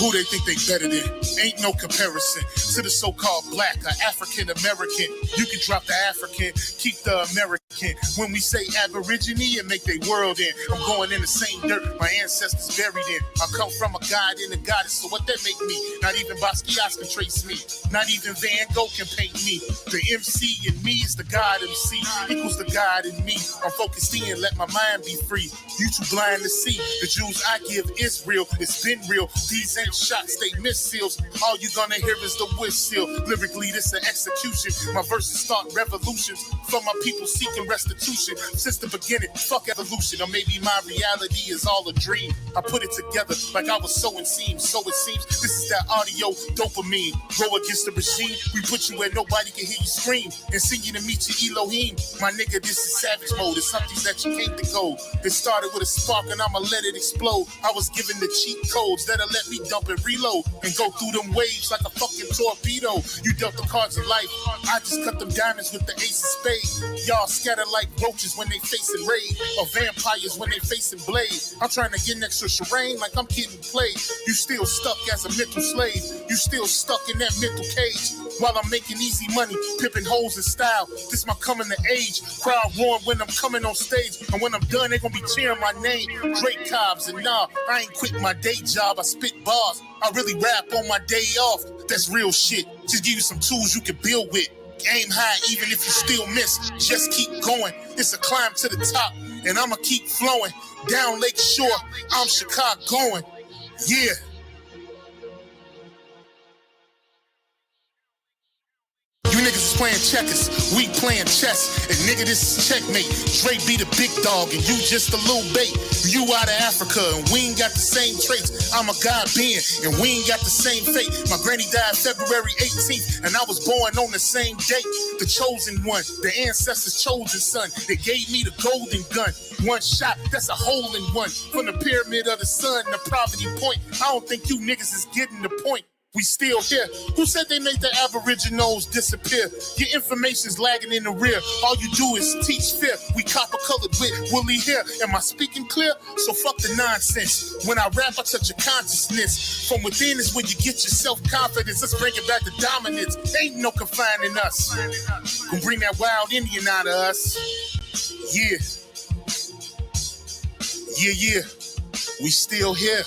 Who they think they better than? Ain't no comparison to the so-called black or African American. You can drop the African, keep the American. When we say Aborigine, and make their world in. I'm going in the same dirt my ancestors buried in. I come from a god and a goddess, so what that make me? Not even Basquiat can trace me. Not even Van Gogh can paint me. The MC in me is the God MC, equals the God in me. I'm focused in, let my mind be free. You too blind to see. The Jews I give is real, it's been real. These ain't shots, they missiles. All you gonna hear is the whistle. Lyrically, this an execution. My verses start revolutions from my people seeking restitution. Since the beginning, fuck evolution. Or maybe my reality is all a dream. I put it together like I was sowing seams. So it seems this is that audio dopamine. Go against the regime, we put you where nobody can hear you scream. And sing you to meet your Elohim. My nigga, this is savage mode. It's something that you can't decode. It started with a spark and I'ma let it explode. I was given the cheat codes that'll let me dump and reload and go through them waves like a fucking torpedo. You dealt the cards of life, I just cut them diamonds with the ace of spades. Y'all scatter like roaches when they facing raid, or vampires when they facing blade. I'm trying to get next to Shireen like I'm getting played. You still stuck as a mental slave. You still stuck in that mental cage. While I'm making easy money, pipping hoes in style. This my coming to age. Crowd roaring when I'm coming on stage. And when I'm done, they gonna be cheering my name. Drake Cobbs, and nah, I ain't quit my day job. I spit bars. I really rap on my day off. That's real shit. Just give you some tools you can build with. Aim high even if you still miss. Just keep going. It's a climb to the top. And I'ma keep flowing. Down Lake Shore, I'm Chicagoan. Yeah. You niggas is playing checkers, we playing chess. And nigga, this is checkmate. Dre be the big dog and you just a little bait. You out of Africa and we ain't got the same traits. I'm a God being and we ain't got the same fate. My granny died February 18th and I was born on the same date. The chosen one, the ancestors' chosen son. They gave me the golden gun. One shot, that's a hole in one. From the pyramid of the sun to Poverty Point. I don't think you niggas is getting the point. We still here. Who said they made the Aboriginals disappear? Your information's lagging in the rear. All you do is teach fear. We copper-colored with woolly hair. Am I speaking clear? So fuck the nonsense. When I rap, I touch your consciousness. From within is where you get your self-confidence. Let's bring it back to dominance. Ain't no confining us. Gonna bring that wild Indian out of us. Yeah. Yeah, yeah. We still here.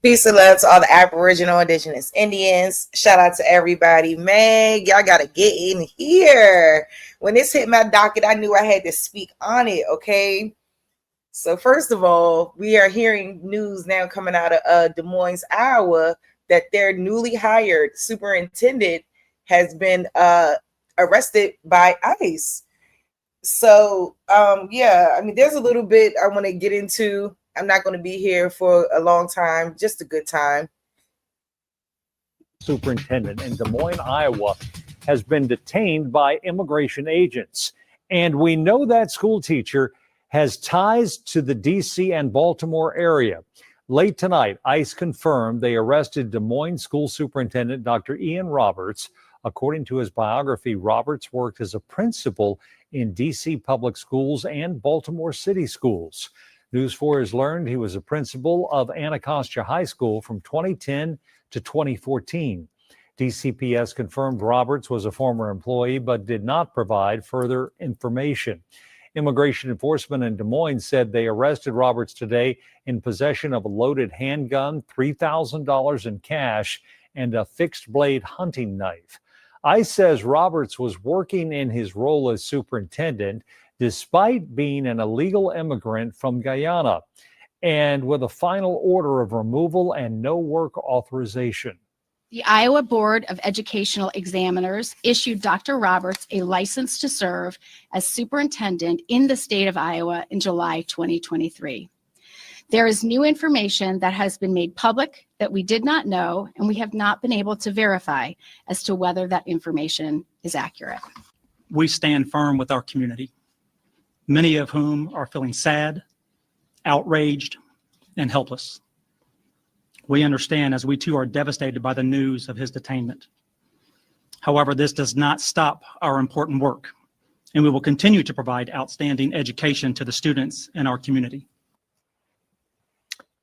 Peace and love to all the Aboriginal, Indigenous Indians. Shout out to everybody. Man, y'all got to get in here. When this hit my docket, I knew I had to speak on it, okay? So first of all, we are hearing news now coming out of Des Moines, Iowa, that their newly hired superintendent has been arrested by ICE. So, yeah, I mean, there's a little bit I want to get into. I'm not going to be here for a long time, just a good time. Superintendent in Des Moines, Iowa, has been detained by immigration agents. And we know that school teacher has ties to the D.C. and Baltimore area. Late tonight, ICE confirmed they arrested Des Moines School Superintendent Dr. Ian Roberts. According to his biography, Roberts worked as a principal in D.C. public schools and Baltimore City schools. News 4 has learned he was a principal of Anacostia High School from 2010 to 2014. DCPS confirmed Roberts was a former employee but did not provide further information. Immigration enforcement in Des Moines said they arrested Roberts today in possession of a loaded handgun, $3,000 in cash, and a fixed-blade hunting knife. ICE says Roberts was working in his role as superintendent despite being an illegal immigrant from Guyana, and with a final order of removal and no work authorization. The Iowa Board of Educational Examiners issued Dr. Roberts a license to serve as superintendent in the state of Iowa in July 2023. There is new information that has been made public that we did not know, and we have not been able to verify as to whether that information is accurate. We stand firm with our community, many of whom are feeling sad, outraged, and helpless. We understand as we too are devastated by the news of his detainment. However, this does not stop our important work, and we will continue to provide outstanding education to the students in our community.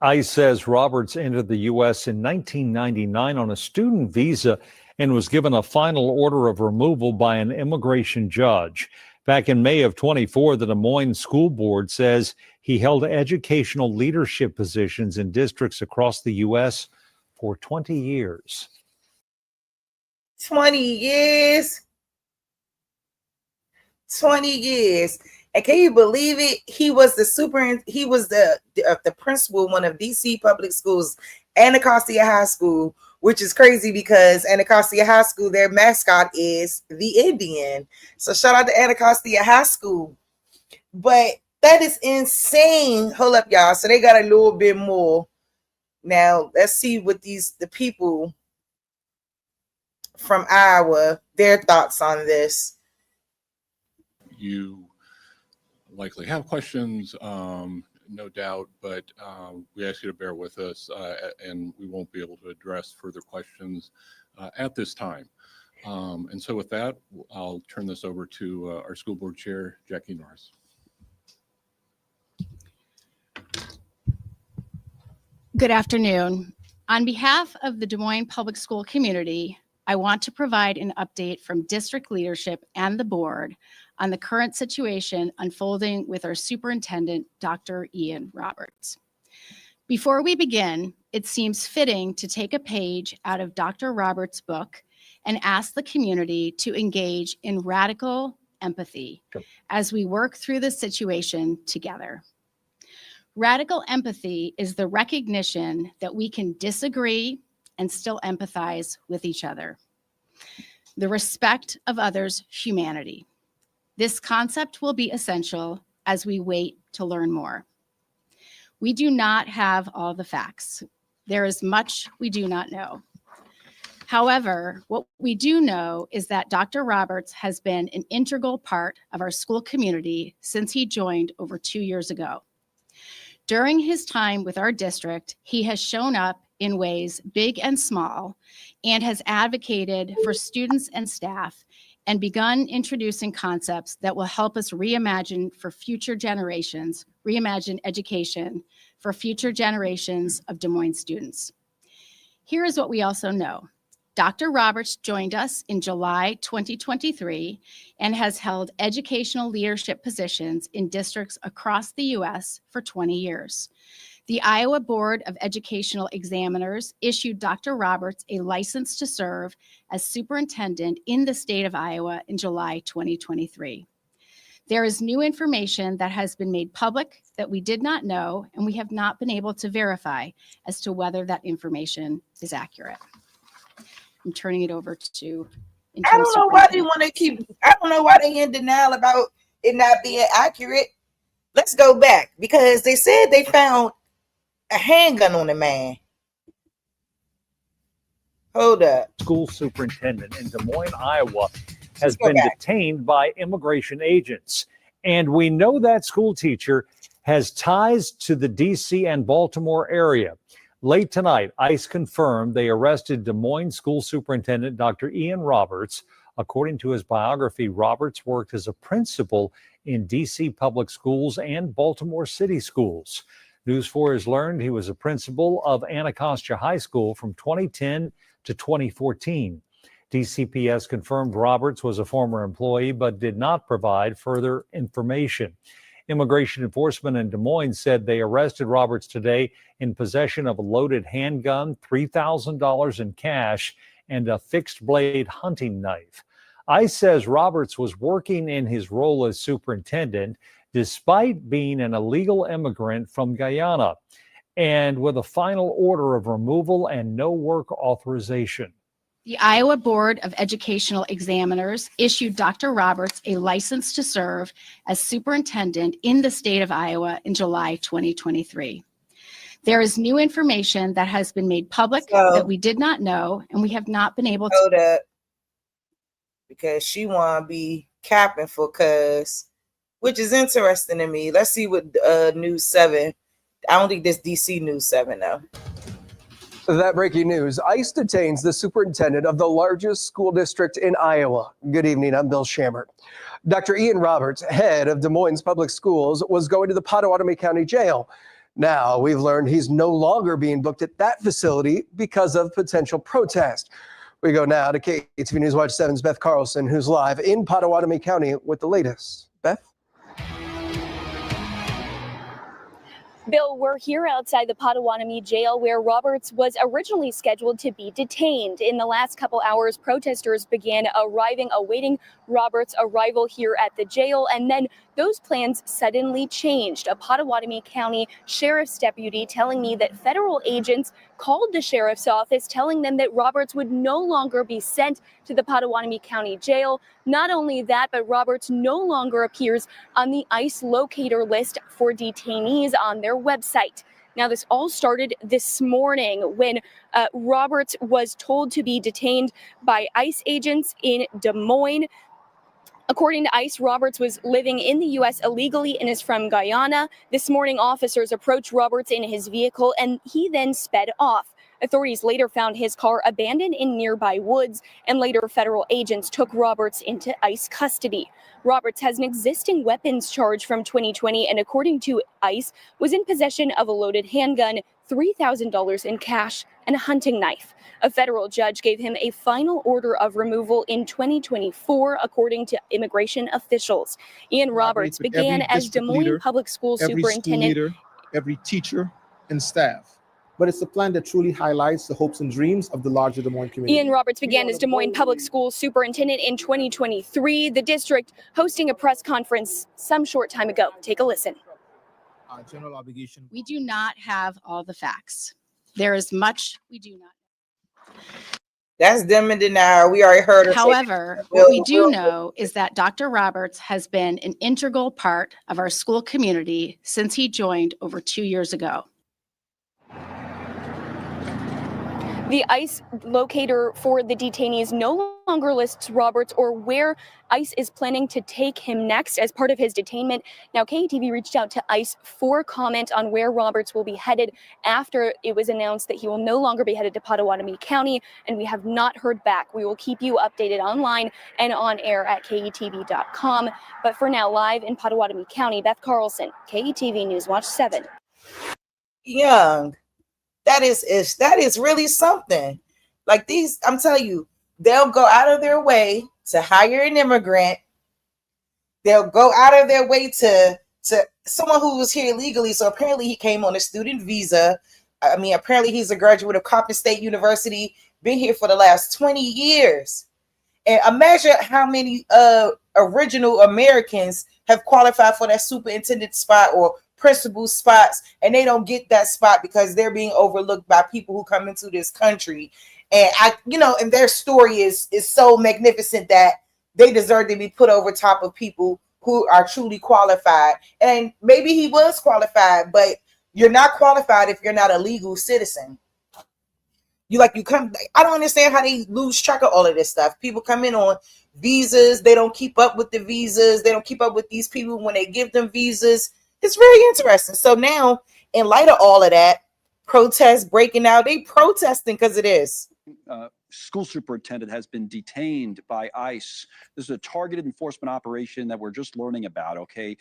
ICE says Roberts entered the U.S. in 1999 on a student visa and was given a final order of removal by an immigration judge. Back in May of 24, the Des Moines School Board says he held educational leadership positions in districts across the U.S. for 20 years. 20 years. 20 years. And can you believe it? He was the principal of one of DC public schools, Anacostia High School, which is crazy because Anacostia High School, their mascot is the Indian. So shout out to Anacostia High School. But that is insane. Hold up, y'all. So they got a little bit more. Now let's see what the people from Iowa, their thoughts on this. You likely have questions, no doubt, but we ask you to bear with us, and we won't be able to address further questions at this time. And so with that, I'll turn this over to our school board chair, Jackie Norris. Good afternoon. On behalf of the Des Moines Public School community, I want to provide an update from district leadership and the board on the current situation unfolding with our superintendent, Dr. Ian Roberts. Before we begin, it seems fitting to take a page out of Dr. Roberts' book and ask the community to engage in radical empathy as we work through the situation together. Radical empathy is the recognition that we can disagree and still empathize with each other. The respect of others' humanity. This concept will be essential as we wait to learn more. We do not have all the facts. There is much we do not know. However, what we do know is that Dr. Roberts has been an integral part of our school community since he joined over 2 years ago. During his time with our district, he has shown up in ways big and small and has advocated for students and staff and begun introducing concepts that will help us reimagine education for future generations of Des Moines students. Here is what we also know. Dr. Roberts joined us in July 2023 and has held educational leadership positions in districts across the U.S. for 20 years. The Iowa Board of Educational Examiners issued Dr. Roberts a license to serve as superintendent in the state of Iowa in July 2023. There is new information that has been made public that we did not know, and we have not been able to verify as to whether that information is accurate. I'm turning it over to. I don't know why they want to keep. I don't know why they in denial about it not being accurate. Let's go back because they said they found a handgun on the man. Hold up. School superintendent in Des Moines, Iowa, has been detained by immigration agents. And we know that school teacher has ties to the D.C. and Baltimore area. Late tonight, ICE confirmed they arrested Des Moines School Superintendent Dr. Ian Roberts. According to his biography, Roberts worked as a principal in D.C. public schools and Baltimore City schools. News 4 has learned he was a principal of Anacostia High School from 2010 to 2014. DCPS confirmed Roberts was a former employee but did not provide further information. Immigration enforcement in Des Moines said they arrested Roberts today in possession of a loaded handgun, $3,000 in cash, and a fixed-blade hunting knife. ICE says Roberts was working in his role as superintendent despite being an illegal immigrant from Guyana and with a final order of removal and no work authorization. The Iowa Board of Educational Examiners issued Dr. Roberts a license to serve as superintendent in the state of Iowa in July 2023. There is new information that has been made public that we did not know, and we have not been able to. Hold up. Because she want to be capping for cuz, which is interesting to me. Let's see what News 7. I don't think this DC News 7 though. That breaking news, ICE detains the superintendent of the largest school district in Iowa. Good evening, I'm Bill Shammer. Dr. Ian Roberts, head of Des Moines Public Schools, was going to the Pottawatomie County Jail. Now we've learned he's no longer being booked at that facility because of potential protest. We go now to KTV News Watch 7's Beth Carlson, who's live in Pottawatomie County with the latest. Beth? Bill, we're here outside the Pottawatomie jail where Roberts was originally scheduled to be detained. In the last couple hours, protesters began arriving, awaiting Roberts' arrival here at the jail, and then those plans suddenly changed. A Pottawatomie County sheriff's deputy telling me that federal agents called the sheriff's office telling them that Roberts would no longer be sent to the Pottawatomie County jail. Not only that, but Roberts no longer appears on the ICE locator list for detainees on their website. Now, this all started this morning when Roberts was told to be detained by ICE agents in Des Moines. According to ICE, Roberts was living in the U.S. illegally and is from Guyana. This morning, officers approached Roberts in his vehicle and he then sped off. Authorities later found his car abandoned in nearby woods, and later federal agents took Roberts into ICE custody. Roberts has an existing weapons charge from 2020 and, according to ICE, was in possession of a loaded handgun, $3,000 in cash, and a hunting knife. A federal judge gave him a final order of removal in 2024, according to immigration officials. Ian Roberts began as Des Moines Public School Superintendent. Every teacher and staff. But it's a plan that truly highlights the hopes and dreams of the larger Des Moines community. Ian Roberts began as Des Moines Public School Superintendent in 2023, the district hosting a press conference some short time ago. Take a listen. General obligation. We do not have all the facts. There is much we do not. That's them in denial. We already heard her. However, what we do know is that Dr. Roberts has been an integral part of our school community since he joined over 2 years ago. The ICE locator for the detainees no longer lists Roberts or where ICE is planning to take him next as part of his detainment. Now, KETV reached out to ICE for comment on where Roberts will be headed after it was announced that he will no longer be headed to Pottawatomie County, and we have not heard back. We will keep you updated online and on air at KETV.com. But for now, live in Pottawatomie County, Beth Carlson, KETV News Watch 7. Young. That is really something. Like these, I'm telling you, they'll go out of their way to hire an immigrant. They'll go out of their way to someone who was here illegally. So apparently he came on a student visa. I mean, apparently he's a graduate of Coppin State University, been here for the last 20 years. And imagine how many original Americans have qualified for that superintendent spot or principal spots, and they don't get that spot because they're being overlooked by people who come into this country. And and their story is so magnificent that they deserve to be put over top of people who are truly qualified. And maybe he was qualified, but you're not qualified if you're not a legal citizen. I don't understand how they lose track of all of this stuff. People come in on visas, they don't keep up with the visas, they don't keep up with these people when they give them visas. It's very interesting. So now, in light of all of that, protests breaking out, they protesting because it is. School superintendent has been detained by ICE. This is a targeted enforcement operation that we're just learning about, okay,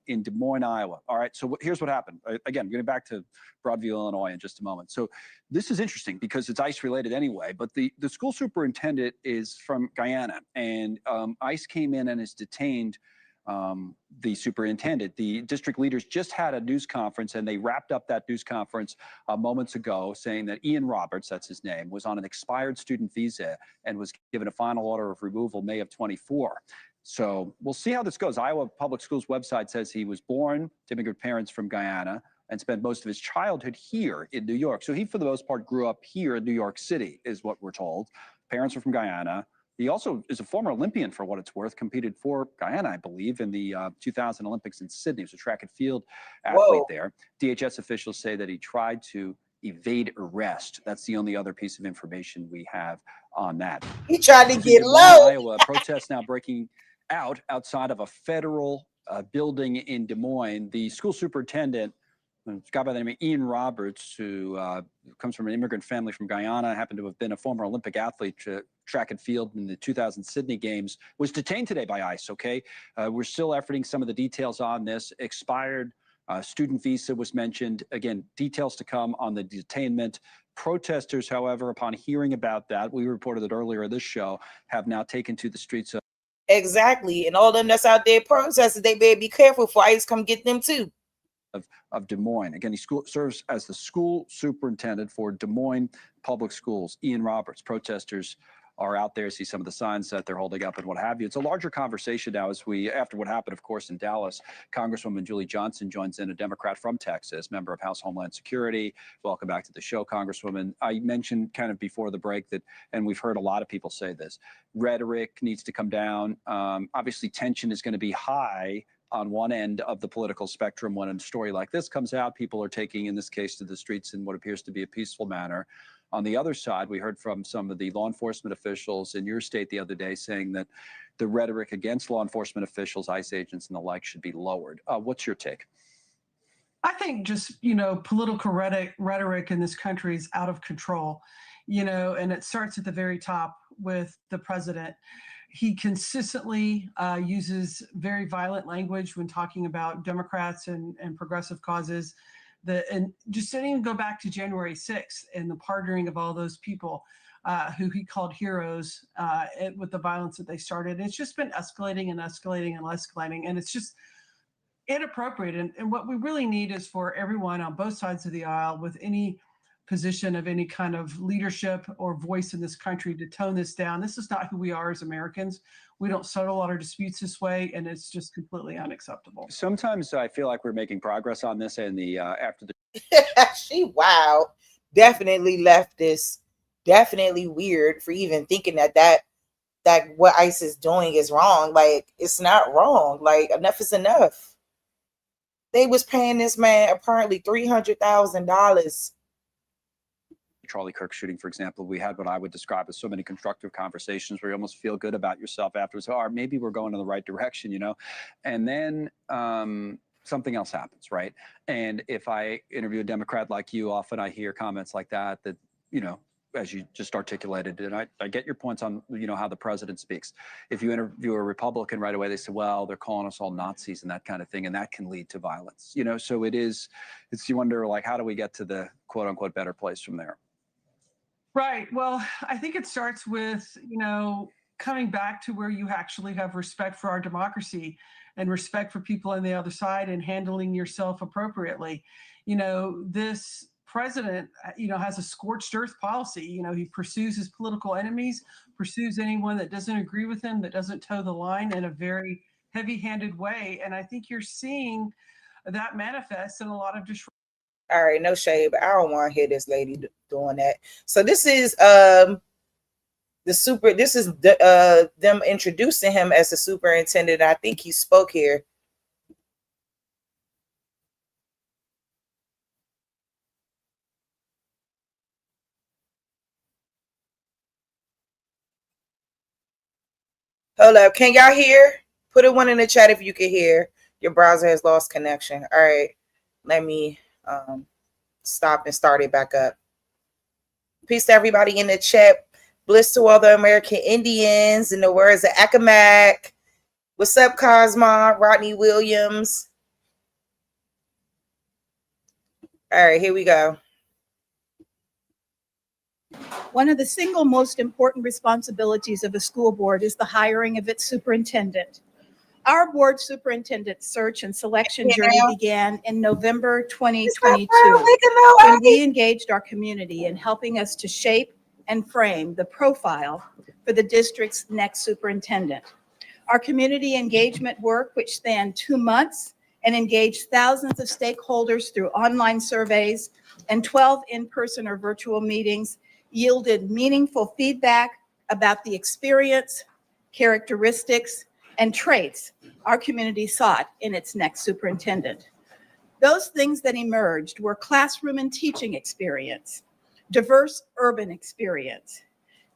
in Des Moines, Iowa. All right, so here's what happened. Again, getting back to Broadview, Illinois in just a moment. So this is interesting because it's ICE related anyway, but the school superintendent is from Guyana, and ICE came in and is detained the superintendent. The district leaders just had a news conference, and they wrapped up that news conference moments ago saying that Ian Roberts, that's his name, was on an expired student visa and was given a final order of removal May of 24. So we'll see how this goes. Iowa Public Schools website says he was born to immigrant parents from Guyana and spent most of his childhood here in New York. So he, for the most part, grew up here in New York City, is what we're told. Parents are from Guyana. He also is a former Olympian, for what it's worth, competed for Guyana, I believe, in the 2000 Olympics in Sydney. He was a track and field athlete there. DHS officials say that he tried to evade arrest. That's the only other piece of information we have on that. He tried to get low. Iowa, protests now breaking out outside of a federal building in Des Moines. The school superintendent A guy by the name of Ian Roberts, who comes from an immigrant family from Guyana, happened to have been a former Olympic athlete, track and field in the 2000 Sydney Games, was detained today by ICE, okay? We're still efforting some of the details on this. Expired student visa was mentioned. Again, details to come on the detainment. Protesters, however, upon hearing about that, we reported it earlier in this show, have now taken to the streets of. Exactly. And all them that's out there protesting, they better be careful for ICE come get them too. Of Des Moines. Again, he serves as the school superintendent for Des Moines Public Schools. Ian Roberts. Protesters are out there, see some of the signs that they're holding up and what have you. It's a larger conversation now after what happened, of course, in Dallas. Congresswoman Julie Johnson joins in, a Democrat from Texas, member of House Homeland Security. Welcome back to the show, Congresswoman. I mentioned kind of before the break that, and we've heard a lot of people say this, rhetoric needs to come down. Obviously, tension is going to be high on one end of the political spectrum. When a story like this comes out, people are taking, in this case, to the streets in what appears to be a peaceful manner. On the other side, we heard from some of the law enforcement officials in your state the other day saying that the rhetoric against law enforcement officials, ICE agents and the like should be lowered. What's your take? I think just, political rhetoric in this country is out of control, and it starts at the very top with the president. He consistently uses very violent language when talking about Democrats and progressive causes. And just didn't even go back to January 6th and the pardoning of all those people who he called heroes with the violence that they started. It's just been escalating and escalating and escalating, and it's just inappropriate. And what we really need is for everyone on both sides of the aisle with any position of any kind of leadership or voice in this country to tone this down. This is not who we are as Americans. We don't settle our disputes this way, and it's just completely unacceptable. Sometimes I feel like we're making progress on this, and after the Wow, definitely leftist, definitely weird for even thinking that what ICE is doing is wrong. Like, it's not wrong. Like, enough is enough. They was paying this man apparently $300,000. Charlie Kirk shooting, for example, we had what I would describe as so many constructive conversations where you almost feel good about yourself afterwards. Or maybe we're going in the right direction, and then something else happens, right? And if I interview a Democrat like you, often I hear comments like that, as you just articulated, and I get your points on, how the president speaks. If you interview a Republican right away, they say, well, they're calling us all Nazis and that kind of thing, and that can lead to violence, so you wonder, like, how do we get to the quote unquote better place from there? Right. Well, I think it starts with, coming back to where you actually have respect for our democracy and respect for people on the other side and handling yourself appropriately. This president, has a scorched earth policy. He pursues his political enemies, pursues anyone that doesn't agree with him, that doesn't toe the line in a very heavy-handed way. And I think you're seeing that manifest in a lot of disruption. All right, no shade, but I don't want to hear this lady doing that. So this is them introducing him as the superintendent. I think he spoke here. Hold up, can y'all hear? Put a one in the chat if you can hear. Your browser has lost connection. All right, let me stop and start it back up. Peace to everybody in the chat. Bliss to all the American Indians, in the words of Accomack. What's up, Cosmo? Rodney Williams. All right, here we go. One of the single most important responsibilities of a school board is the hiring of its superintendent. Our board superintendent search and selection journey began in November 2022 when we engaged our community in helping us to shape and frame the profile for the district's next superintendent. Our community engagement work, which spanned 2 months and engaged thousands of stakeholders through online surveys and 12 in-person or virtual meetings, yielded meaningful feedback about the experience, characteristics, and traits our community sought in its next superintendent. Those things that emerged were classroom and teaching experience, diverse urban experience,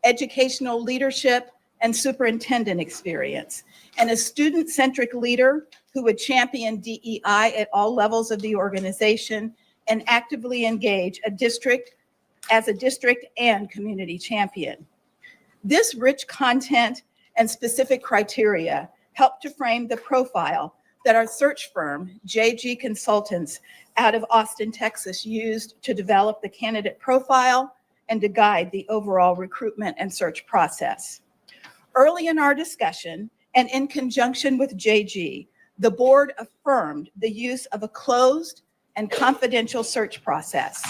educational leadership and superintendent experience, and a student-centric leader who would champion DEI at all levels of the organization and actively engage as a district and community champion. This rich content and specific criteria helped to frame the profile that our search firm, JG Consultants, out of Austin, Texas, used to develop the candidate profile and to guide the overall recruitment and search process. Early in our discussion, and in conjunction with JG, the board affirmed the use of a closed and confidential search process.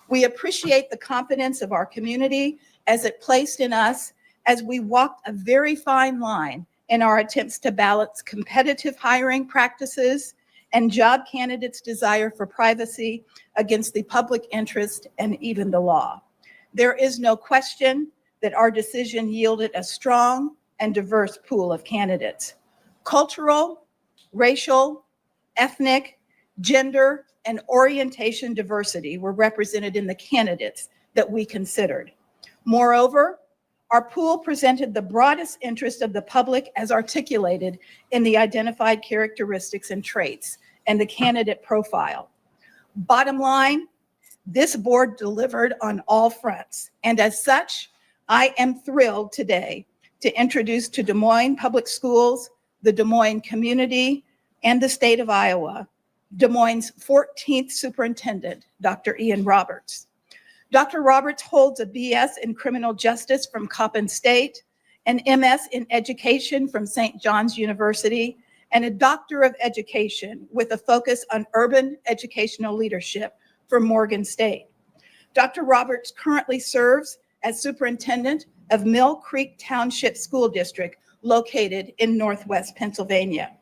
We appreciate the confidence of our community as it placed in us as we walked a very fine line in our attempts to balance competitive hiring practices and job candidates' desire for privacy against the public interest and even the law. There is no question that our decision yielded a strong and diverse pool of candidates. Cultural, racial, ethnic, gender, and orientation diversity were represented in the candidates that we considered. Moreover, our pool presented the broadest interest of the public as articulated in the identified characteristics and traits and the candidate profile. Bottom line, this board delivered on all fronts. And as such, I am thrilled today to introduce to Des Moines Public Schools, the Des Moines community, and the state of Iowa, Des Moines' 14th superintendent, Dr. Ian Roberts. Dr. Roberts holds a BS in criminal justice from Coppin State, an MS in education from St. John's University, and a doctor of education with a focus on urban educational leadership from Morgan State. Dr. Roberts currently serves as superintendent of Mill Creek Township School District located in Northwest Pennsylvania.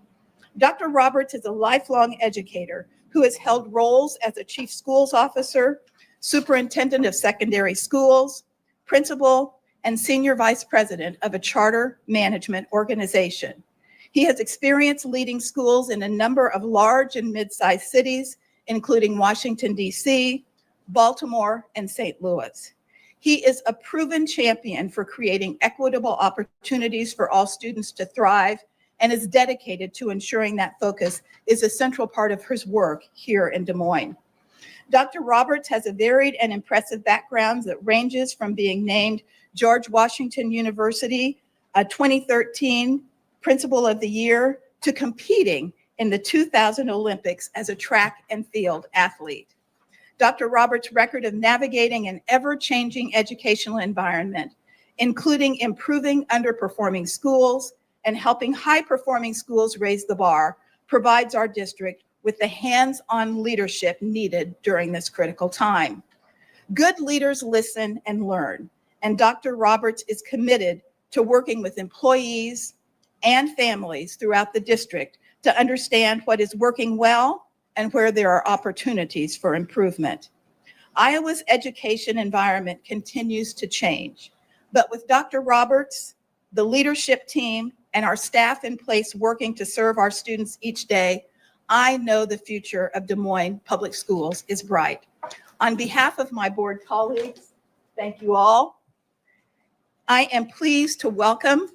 Dr. Roberts is a lifelong educator who has held roles as a chief schools officer, superintendent of secondary schools, principal, and senior vice president of a charter management organization. He has experience leading schools in a number of large and mid-sized cities, including Washington, D.C., Baltimore, and St. Louis. He is a proven champion for creating equitable opportunities for all students to thrive and is dedicated to ensuring that focus is a central part of his work here in Des Moines. Dr. Roberts has a varied and impressive background that ranges from being named George Washington University 2013 Principal of the Year to competing in the 2000 Olympics as a track and field athlete. Dr. Roberts' record of navigating an ever-changing educational environment, including improving underperforming schools and helping high-performing schools raise the bar, provides our district with the hands-on leadership needed during this critical time. Good leaders listen and learn, and Dr. Roberts is committed to working with employees and families throughout the district to understand what is working well and where there are opportunities for improvement. Iowa's education environment continues to change, but with Dr. Roberts, the leadership team, and our staff in place working to serve our students each day, I know the future of Des Moines Public Schools is bright. On behalf of my board colleagues, thank you all. I am pleased to welcome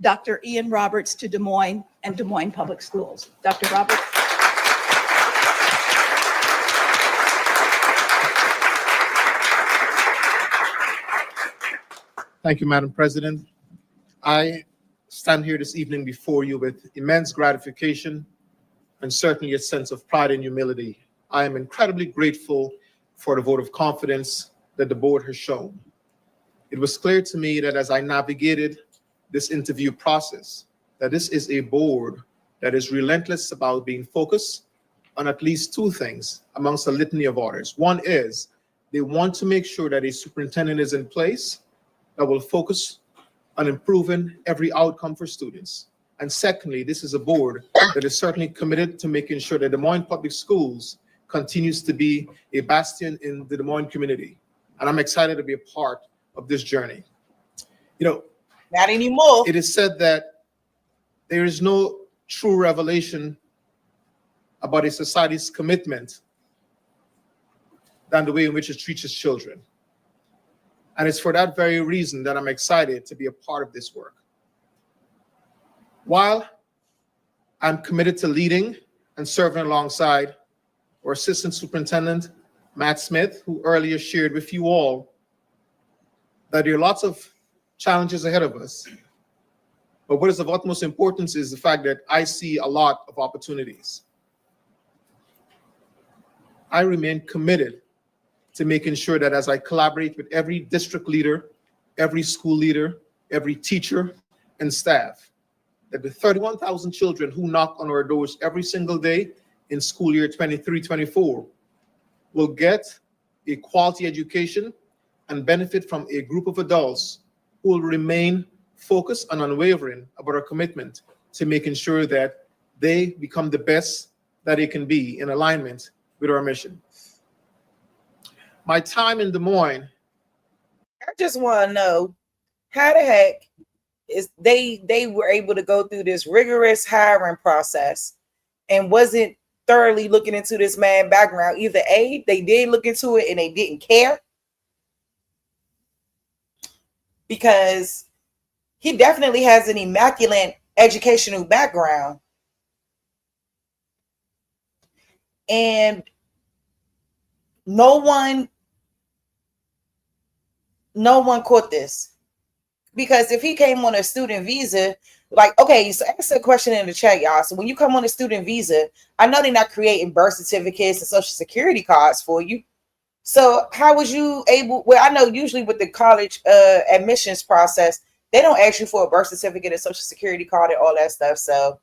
Dr. Ian Roberts to Des Moines and Des Moines Public Schools. Dr. Roberts. Thank you, Madam President. I stand here this evening before you with immense gratification and certainly a sense of pride and humility. I am incredibly grateful for the vote of confidence that the board has shown. It was clear to me that as I navigated this interview process, that this is a board that is relentless about being focused on at least two things amongst a litany of orders. One is they want to make sure that a superintendent is in place that will focus on improving every outcome for students. And secondly, this is a board that is certainly committed to making sure that Des Moines Public Schools continues to be a bastion in the Des Moines community. And I'm excited to be a part of this journey. You know, not anymore. It is said that there is no true revelation about a society's commitment than the way in which it treats its children. And it's for that very reason that I'm excited to be a part of this work. While I'm committed to leading and serving alongside our Assistant Superintendent Matt Smith, who earlier shared with you all that there are lots of challenges ahead of us. But what is of utmost importance is the fact that I see a lot of opportunities. I remain committed to making sure that as I collaborate with every district leader, every school leader, every teacher and staff, that the 31,000 children who knock on our doors every single day in school year 23-24 will get a quality education and benefit from a group of adults who will remain focused and unwavering about our commitment to making sure that they become the best that they can be in alignment with our mission. My time in Des Moines. I just want to know how the heck is they were able to go through this rigorous hiring process and wasn't thoroughly looking into this man's background. Either A, they did look into it and they didn't care, because he definitely has an immaculate educational background. And no one caught this. Because if he came on a student visa, like, okay, so ask a question in the chat, y'all. So when you come on a student visa, I know they're not creating birth certificates and social security cards for you. So how was you able? Well, I know usually with the college admissions process, they don't ask you for a birth certificate and social security card and all that stuff. So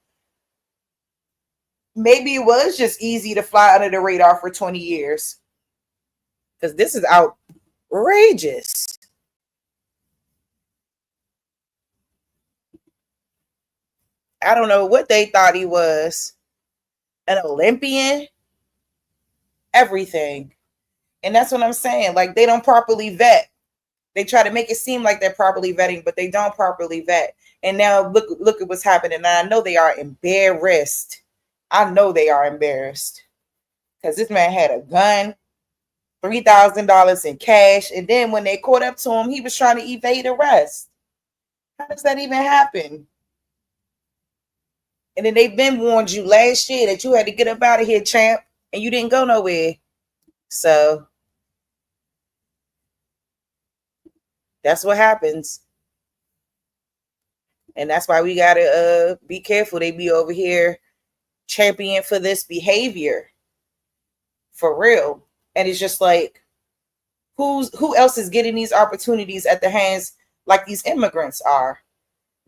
maybe it was just easy to fly under the radar for 20 years. Because this is outrageous. I don't know what they thought he was. An Olympian? Everything. And that's what I'm saying. Like, they don't properly vet. They try to make it seem like they're properly vetting, but they don't properly vet. And now look at what's happening. And I know they are embarrassed. I know they are embarrassed. Because this man had a gun, $3,000 in cash. And then when they caught up to him, he was trying to evade arrest. How does that even happen? And then they've been warned you last year that you had to get up out of here, champ, and you didn't go nowhere. So that's what happens. And that's why we got to be careful. They be over here championing for this behavior. For real. And it's just like, who else is getting these opportunities at the hands like these immigrants are?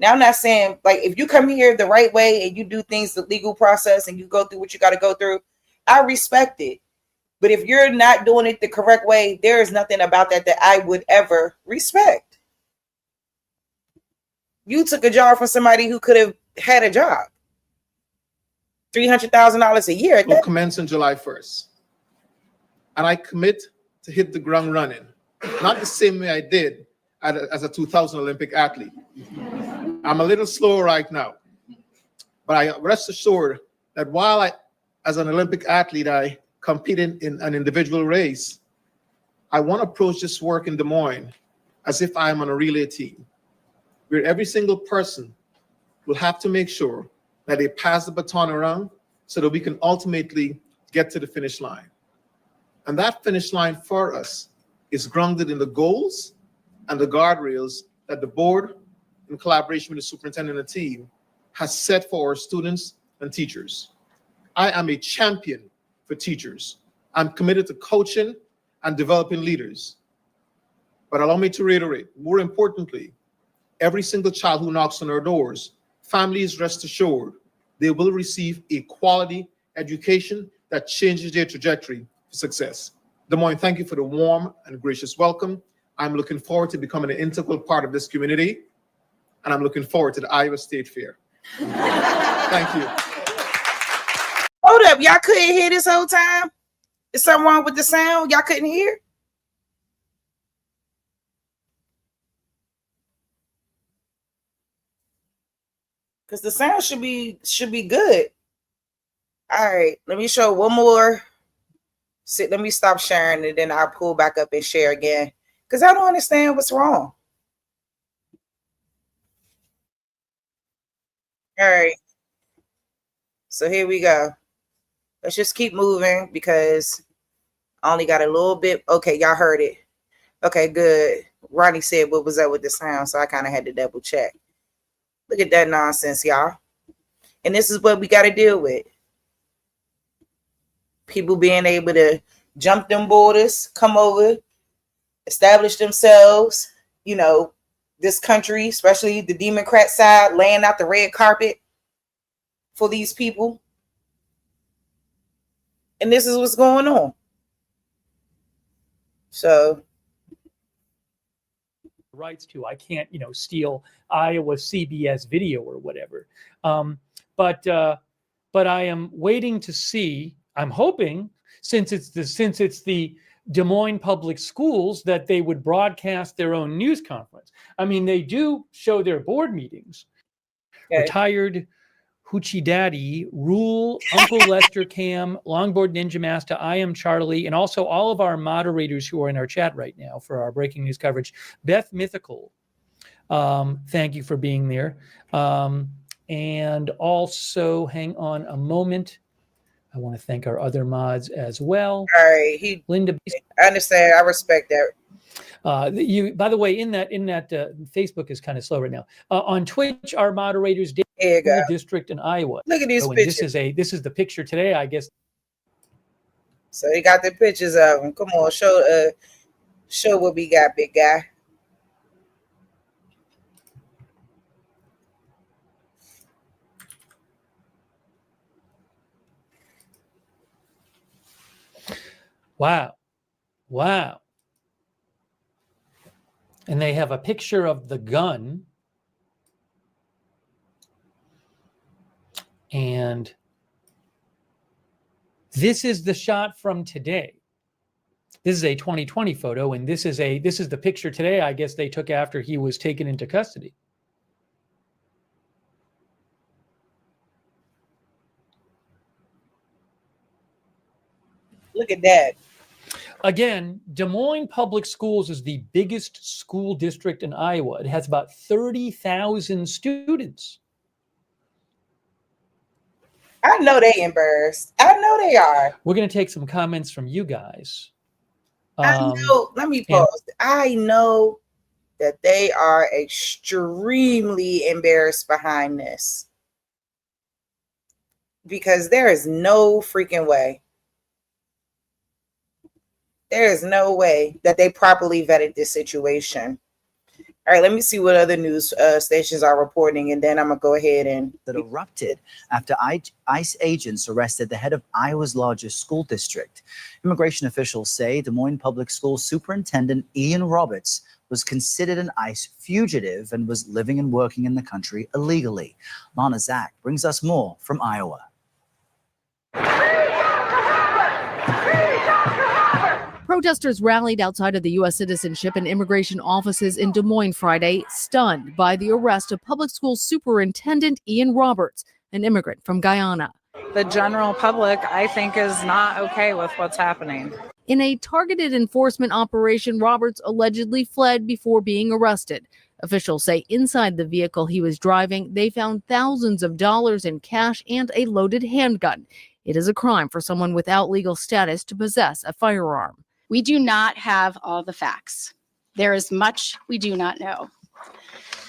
Now, I'm not saying, like, if you come here the right way and you do things the legal process and you go through what you got to go through, I respect it. But if you're not doing it the correct way, there is nothing about that I would ever respect. You took a job from somebody who could have had a job. $300,000 a year. Will commence on July 1st. And I commit to hit the ground running. Not the same way I did as a 2000 Olympic athlete. I'm a little slow right now. But I rest assured that while as an Olympic athlete, I competed in an individual race, I want to approach this work in Des Moines as if I'm on a relay team, where every single person will have to make sure that they pass the baton around so that we can ultimately get to the finish line. And that finish line for us is grounded in the goals and the guardrails that the board, in collaboration with the superintendent and the team, has set for our students and teachers. I am a champion for teachers. I'm committed to coaching and developing leaders. But allow me to reiterate, more importantly, every single child who knocks on our doors, families rest assured they will receive a quality education that changes their trajectory for success. Des Moines, thank you for the warm and gracious welcome. I'm looking forward to becoming an integral part of this community, and I'm looking forward to the Iowa State Fair. Thank you. Hold up, y'all couldn't hear this whole time? Is something wrong with the sound? Y'all couldn't hear? Because the sound should be good. All right, let me show one more. Let me stop sharing and then I'll pull back up and share again. Because I don't understand what's wrong. All right. So here we go. Let's just keep moving because I only got a little bit. Okay, y'all heard it. Okay, good. Ronnie said what was up with the sound, so I kind of had to double check. Look at that nonsense, y'all. And this is what we got to deal with. People being able to jump them borders, come over, establish themselves, you know, this country, especially the Democrat side, laying out the red carpet for these people. And this is what's going on. So rights to. I can't, steal Iowa CBS video or whatever. But I am waiting to see. I'm hoping, since it's the Des Moines Public Schools, that they would broadcast their own news conference. I mean, they do show their board meetings. Okay. Retired Hoochie Daddy, Rule, Uncle Lester Cam, Longboard Ninja Master, I Am Charlie, and also all of our moderators who are in our chat right now for our breaking news coverage. Beth Mythical, thank you for being there. And also, hang on a moment. I want to thank our other mods as well. All right, Linda. I understand. I respect that. By the way, in that Facebook is kind of slow right now. On Twitch, our moderators, School District in Iowa. Look at these pictures. This is the picture today, I guess. So they got the pictures of them. Come on, show what we got, big guy. Wow. And they have a picture of the gun. And this is the shot from today. This is a 2020 photo, and this is the picture today, I guess they took after he was taken into custody. Look at that. Again, Des Moines Public Schools is the biggest school district in Iowa. It has about 30,000 students. I know they embarrassed. I know they are. We're going to take some comments from you guys. I know. Let me pause. I know that they are extremely embarrassed behind this. Because there is no freaking way. There is no way that they properly vetted this situation. All right, let me see what other news stations are reporting, and then I'm going to go ahead and... That erupted after ICE agents arrested the head of Iowa's largest school district. Immigration officials say Des Moines Public Schools Superintendent Ian Roberts was considered an ICE fugitive and was living and working in the country illegally. Lana Zach brings us more from Iowa. Protesters rallied outside of the U.S. Citizenship and Immigration offices in Des Moines Friday, stunned by the arrest of public school superintendent Ian Roberts, an immigrant from Guyana. The general public, I think, is not okay with what's happening. In a targeted enforcement operation, Roberts allegedly fled before being arrested. Officials say inside the vehicle he was driving, they found thousands of dollars in cash and a loaded handgun. It is a crime for someone without legal status to possess a firearm. We do not have all the facts. There is much we do not know.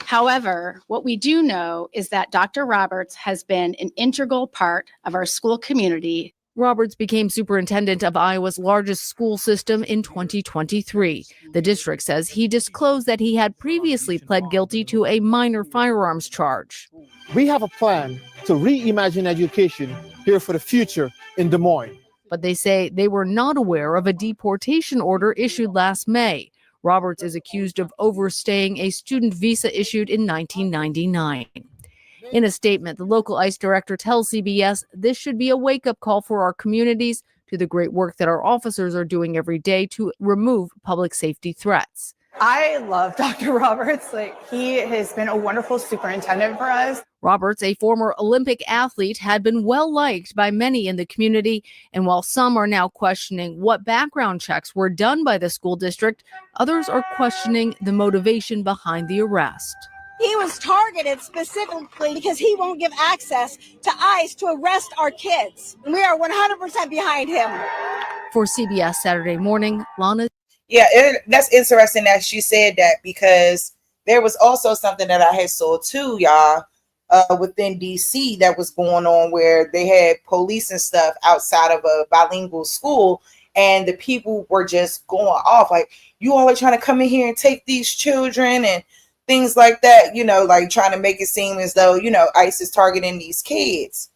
However, what we do know is that Dr. Roberts has been an integral part of our school community. Roberts became superintendent of Iowa's largest school system in 2023. The district says he disclosed that he had previously pled guilty to a minor firearms charge. We have a plan to reimagine education here for the future in Des Moines. But they say they were not aware of a deportation order issued last May. Roberts is accused of overstaying a student visa issued in 1999. In a statement, the local ICE director tells CBS this should be a wake-up call for our communities to the great work that our officers are doing every day to remove public safety threats. I love Dr. Roberts. He has been a wonderful superintendent for us. Roberts, a former Olympic athlete, had been well liked by many in the community. And while some are now questioning what background checks were done by the school district, others are questioning the motivation behind the arrest. He was targeted specifically because he won't give access to ICE to arrest our kids. And we are 100% behind him. For CBS Saturday Morning, Lana. Yeah, that's interesting that she said that, because there was also something that I had saw too, y'all, within DC that was going on, where they had police and stuff outside of a bilingual school, and the people were just going off like, you all are trying to come in here and take these children and things like that, you know, like trying to make it seem as though, you know, ICE is targeting these kids.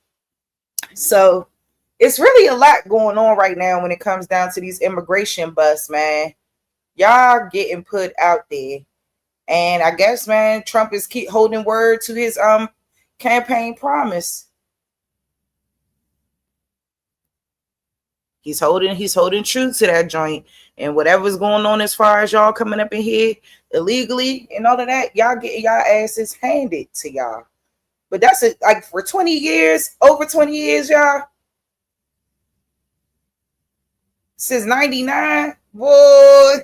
So it's really a lot going on right now when it comes down to these immigration busts, man. Y'all getting put out there. And I guess, man, Trump is keep holding word to his campaign promise. He's holding true to that joint. And whatever's going on as far as y'all coming up in here illegally and all of that, y'all getting y'all asses handed to y'all. But that's it, like for 20 years, over 20 years, y'all. Since 99, boy.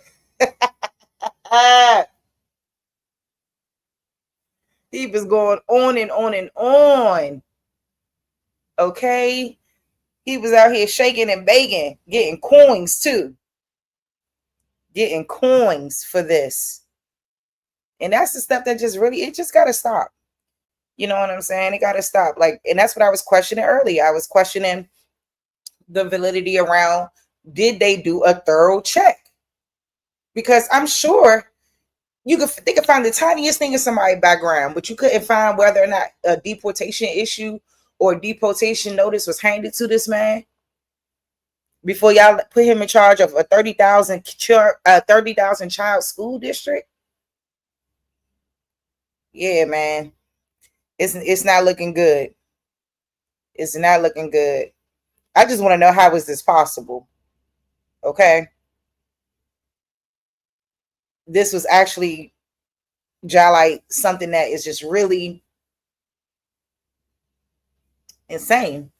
He was going on and on and on. Okay. He was out here shaking and baking, getting coins too. Getting coins for this. And that's the stuff that just really, it just got to stop. You know what I'm saying? It got to stop. Like, and that's what I was questioning earlier. I was questioning the validity around, did they do a thorough check? Because I'm sure they could find the tiniest thing in somebody's background, but you couldn't find whether or not a deportation issue or a deportation notice was handed to this man before y'all put him in charge of a 30,000 child school district. Yeah, man. It's not looking good. It's not looking good. I just want to know, how is this possible? Okay. This was actually like something that is just really insane.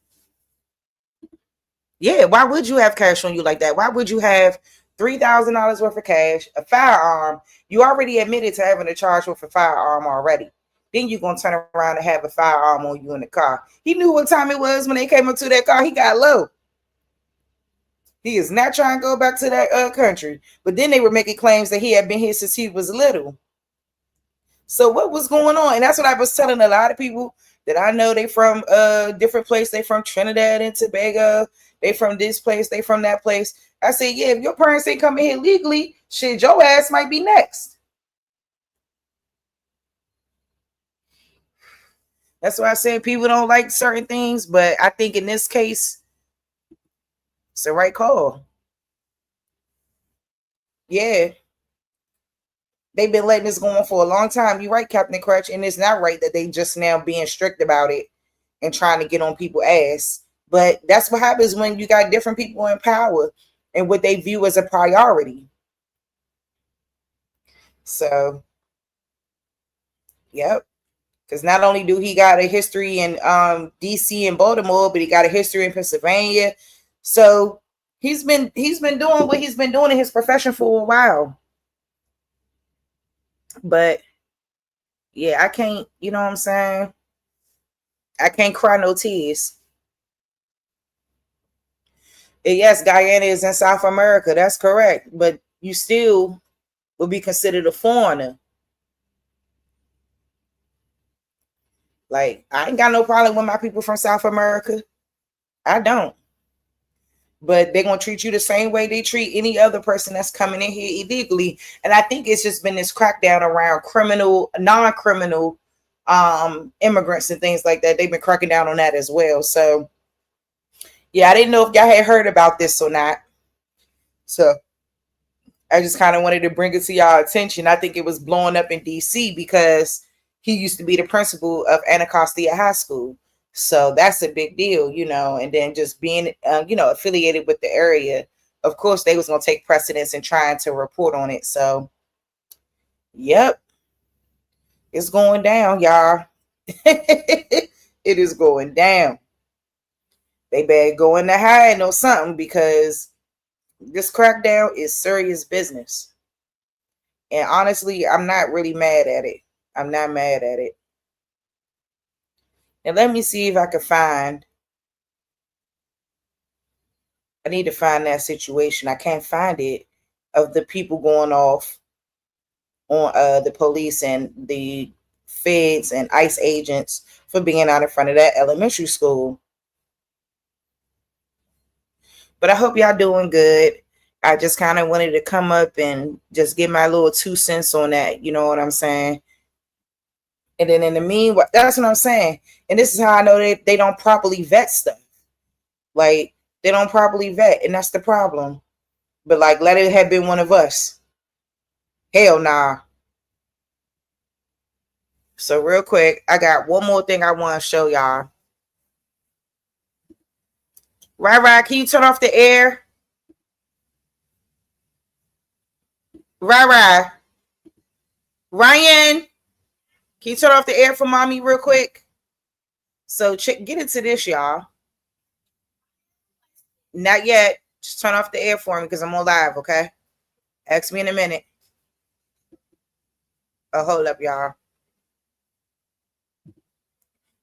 Yeah, why would you have cash on you like that? Why would you have $3,000 worth of cash, a firearm? You already admitted to having a charge with a firearm already. Then you're going to turn around and have a firearm on you in the car. He knew what time it was when they came up to that car. He got low. He is not trying to go back to that country. But then they were making claims that he had been here since he was little. So what was going on? And that's what I was telling a lot of people that I know. They from different place. They from Trinidad and Tobago. They from this place. They from that place. I said, yeah, if your parents ain't coming here legally, shit, your ass might be next. That's why I said people don't like certain things. But I think in this case, it's the right call. Yeah. They've been letting this go on for a long time. You're right, Captain Crutch. And it's not right that they just now being strict about it and trying to get on people's ass. But that's what happens when you got different people in power and what they view as a priority. So, yep. Because not only do he got a history in DC and Baltimore, but he got a history in Pennsylvania. So he's been doing what he's been doing in his profession for a while. But yeah, I can't, you know what I'm saying? I can't cry no tears. And yes, Guyana is in South America. That's correct. But you still will be considered a foreigner. Like, I ain't got no problem with my people from South America. I don't. But they're going to treat you the same way they treat any other person that's coming in here illegally. And I think it's just been this crackdown around non-criminal immigrants and things like that. They've been cracking down on that as well. So, yeah, I didn't know if y'all had heard about this or not. So, I just kind of wanted to bring it to y'all attention. I think it was blowing up in D.C. because he used to be the principal of Anacostia High School. So that's a big deal, you know, and then just being, affiliated with the area, of course, they was going to take precedence in trying to report on it. So, yep, it's going down, y'all. It is going down. They better go in the hide or something, because this crackdown is serious business. And honestly, I'm not really mad at it. I'm not mad at it. And let me see if I can find. I need to find that situation. I can't find it of the people going off on the police and the feds and ICE agents for being out in front of that elementary school. But I hope y'all doing good. I just kind of wanted to come up and just give my little 2 cents on that. You know what I'm saying? And then in the meanwhile, that's what I'm saying. And this is how I know they don't properly vet stuff. Like, they don't properly vet, and that's the problem. But like, let it have been one of us. Hell nah. So real quick, I got one more thing I want to show y'all. Right, can you turn off the air? Right. Ryan, can you turn off the air for mommy real quick? So get into this, y'all. Not yet. Just turn off the air for me because I'm on live, okay? Ask me in a minute. Oh, hold up, y'all.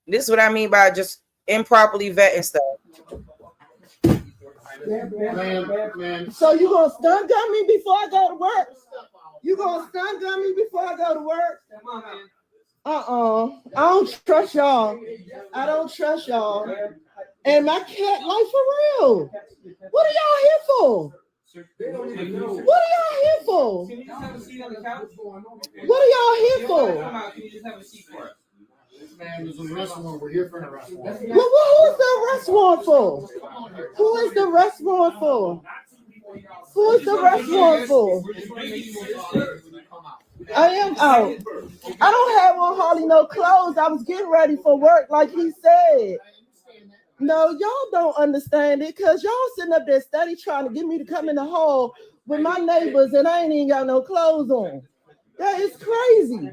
This is what I mean by just improperly vetting stuff. So you gonna stun gun me before I go to work? You gonna stun gun me before I go to work? I don't trust y'all. I don't trust y'all. And my cat, like, for real. What are y'all here for? What are y'all here for? Can you just have a seat on the couch? What are y'all here for? Can you just have a seat for us? Man, there's an arrest warrant. We're here for an arrest warrant. Well, who's the arrest warrant for? Who is the arrest warrant for? Who is the arrest warrant for? I am out. I don't have on hardly no clothes. I was getting ready for work, like he said. No, y'all don't understand it, because y'all sitting up there steady trying to get me to come in the hall with my neighbors, and I ain't even got no clothes on. That is crazy.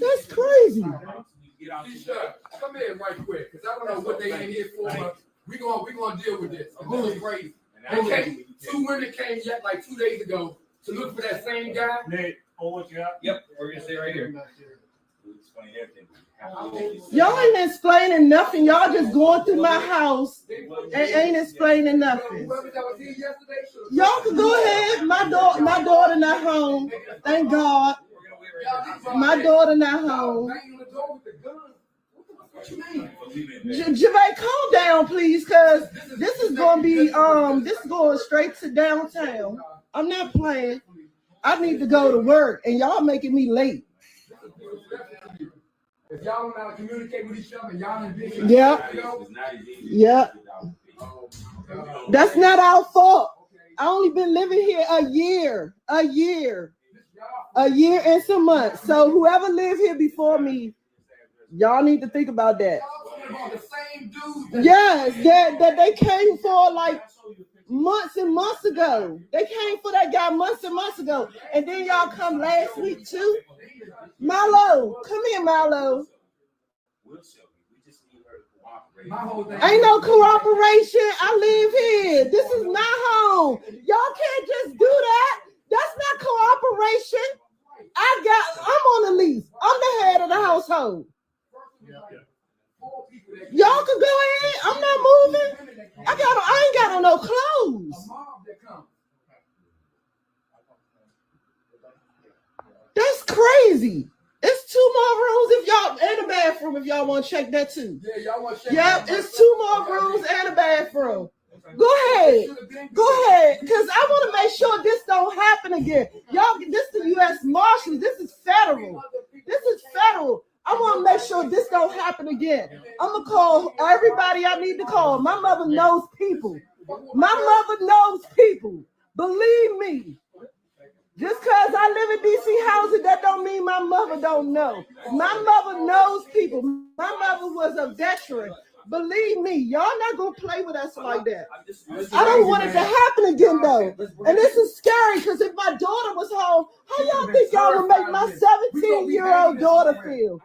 That's crazy. Come in right quick, because I don't know what they in here for. We're gonna deal with this. This is crazy. Okay, 2 women came yet like 2 days ago to look for that same guy. Nate, hold what you got. Yep, we're gonna stay right here. Y'all ain't explaining nothing. Y'all just going through my house and ain't explaining nothing. Y'all can go ahead. My daughter not home. Thank God. My daughter not home. Javay, calm down, please, because this is gonna be this is going straight to downtown. I'm not playing. I need to go to work, and y'all making me late. If y'all don't know how to communicate with each other, y'all in business. Yeah. That's not our fault. I only been living here a year and some months. So whoever lived here before me, y'all need to think about that. Yes, that they came for like months and months ago. They came for that guy months and months ago. And then y'all come last week too. Milo, come here, Milo. Ain't no cooperation. I live here. This is my home. Y'all can't just do that. That's not cooperation. I'm on the lease. I'm the head of the household. Y'all can go ahead. I'm not moving. I ain't got on no clothes. That's crazy. It's 2 more rooms if y'all, and a bathroom if y'all want to check that too. Yeah, y'all want to check. Yep, it's 2 more rooms and a bathroom. Go ahead, because I want to make sure this don't happen again. Y'all, this is the U.S. Marshals. This is federal. I want to make sure this don't happen again. I'm gonna call everybody I need to call. My mother knows people. Believe me. Just because I live in DC housing, that don't mean my mother don't know. My mother knows people. My mother was a veteran. Believe me, y'all not going to play with us like that. I don't want it to happen again, though. And this is scary, because if my daughter was home, how y'all think y'all would make my 17-year-old daughter feel?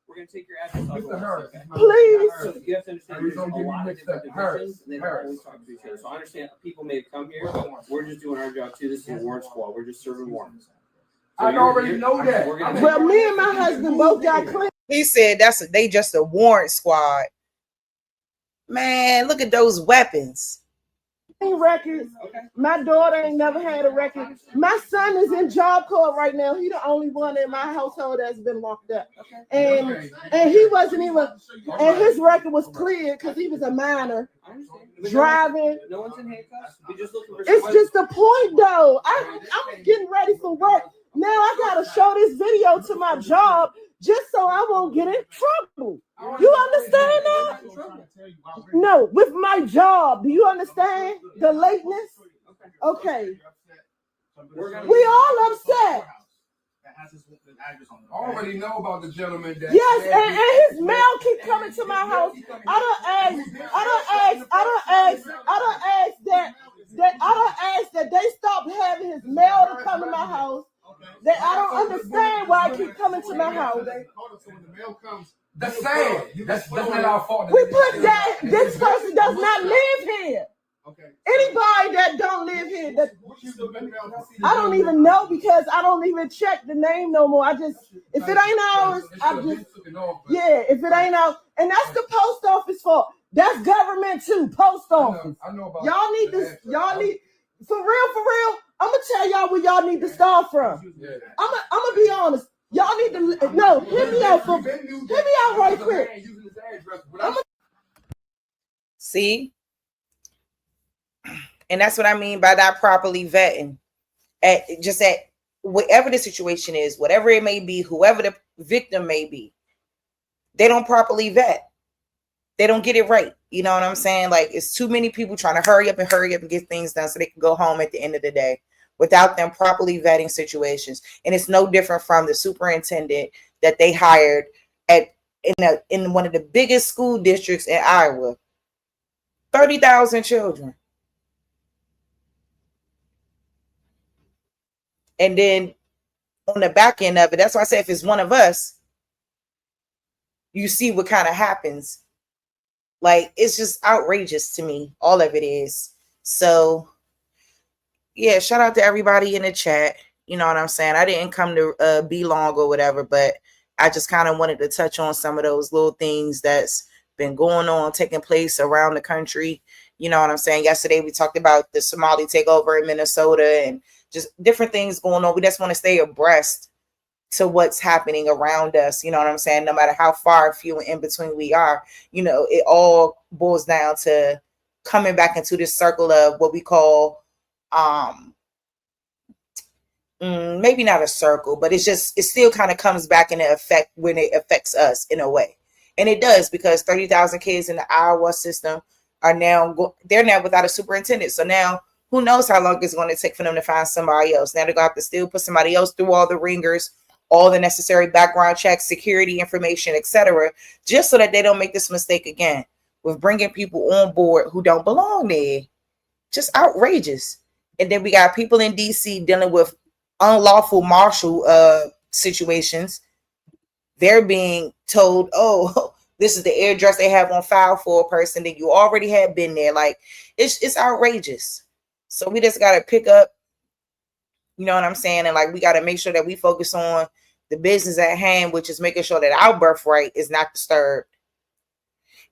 We're going to take your address off. Please. So you have to understand there's a lot of different divisions, and they don't always talk to each other. So I understand people may come here. We're just doing our job too. This is a warrant squad. We're just serving warrants. I already know that. Well, me and my husband both got clean. He said they just a warrant squad. Man, look at those weapons. Records. My daughter ain't never had a record. My son is in Job Corps right now. He the only one in my household that's been locked up. And he wasn't even, and his record was clear because he was a minor driving. No one's in handcuffs. It's just the point though. I'm getting ready for work. Now I gotta show this video to my job just so I won't get in trouble. You understand that? No, with my job. Do you understand the lateness? Okay. We all upset. I already know about the gentleman that. Yes, and his mail keep coming to my house. I don't ask that they stop having his mail to come to my house. That I don't understand why it keep coming to my house. That's sad. That's not our fault. We put that this person does not live here. Anybody that don't live here, that I don't even know because I don't even check the name no more. I just, if it ain't ours, if it ain't ours, and that's the post office fault. That's government too, post office. Y'all need this. Y'all need for real. I'm gonna tell y'all where y'all need to start from. I'm gonna be honest. Y'all need to hear me out right quick. See? And that's what I mean by that properly vetting. At whatever the situation is, whatever it may be, whoever the victim may be, they don't properly vet. They don't get it right. You know what I'm saying? Like, it's too many people trying to hurry up and get things done so they can go home at the end of the day without them properly vetting situations. And it's no different from the superintendent that they hired in one of the biggest school districts in Iowa. 30,000 children. And then on the back end of it, that's why I say if it's one of us, you see what kind of happens. Like, it's just outrageous to me. All of it is. So, yeah, shout out to everybody in the chat. You know what I'm saying? I didn't come to be long or whatever, but I just kind of wanted to touch on some of those little things that's been going on, taking place around the country. You know what I'm saying? Yesterday, we talked about the Somali takeover in Minnesota and just different things going on. We just want to stay abreast to what's happening around us. You know what I'm saying? No matter how far, few, and in between we are, you know, it all boils down to coming back into this circle of what we call, maybe not a circle, but it still kind of comes back in effect when it affects us in a way. And it does, because 30,000 kids in the Iowa system are they're now without a superintendent. So now who knows how long it's going to take for them to find somebody else. Now they're going to have to still put somebody else through all the ringers, all the necessary background checks, security information, etc., just so that they don't make this mistake again with bringing people on board who don't belong there. Just outrageous. And then we got people in DC dealing with unlawful martial situations. They're being told, oh, this is the address they have on file for a person that you already had been there. Like, it's outrageous. So we just got to pick up, you know what I'm saying? And like, we got to make sure that we focus on the business at hand, which is making sure that our birthright is not disturbed.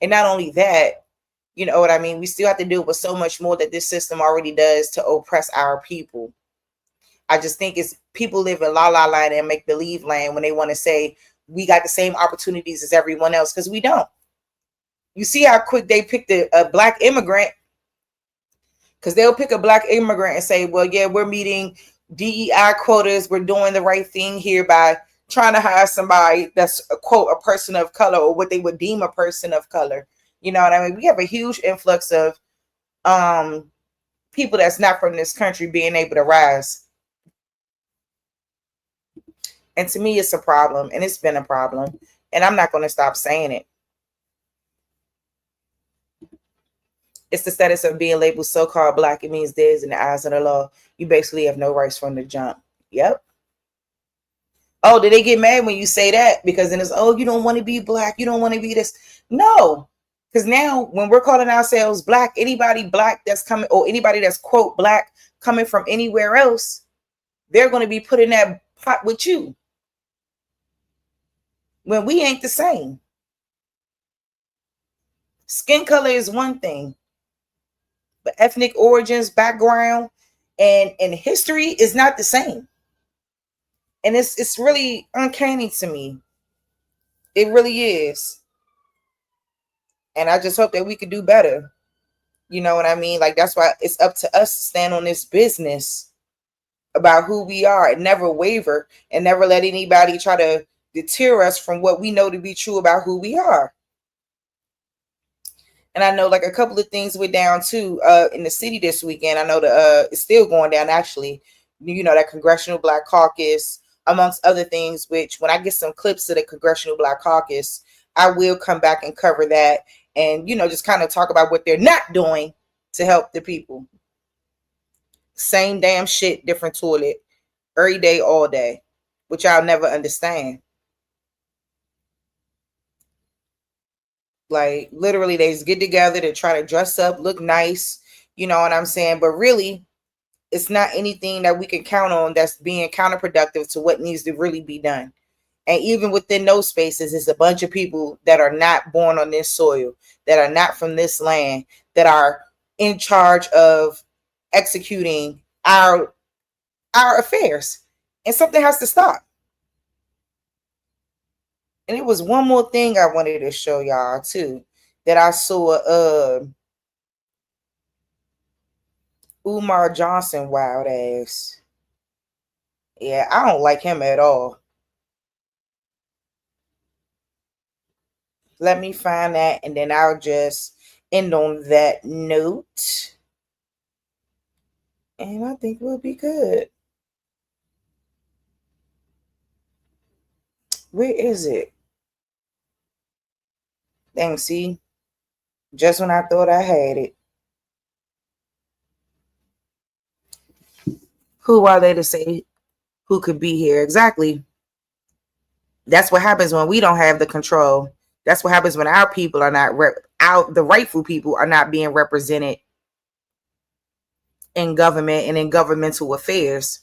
And not only that, you know what I mean? We still have to deal with so much more that this system already does to oppress our people. I just think it's people live in la-la land and make-believe land when they want to say we got the same opportunities as everyone else, because we don't. You see how quick they picked a black immigrant, because they'll pick a black immigrant and say, well, yeah, we're meeting DEI quotas. We're doing the right thing here by trying to hire somebody that's, quote, a person of color, or what they would deem a person of color. You know what I mean? We have a huge influx of people that's not from this country being able to rise. And to me, it's a problem, and it's been a problem, and I'm not going to stop saying it. It's the status of being labeled so-called black. It means there's in the eyes of the law. You basically have no rights from the jump. Yep. Oh, did they get mad when you say that? Because then it's, oh, you don't want to be black. You don't want to be this. No. Because now when we're calling ourselves black, anybody black that's coming, or anybody that's, quote, black coming from anywhere else, they're going to be put in that hot with you when we ain't the same. Skin color is one thing, but ethnic origins, background, and history is not the same. And it's really uncanny to me. It really is. And I just hope that we could do better. You know what I mean? Like, that's why it's up to us to stand on this business about who we are and never waver and never let anybody try to deter us from what we know to be true about who we are. And I know like a couple of things went down too in the city this weekend. I know it's still going down actually. You know, that Congressional Black Caucus, amongst other things, which when I get some clips of the Congressional Black Caucus, I will come back and cover that and, you know, just kind of talk about what they're not doing to help the people. Same damn shit, different toilet, every day, all day, which I'll never understand. Like, literally, they just get together to try to dress up, look nice, you know what I'm saying? But really, it's not anything that we can count on that's being counterproductive to what needs to really be done. And even within those spaces, it's a bunch of people that are not born on this soil, that are not from this land, that are in charge of executing our affairs. And something has to stop. And it was one more thing I wanted to show y'all too, that I saw Umar Johnson wild ass. Yeah, I don't like him at all. Let me find that, and then I'll just end on that note. And I think we'll be good. Where is it? Dang, see? Just when I thought I had it. Who are they to say who could be here? Exactly. That's what happens when we don't have the control. That's what happens when our people are not the rightful people are not being represented in government and in governmental affairs.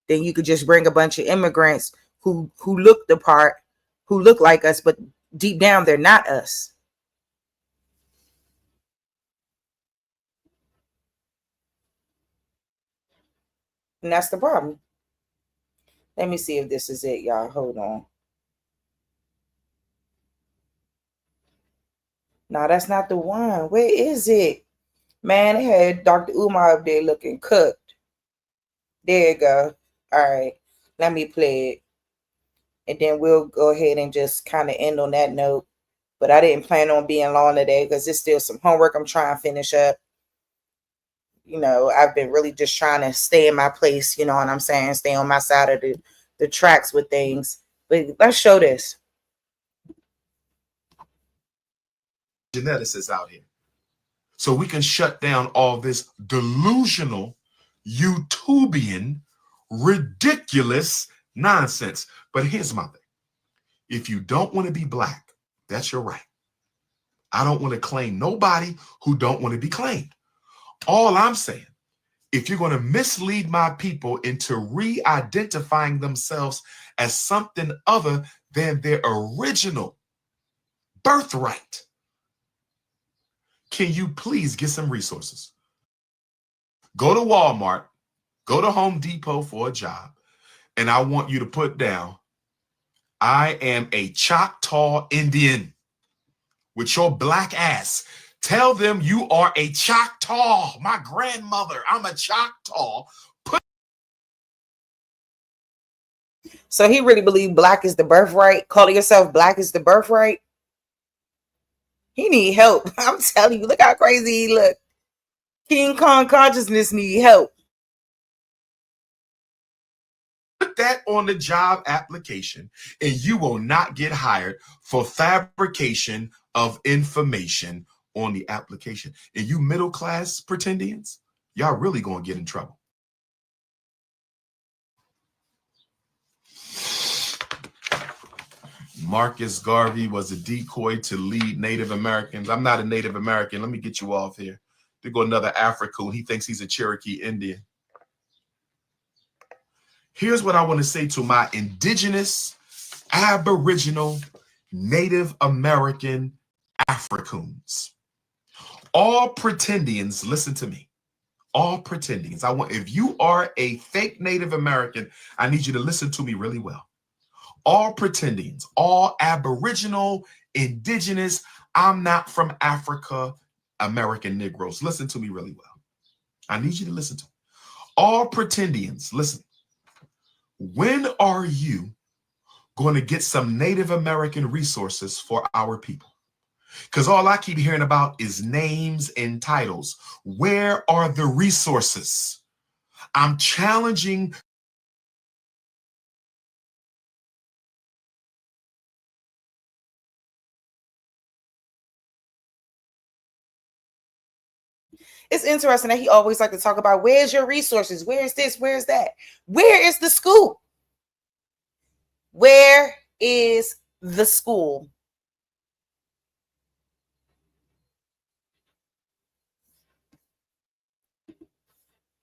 Then you could just bring a bunch of immigrants who look the part, who look like us, but deep down they're not us. And that's the problem. Let me see if this is it, y'all. Hold on. No, that's not the one. Where is it? Man, it had Dr. Umar up there looking cooked. There you go. All right. Let me play it. And then we'll go ahead and just kind of end on that note. But I didn't plan on being long today because there's still some homework I'm trying to finish up. You know, I've been really just trying to stay in my place, you know what I'm saying? Stay on my side of the tracks with things. But let's show this. Geneticists out here. So we can shut down all this delusional, utopian, ridiculous nonsense. But here's my thing. If you don't want to be black, that's your right. I don't want to claim nobody who don't want to be claimed. All I'm saying, if you're going to mislead my people into re-identifying themselves as something other than their original birthright, can you please get some resources? Go to Walmart, go to Home Depot for a job, and I want you to put down, I am a Choctaw Indian with your black ass. Tell them you are a Choctaw. My grandmother, I'm a Choctaw. So he really believed black is the birthright? Calling yourself black is the birthright? He need help. I'm telling you, look how crazy he look. King Kong consciousness need help. Put that on the job application and you will not get hired for fabrication of information on the application. And you middle class pretendians, y'all really gonna get in trouble. Marcus Garvey was a decoy to lead Native Americans. I'm not a Native American. Let me get you off here. There go another African. He thinks he's a Cherokee Indian. Here's what I want to say to my indigenous, Aboriginal, Native American Africans. All pretendians, listen to me. All pretendians. If you are a fake Native American, I need you to listen to me really well. All pretendians, all Aboriginal, indigenous, I'm not from Africa, American Negroes. Listen to me really well. I need you to listen to me. All pretendians, listen. When are you going to get some Native American resources for our people? Because all I keep hearing about is names and titles. Where are the resources? I'm challenging. It's interesting that he always like to talk about where's your resources? Where's this? Where's that? Where is the school? Where is the school?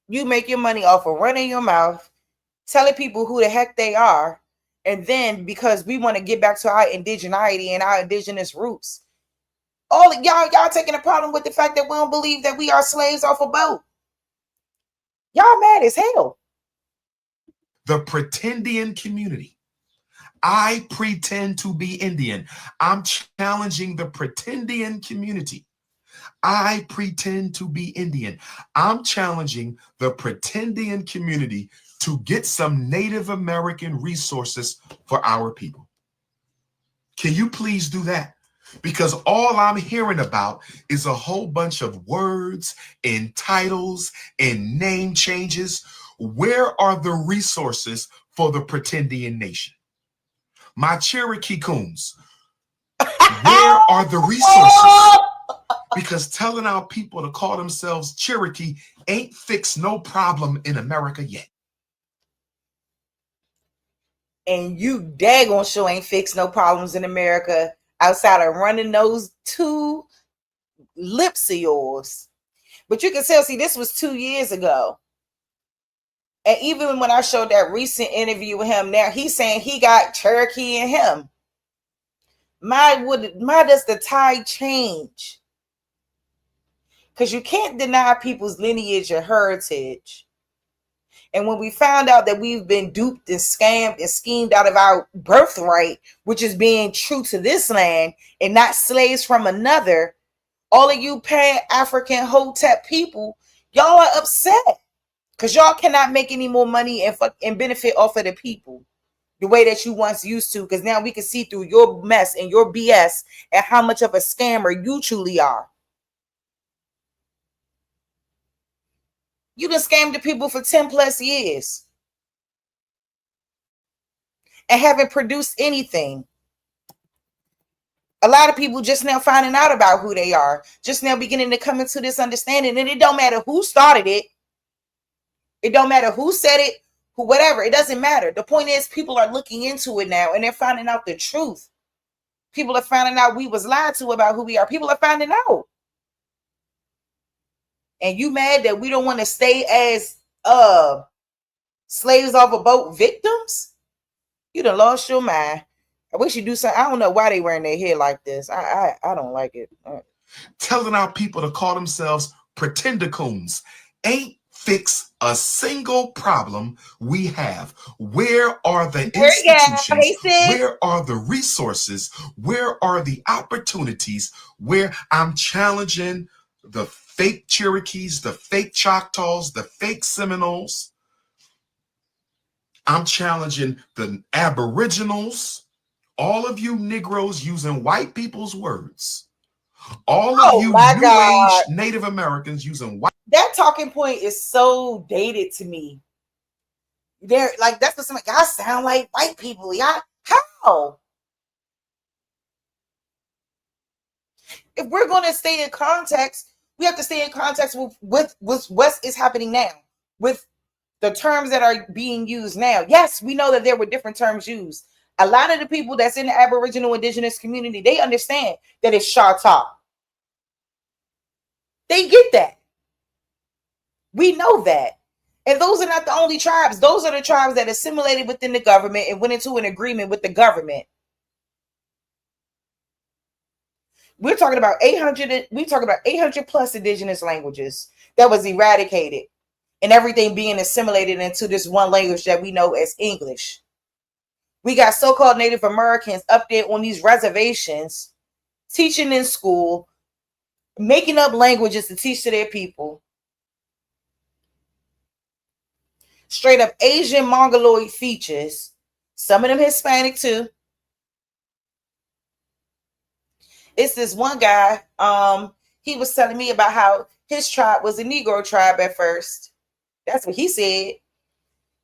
You make your money off of running your mouth, telling people who the heck they are, and then because we want to get back to our indigeneity and our indigenous roots, all y'all taking a problem with the fact that we don't believe that we are slaves off a boat. Y'all mad as hell. The pretendian community. I pretend to be Indian. I'm challenging the pretendian community. I pretend to be Indian. I'm challenging the pretendian community to get some Native American resources for our people. Can you please do that? Because all I'm hearing about is a whole bunch of words and titles and name changes. Where are the resources for the pretendian nation? My Cherokee coons, where are the resources? Because telling our people to call themselves Cherokee ain't fixed no problem in America yet. And you daggone sure ain't fixed no problems in America outside of running those two lips of yours. But you can tell, see, this was 2 years ago. And even when I showed that recent interview with him, now he's saying he got Cherokee in him. My does the tide change? Because you can't deny people's lineage or heritage. And when we found out that we've been duped and scammed and schemed out of our birthright, which is being true to this land and not slaves from another, all of you Pan-African Hotep people, y'all are upset because y'all cannot make any more money and benefit off of the people the way that you once used to, because now we can see through your mess and your BS and how much of a scammer you truly are. You done scammed the people for 10 plus years and haven't produced anything. A lot of people just now finding out about who they are, just now beginning to come into this understanding. And it don't matter who started it. It don't matter who said it, who, whatever. It doesn't matter. The point is people are looking into it now and they're finding out the truth. People are finding out we was lied to about who we are. People are finding out. And you mad that we don't want to stay as slaves off a boat victims? You done lost your mind. I wish you do something. I don't know why they wearing their hair like this. I don't like it. Telling our people to call themselves pretendicoons ain't fix a single problem we have. Where are the institutions? Where are the resources? Where are the opportunities? Where I'm challenging the fake Cherokees, the fake Choctaws, the fake Seminoles. I'm challenging the Aboriginals, all of you Negroes using white people's words. All of you New Age Native Americans using white. That talking point is so dated to me. They're like, that's what some y'all sound like white people. Y'all, how? If we're going to stay in context, we have to stay in context with what is happening now, with the terms that are being used now. Yes, we know that there were different terms used. A lot of the people that's in the Aboriginal indigenous community, they understand that it's Shata. They get that. We know that. And those are not the only tribes. Those are the tribes that assimilated within the government and went into an agreement with the government. We're talking about 800 plus indigenous languages that was eradicated, and everything being assimilated into this one language that we know as English. We got so-called Native Americans up there on these reservations, teaching in school, making up languages to teach to their people. Straight up Asian Mongoloid features, some of them Hispanic too. It's this one guy, he was telling me about how his tribe was a Negro tribe at first. That's what he said.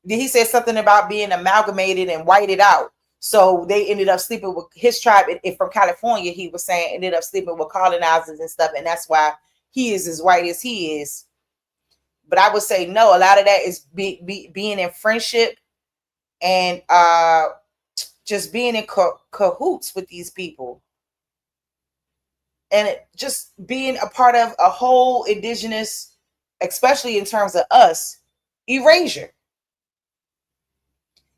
He said something about being amalgamated and whited out. So they ended up sleeping with his tribe from California. He was saying ended up sleeping with colonizers and stuff. And that's why he is as white as he is. But I would say no, a lot of that is being in friendship and just being in cahoots with these people. And just being a part of a whole indigenous, especially in terms of us, erasure.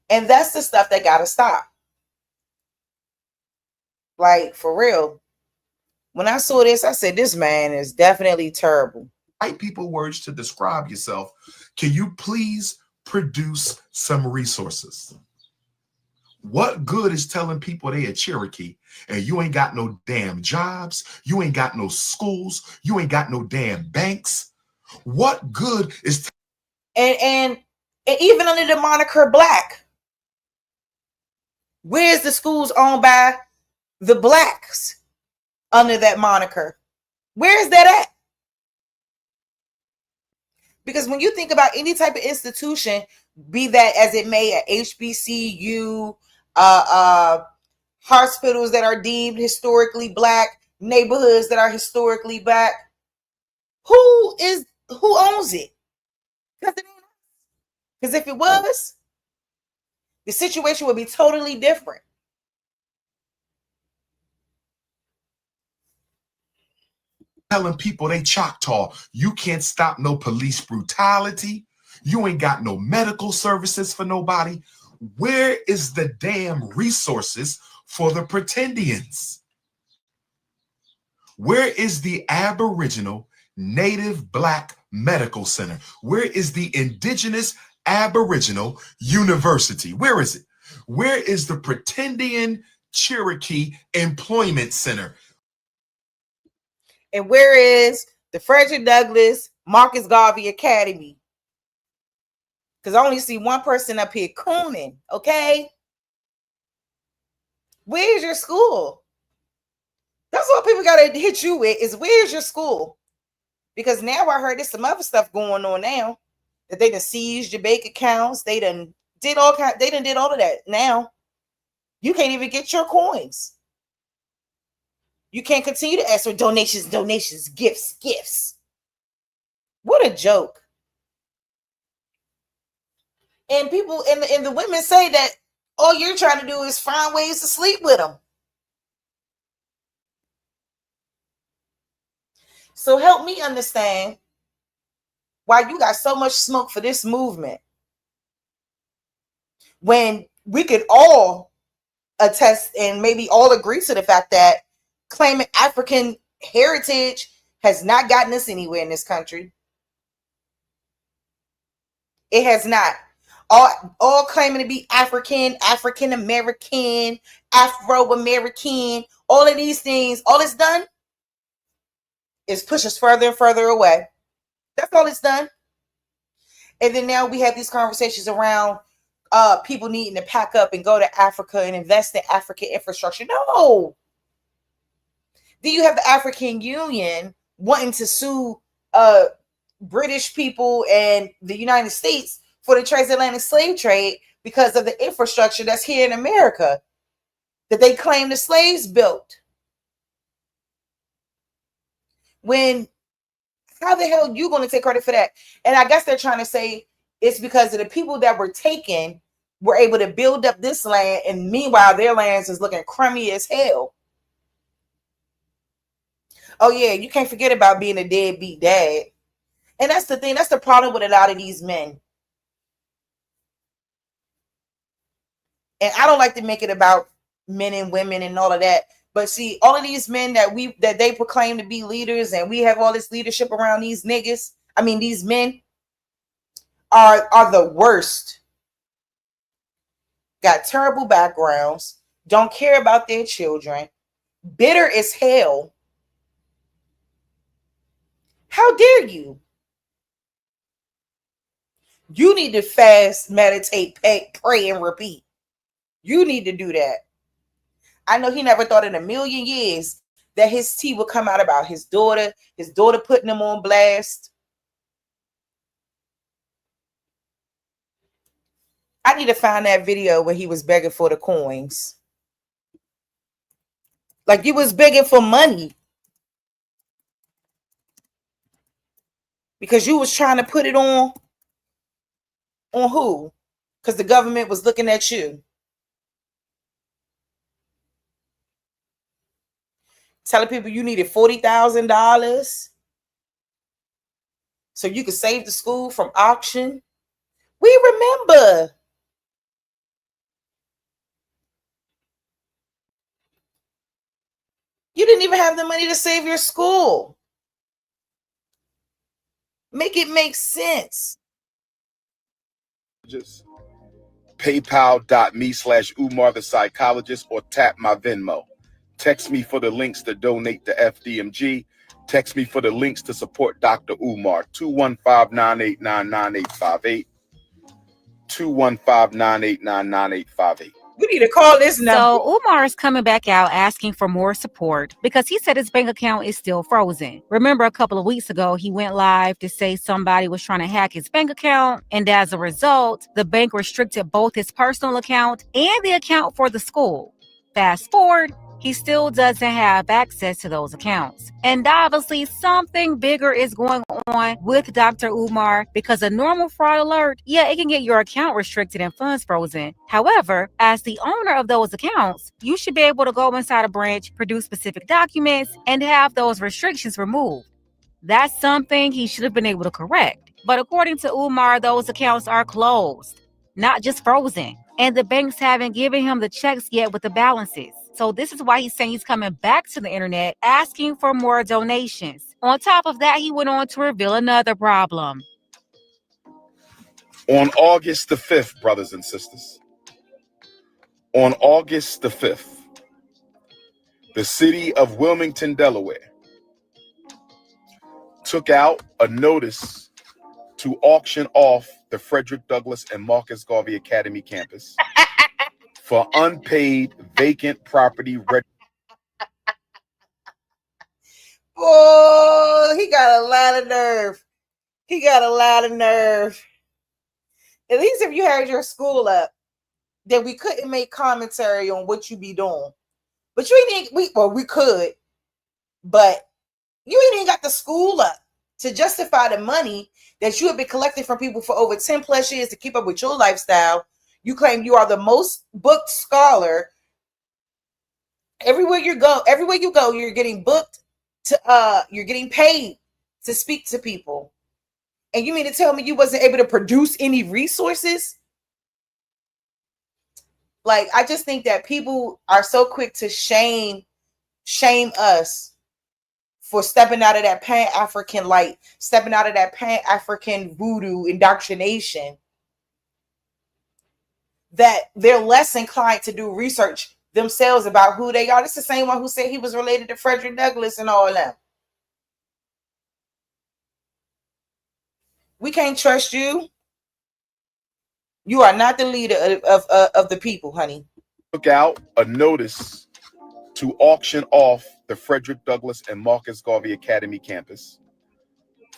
And that's the stuff that got to stop. Like, for real. When I saw this, I said, this man is definitely terrible. White people words to describe yourself. Can you please produce some resources? What good is telling people they a Cherokee and you ain't got no damn jobs, you ain't got no schools, you ain't got no damn banks? What good is and even under the moniker Black, where's the schools owned by the Blacks under that moniker? Where is that at? Because when you think about any type of institution, be that as it may, a HBCU, hospitals that are deemed historically Black, neighborhoods that are historically Black, who owns it? Because if it was, the situation would be totally different. telling people they Choctaw? You can't stop no police brutality. You ain't got no medical services for nobody. Where is the damn resources for the pretendians? Where is the Aboriginal Native Black Medical Center? Where is the Indigenous Aboriginal University? Where is it? Where is the Pretendian Cherokee Employment Center? And where is the Frederick Douglass Marcus Garvey Academy? Because I only see one person up here cooning, okay? Where's your school? That's what people got to hit you with is where's your school? Because now I heard there's some other stuff going on now that they done seized your bank accounts. They done did all of that. Now you can't even get your coins. You can't continue to ask for donations, gifts. What a joke. And people and the women say that all you're trying to do is find ways to sleep with them. So help me understand why you got so much smoke for this movement when we could all attest and maybe all agree to the fact that claiming African heritage has not gotten us anywhere in this country. It has not. All claiming to be African, African American, Afro American, all of these things, all it's done is push us further and further away. That's all it's done. And then now we have these conversations around people needing to pack up and go to Africa and invest in African infrastructure. No. Then you have the African Union wanting to sue British people and the United States for the transatlantic slave trade because of the infrastructure that's here in America that they claim the slaves built. When, how the hell are you going to take credit for that? And I guess they're trying to say it's because of the people that were taken were able to build up this land, and meanwhile their lands is looking crummy as hell. Oh yeah, you can't forget about being a deadbeat dad. And that's the thing. That's the problem with a lot of these men. And I don't like to make it about men and women and all of that. But see, all of these men that they proclaim to be leaders, and we have all this leadership around these niggas. I mean, these men are the worst. Got terrible backgrounds, don't care about their children, bitter as hell. How dare you? You need to fast, meditate, pray, and repeat. You need to do that. I know he never thought in a million years that his tea would come out about his daughter putting him on blast. I need to find that video where he was begging for the coins. Like, he was begging for money. Because you was trying to put it on who? Because the government was looking at you. Telling people you needed $40,000 so you could save the school from auction. We remember. You didn't even have the money to save your school. Make it make sense. Just PayPal.me/Umar the psychologist, or tap my Venmo. Text me for the links to donate to FDMG. Text me for the links to support Dr. Umar. 215-989-9858. 215-989-9858. We need to call this number. So Umar is coming back out asking for more support because he said his bank account is still frozen. Remember, a couple of weeks ago, he went live to say somebody was trying to hack his bank account. And as a result, the bank restricted both his personal account and the account for the school. Fast forward, he still doesn't have access to those accounts. And obviously something bigger is going on with Dr. Umar, because a normal fraud alert, yeah, it can get your account restricted and funds frozen. However, as the owner of those accounts, you should be able to go inside a branch, produce specific documents, and have those restrictions removed. That's something he should have been able to correct. But according to Umar, those accounts are closed, not just frozen. And the banks haven't given him the checks yet with the balances. So this is why he's saying he's coming back to the internet asking for more donations. On top of that, he went on to reveal another problem. On August the 5th, brothers and sisters, on August the 5th, the city of Wilmington, Delaware, took out a notice to auction off the Frederick Douglass and Marcus Garvey Academy campus for unpaid vacant property. Oh, he got a lot of nerve. He got a lot of nerve. At least if you had your school up, then we couldn't make commentary on what you be doing. But you ain't, we could, but you ain't even got the school up to justify the money that you have been collecting from people for over 10 plus years to keep up with your lifestyle. You claim you are the most booked scholar. Everywhere you go, you're getting booked you're getting paid to speak to people. And you mean to tell me you wasn't able to produce any resources? Like, I just think that people are so quick to shame us for stepping out of that Pan-African light, stepping out of that Pan-African voodoo indoctrination, that they're less inclined to do research themselves about who they are. This is the same one who said he was related to Frederick Douglass and all that. We can't trust you. You are not the leader of the people, honey. Took out a notice to auction off the Frederick Douglass and Marcus Garvey Academy campus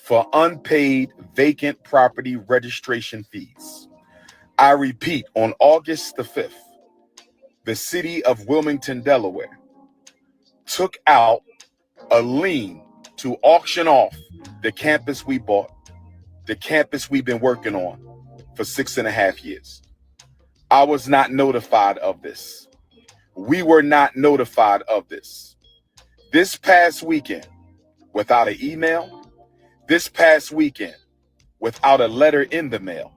for unpaid vacant property registration fees. I repeat, on August the 5th, the city of Wilmington, Delaware, took out a lien to auction off the campus we bought, the campus we've been working on for 6.5 years. I was not notified of this. We were not notified of this. This past weekend, without an email, this past weekend, without a letter in the mail,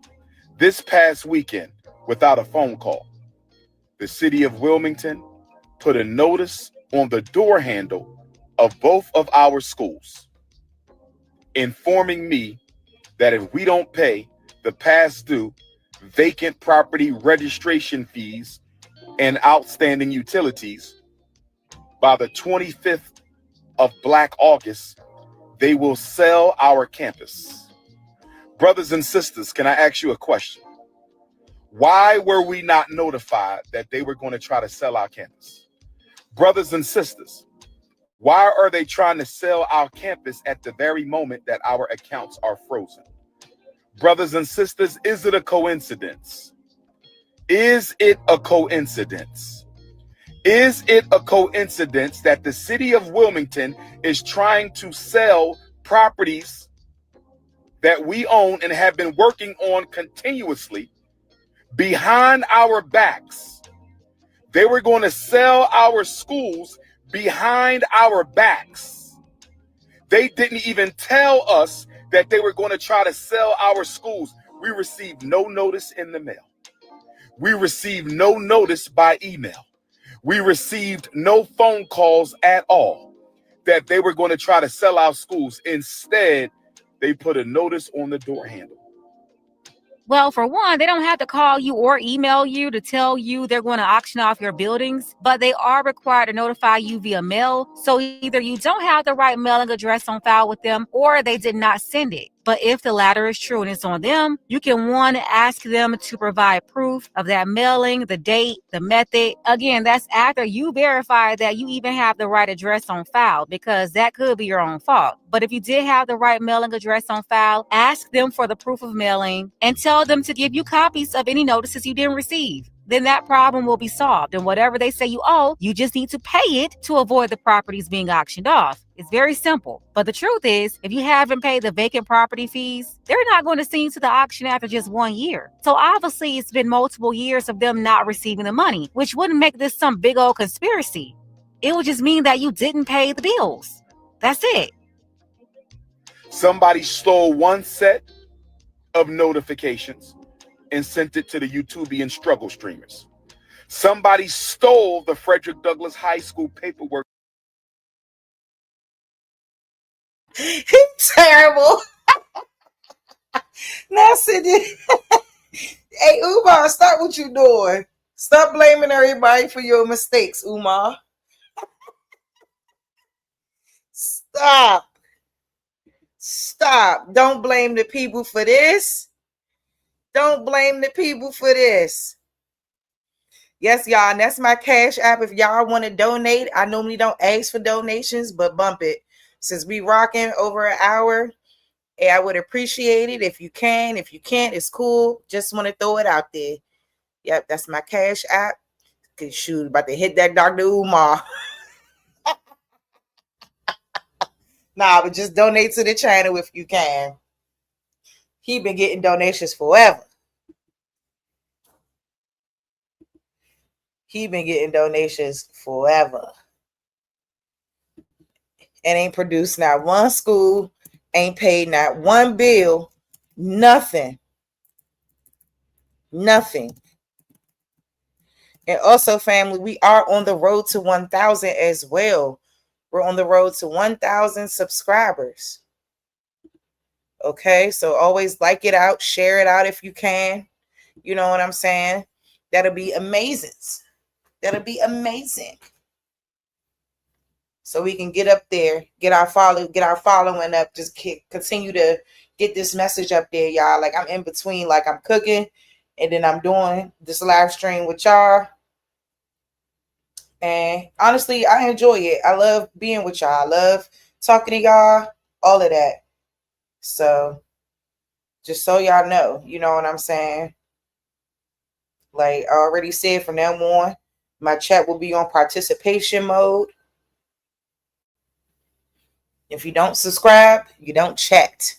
this past weekend, without a phone call, the city of Wilmington put a notice on the door handle of both of our schools, informing me that if we don't pay the past due vacant property registration fees and outstanding utilities by the 25th of Black August, they will sell our campus. Brothers and sisters, can I ask you a question? Why were we not notified that they were going to try to sell our campus? Brothers and sisters, why are they trying to sell our campus at the very moment that our accounts are frozen? Brothers and sisters, is it a coincidence? Is it a coincidence? Is it a coincidence that the city of Wilmington is trying to sell properties that we own and have been working on continuously behind our backs? They were going to sell our schools behind our backs. They didn't even tell us that they were going to try to sell our schools. We received no notice in the mail. We received no notice by email. We received no phone calls at all that they were going to try to sell our schools. Instead, they put a notice on the door handle. Well, for one, they don't have to call you or email you to tell you they're going to auction off your buildings, but they are required to notify you via mail. So either you don't have the right mailing address on file with them, or they did not send it. But if the latter is true and it's on them, you can, one, ask them to provide proof of that mailing, the date, the method. Again, that's after you verify that you even have the right address on file, because that could be your own fault. But if you did have the right mailing address on file, ask them for the proof of mailing and tell them to give you copies of any notices you didn't receive. Then that problem will be solved. And whatever they say you owe, you just need to pay it to avoid the properties being auctioned off. It's very simple. But the truth is, if you haven't paid the vacant property fees, they're not going to send you to the auction after just 1 year. So obviously, it's been multiple years of them not receiving the money, which wouldn't make this some big old conspiracy. It would just mean that you didn't pay the bills. That's it. Somebody stole one set of notifications and sent it to the YouTubian struggle streamers. Somebody stole the Frederick Douglass High School paperwork. Terrible. Now, Cindy. Hey, Umar, stop what you doing. Stop blaming everybody for your mistakes, Umar. Stop. Stop. Don't blame the people for this. Don't blame the people for this. Yes, y'all, and that's my Cash App. If y'all want to donate, I normally don't ask for donations, but bump it. Since we rocking over an hour, I would appreciate it if you can. If you can't, it's cool. Just want to throw it out there. Yep, that's my Cash App. Cause shoot, about to hit that Dr. Umar. Nah, but just donate to the channel if you can. He been getting donations forever. He been getting donations forever. And ain't produced not one school, ain't paid not one bill, nothing. Nothing. And also, family, we are on the road to 1,000 as well. We're on the road to 1,000 subscribers. Okay, so always like it out, share it out if you can. You know what I'm saying? That'll be amazing. That'll be amazing. So we can get up there, get our following up, just continue to get this message up there, y'all. Like, I'm in between, like I'm cooking, and then I'm doing this live stream with y'all. And honestly, I enjoy it. I love being with y'all. I love talking to y'all, all of that. So just so y'all know, you know what I'm saying? Like I already said, from now on, my chat will be on participation mode. If you don't subscribe, you don't chat.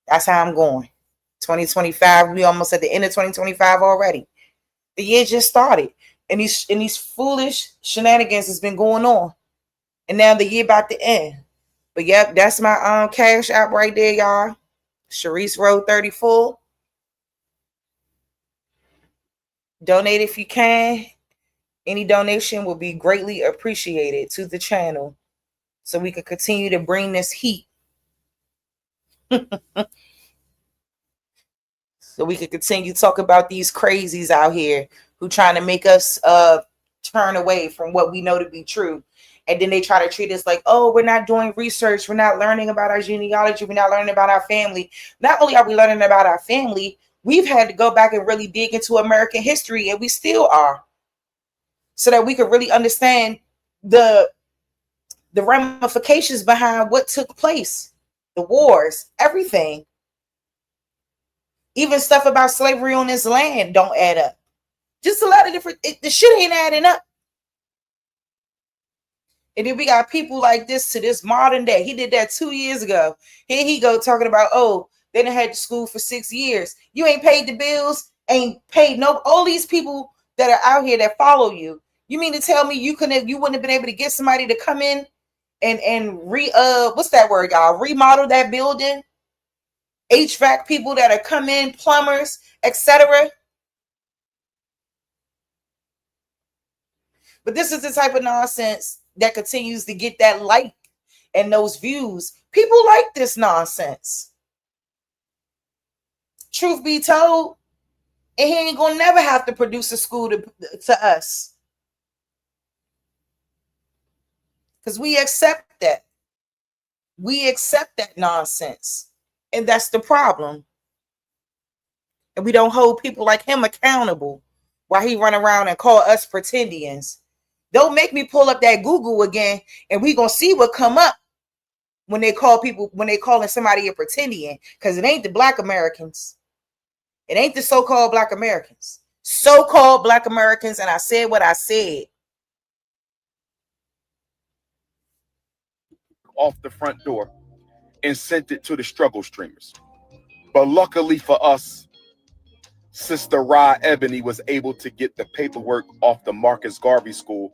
That's how I'm going. 2025, we almost at the end of 2025 already. The year just started. And these foolish shenanigans has been going on. And now the year about to end. But yep, that's my Cash App right there, y'all. Sharice Road 34. Donate if you can. Any donation will be greatly appreciated to the channel so we can continue to bring this heat. So we can continue to talk about these crazies out here who trying to make us turn away from what we know to be true. And then they try to treat us like, oh, we're not doing research. We're not learning about our genealogy. We're not learning about our family. Not only are we learning about our family, we've had to go back and really dig into American history, and we still are, so that we could really understand the ramifications behind what took place, the wars, everything. Even stuff about slavery on this land don't add up. Just a lot of different, the shit ain't adding up. And then we got people like this to this modern day. He did that 2 years ago. Here he go talking about, oh, they done had to school for 6 years. You ain't paid the bills, ain't paid no, all these people that are out here that follow you. You mean to tell me you wouldn't have been able to get somebody to come in and what's that word, y'all? Remodel that building? HVAC people that are come in, plumbers, etc. But this is the type of nonsense that continues to get that like and those views. People like this nonsense. Truth be told, and he ain't gonna never have to produce a school to us, because we accept that. We accept that nonsense, and that's the problem. And we don't hold people like him accountable while he run around and call us pretendians. Don't make me pull up that Google again, and we gonna see what come up when they call people, when they calling somebody a pretendian, because it ain't the Black Americans. It ain't the so-called Black Americans. So-called Black Americans, and I said what I said. Off the front door and sent it to the struggle streamers. But luckily for us, Sister Ra Ebony was able to get the paperwork off the Marcus Garvey School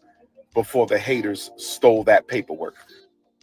before the haters stole that paperwork.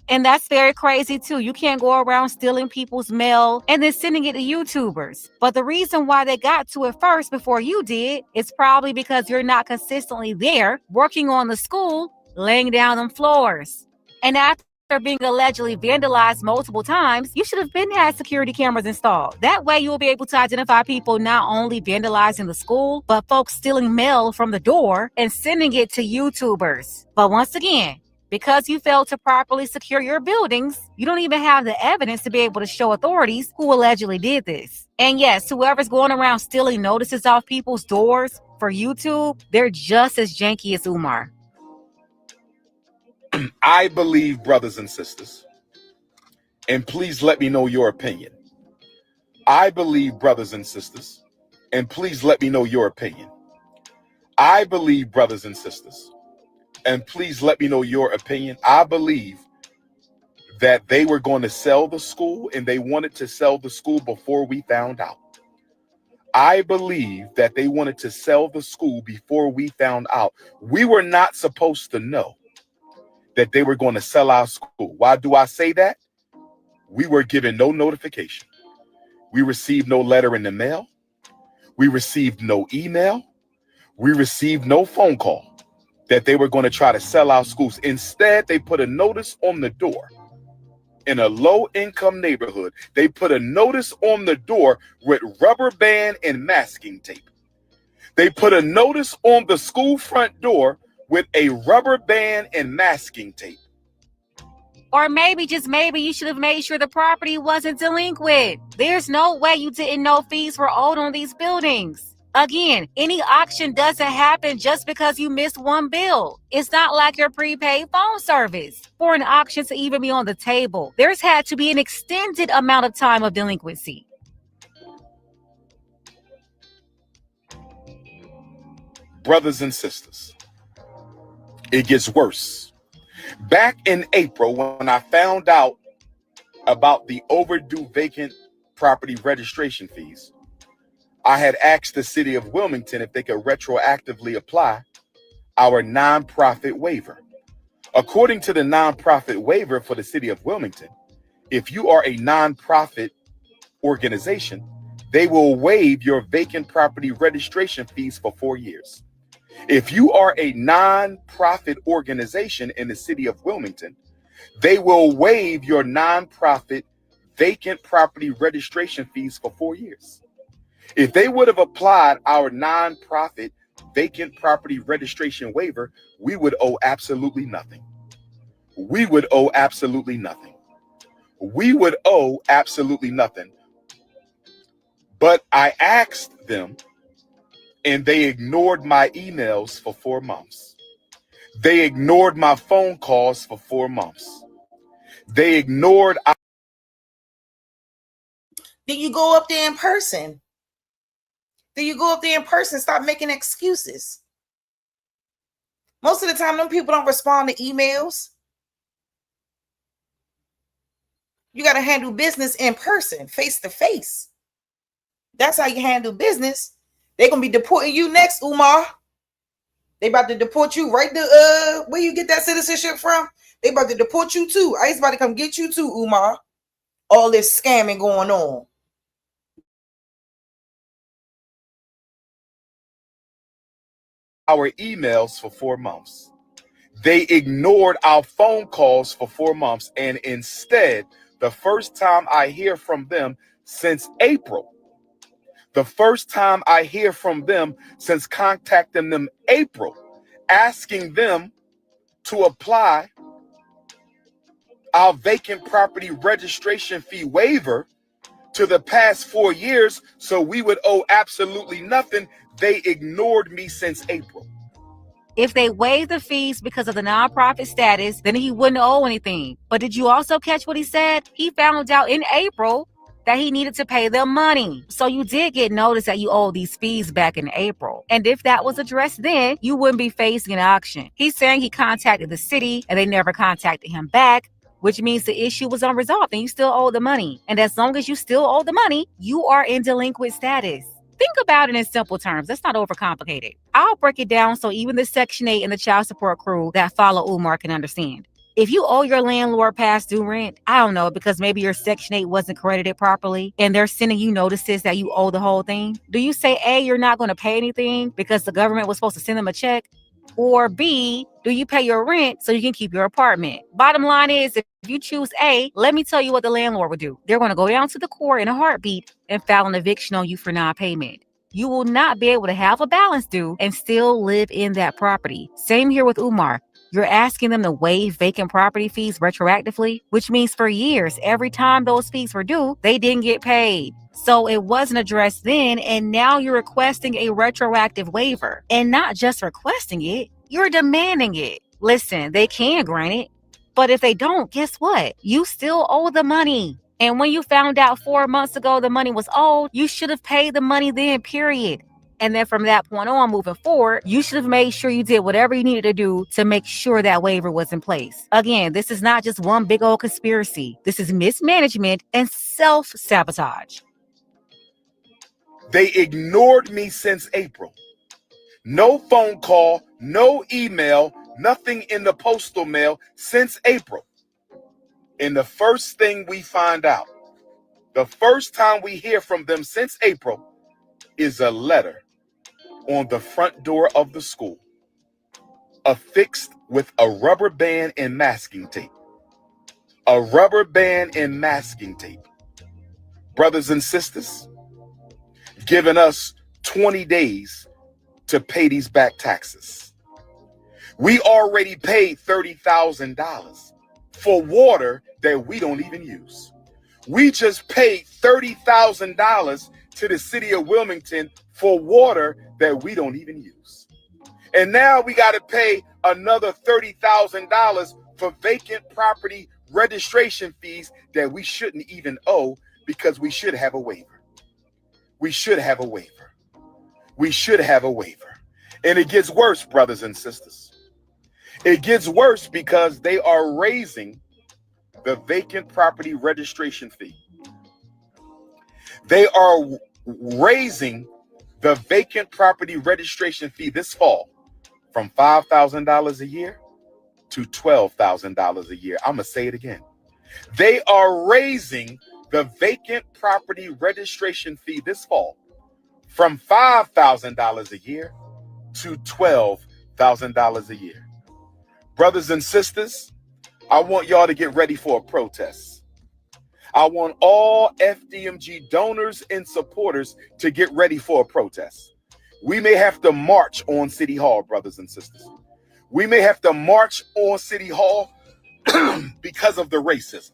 And that's very crazy too. You can't go around stealing people's mail and then sending it to YouTubers. But the reason why they got to it first before you did is probably because you're not consistently there working on the school, laying down them floors. And after being allegedly vandalized multiple times, you should have been had security cameras installed. That way you will be able to identify people not only vandalizing the school, but folks stealing mail from the door and sending it to YouTubers. But once again, because you failed to properly secure your buildings, you don't even have the evidence to be able to show authorities who allegedly did this. And yes, whoever's going around stealing notices off people's doors for YouTube, they're just as janky as Umar. I believe, brothers and sisters, and please let me know your opinion. I believe, brothers and sisters, and please let me know your opinion. I believe, brothers and sisters, and please let me know your opinion. I believe that they were going to sell the school, and they wanted to sell the school before we found out. I believe that they wanted to sell the school before we found out. We were not supposed to know that they were going to sell our school. Why do I say that? We were given no notification. We received no letter in the mail. We received no email. We received no phone call that they were going to try to sell our schools. Instead, they put a notice on the door. In a low-income neighborhood, they put a notice on the door with rubber band and masking tape. They put a notice on the school front door with a rubber band and masking tape. Or maybe, just maybe, you should have made sure the property wasn't delinquent. There's no way you didn't know fees were owed on these buildings. Again, any auction doesn't happen just because you missed one bill. It's not like your prepaid phone service. For an auction to even be on the table, there's had to be an extended amount of time of delinquency. Brothers and sisters, it gets worse. Back in April, when I found out about the overdue vacant property registration fees, I had asked the city of Wilmington if they could retroactively apply our nonprofit waiver. According to the nonprofit waiver for the city of Wilmington, if you are a nonprofit organization, they will waive your vacant property registration fees for 4 years. If you are a nonprofit organization in the city of Wilmington, they will waive your nonprofit vacant property registration fees for 4 years. If they would have applied our nonprofit vacant property registration waiver, we would owe absolutely nothing. We would owe absolutely nothing. We would owe absolutely nothing. But I asked them, and they ignored my emails for 4 months. They ignored my phone calls for 4 months. They ignored. Then you go up there in person. Stop making excuses. Most of the time, them people don't respond to emails. You got to handle business in person, face to face. That's how you handle business. They're going to be deporting you next, Umar. They about to deport you right to where you get that citizenship from. They about to deport you too. ICE about to come get you too, Umar. All this scamming going on. Our emails for 4 months. They ignored our phone calls for 4 months. And instead, the first time I hear from them since April, the first time I hear from them since contacting them April, asking them to apply our vacant property registration fee waiver to the past 4 years so we would owe absolutely nothing, they ignored me since April. If they waived the fees because of the nonprofit status, then he wouldn't owe anything. But did you also catch what he said? He found out in April that he needed to pay them money. So you did get notice that you owe these fees back in April. And if that was addressed then, you wouldn't be facing an auction. He's saying he contacted the city and they never contacted him back, which means the issue was unresolved and you still owe the money. And as long as you still owe the money, you are in delinquent status. Think about it in simple terms. Let's not overcomplicate it. I'll break it down so even the Section 8 and the child support crew that follow Umar can understand. If you owe your landlord past due rent, I don't know, because maybe your Section 8 wasn't credited properly and they're sending you notices that you owe the whole thing, do you say, A, you're not going to pay anything because the government was supposed to send them a check? Or B, do you pay your rent so you can keep your apartment? Bottom line is, if you choose A, let me tell you what the landlord would do. They're going to go down to the court in a heartbeat and file an eviction on you for non-payment. You will not be able to have a balance due and still live in that property. Same here with Umar. You're asking them to waive vacant property fees retroactively, which means for years, every time those fees were due, they didn't get paid. So it wasn't addressed then, and now you're requesting a retroactive waiver. And not just requesting it, you're demanding it. Listen, they can grant it, but if they don't, guess what? You still owe the money. And when you found out 4 months ago the money was owed, you should have paid the money then, period. And then from that point on, moving forward, you should have made sure you did whatever you needed to do to make sure that waiver was in place. Again, this is not just one big old conspiracy. This is mismanagement and self-sabotage. They ignored me since April. No phone call, no email, nothing in the postal mail since April. And the first thing we find out, the first time we hear from them since April, is a letter on the front door of the school, affixed with a rubber band and masking tape. A rubber band and masking tape. Brothers and sisters, giving us 20 days to pay these back taxes. We already paid $30,000 for water that we don't even use. We just paid $30,000 to the city of Wilmington for water that we don't even use. And now we got to pay another $30,000 for vacant property registration fees that we shouldn't even owe because we should have a waiver. We should have a waiver. We should have a waiver. And it gets worse, brothers and sisters. It gets worse because they are raising the vacant property registration fee. They are raising the vacant property registration fee this fall from $5,000 a year to $12,000 a year. I'm going to say it again. They are raising the vacant property registration fee this fall from $5,000 a year to $12,000 a year. Brothers and sisters, I want y'all to get ready for a protest. I want all FDMG donors and supporters to get ready for a protest. We may have to march on City Hall, brothers and sisters. We may have to march on City Hall because of the racism.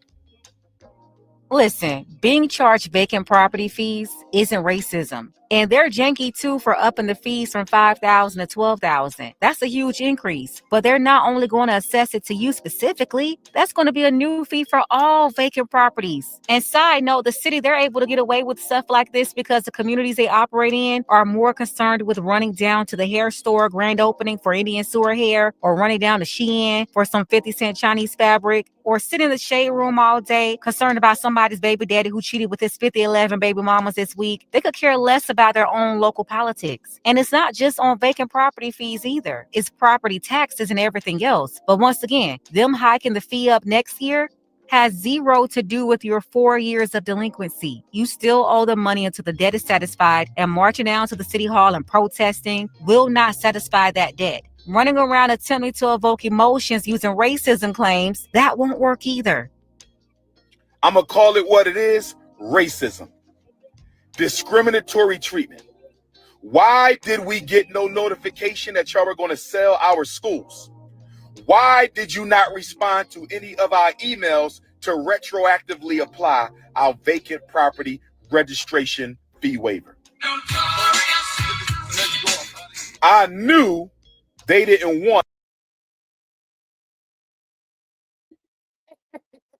Listen, being charged vacant property fees isn't racism. And they're janky too for upping the fees from $5,000 to $12,000. That's a huge increase. But they're not only going to assess it to you specifically, that's going to be a new fee for all vacant properties. And side note, the city, they're able to get away with stuff like this because the communities they operate in are more concerned with running down to the hair store grand opening for Indian sewer hair, or running down to Shein for some 50-cent Chinese fabric, or sit in the shade room all day concerned about somebody's baby daddy who cheated with his 11 baby mamas this week. They could care less about their own local politics. And it's not just on vacant property fees either. It's property taxes and everything else. But once again, them hiking the fee up next year has zero to do with your 4 years of delinquency. You still owe the money until the debt is satisfied, and marching down to the city hall and protesting will not satisfy that debt. Running around attempting to evoke emotions using racism claims, that won't work either. I'm going to call it what it is, racism. Discriminatory treatment. Why did we get no notification that y'all were going to sell our schools? Why did you not respond to any of our emails to retroactively apply our vacant property registration fee waiver? I knew they didn't want.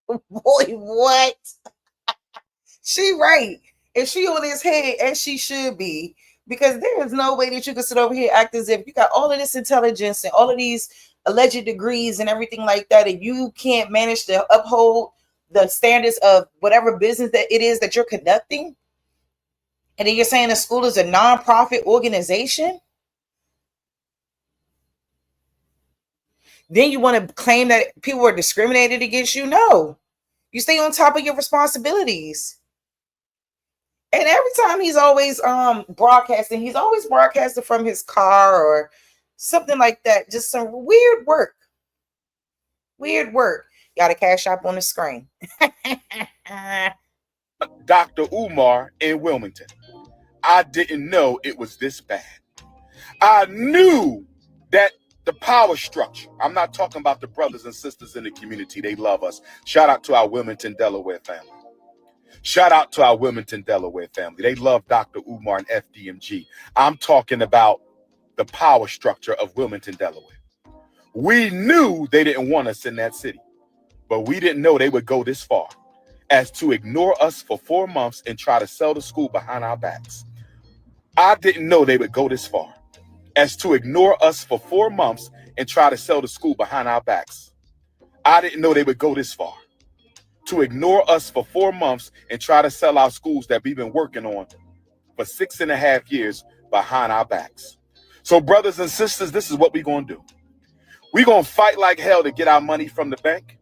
Boy, what? She right. And she on his head, as she should be, because there is no way that you can sit over here act as if you got all of this intelligence and all of these alleged degrees and everything like that, and you can't manage to uphold the standards of whatever business that it is that you're conducting. And then you're saying the school is a nonprofit organization. Then you want to claim that people are discriminated against you. No, you stay on top of your responsibilities. And every time he's always broadcasting, he's always broadcasting from his car or something like that. Just some weird work. Weird work. Got a cash app on the screen. Dr. Umar in Wilmington. I didn't know it was this bad. I knew that the power structure. I'm not talking about the brothers and sisters in the community. They love us. Shout out to our Wilmington, Delaware family. Shout out to our Wilmington, Delaware family. They love Dr. Umar and FDMG. I'm talking about the power structure of Wilmington, Delaware. We knew they didn't want us in that city, but we didn't know they would go this far as to ignore us for 4 months and try to sell the school behind our backs. I didn't know they would go this far as to ignore us for 4 months and try to sell the school behind our backs. I didn't know they would go this far to ignore us for 4 months and try to sell our schools that we've been working on for 6.5 years behind our backs. So brothers and sisters, this is what we're going to do. We're going to fight like hell to get our money from the bank.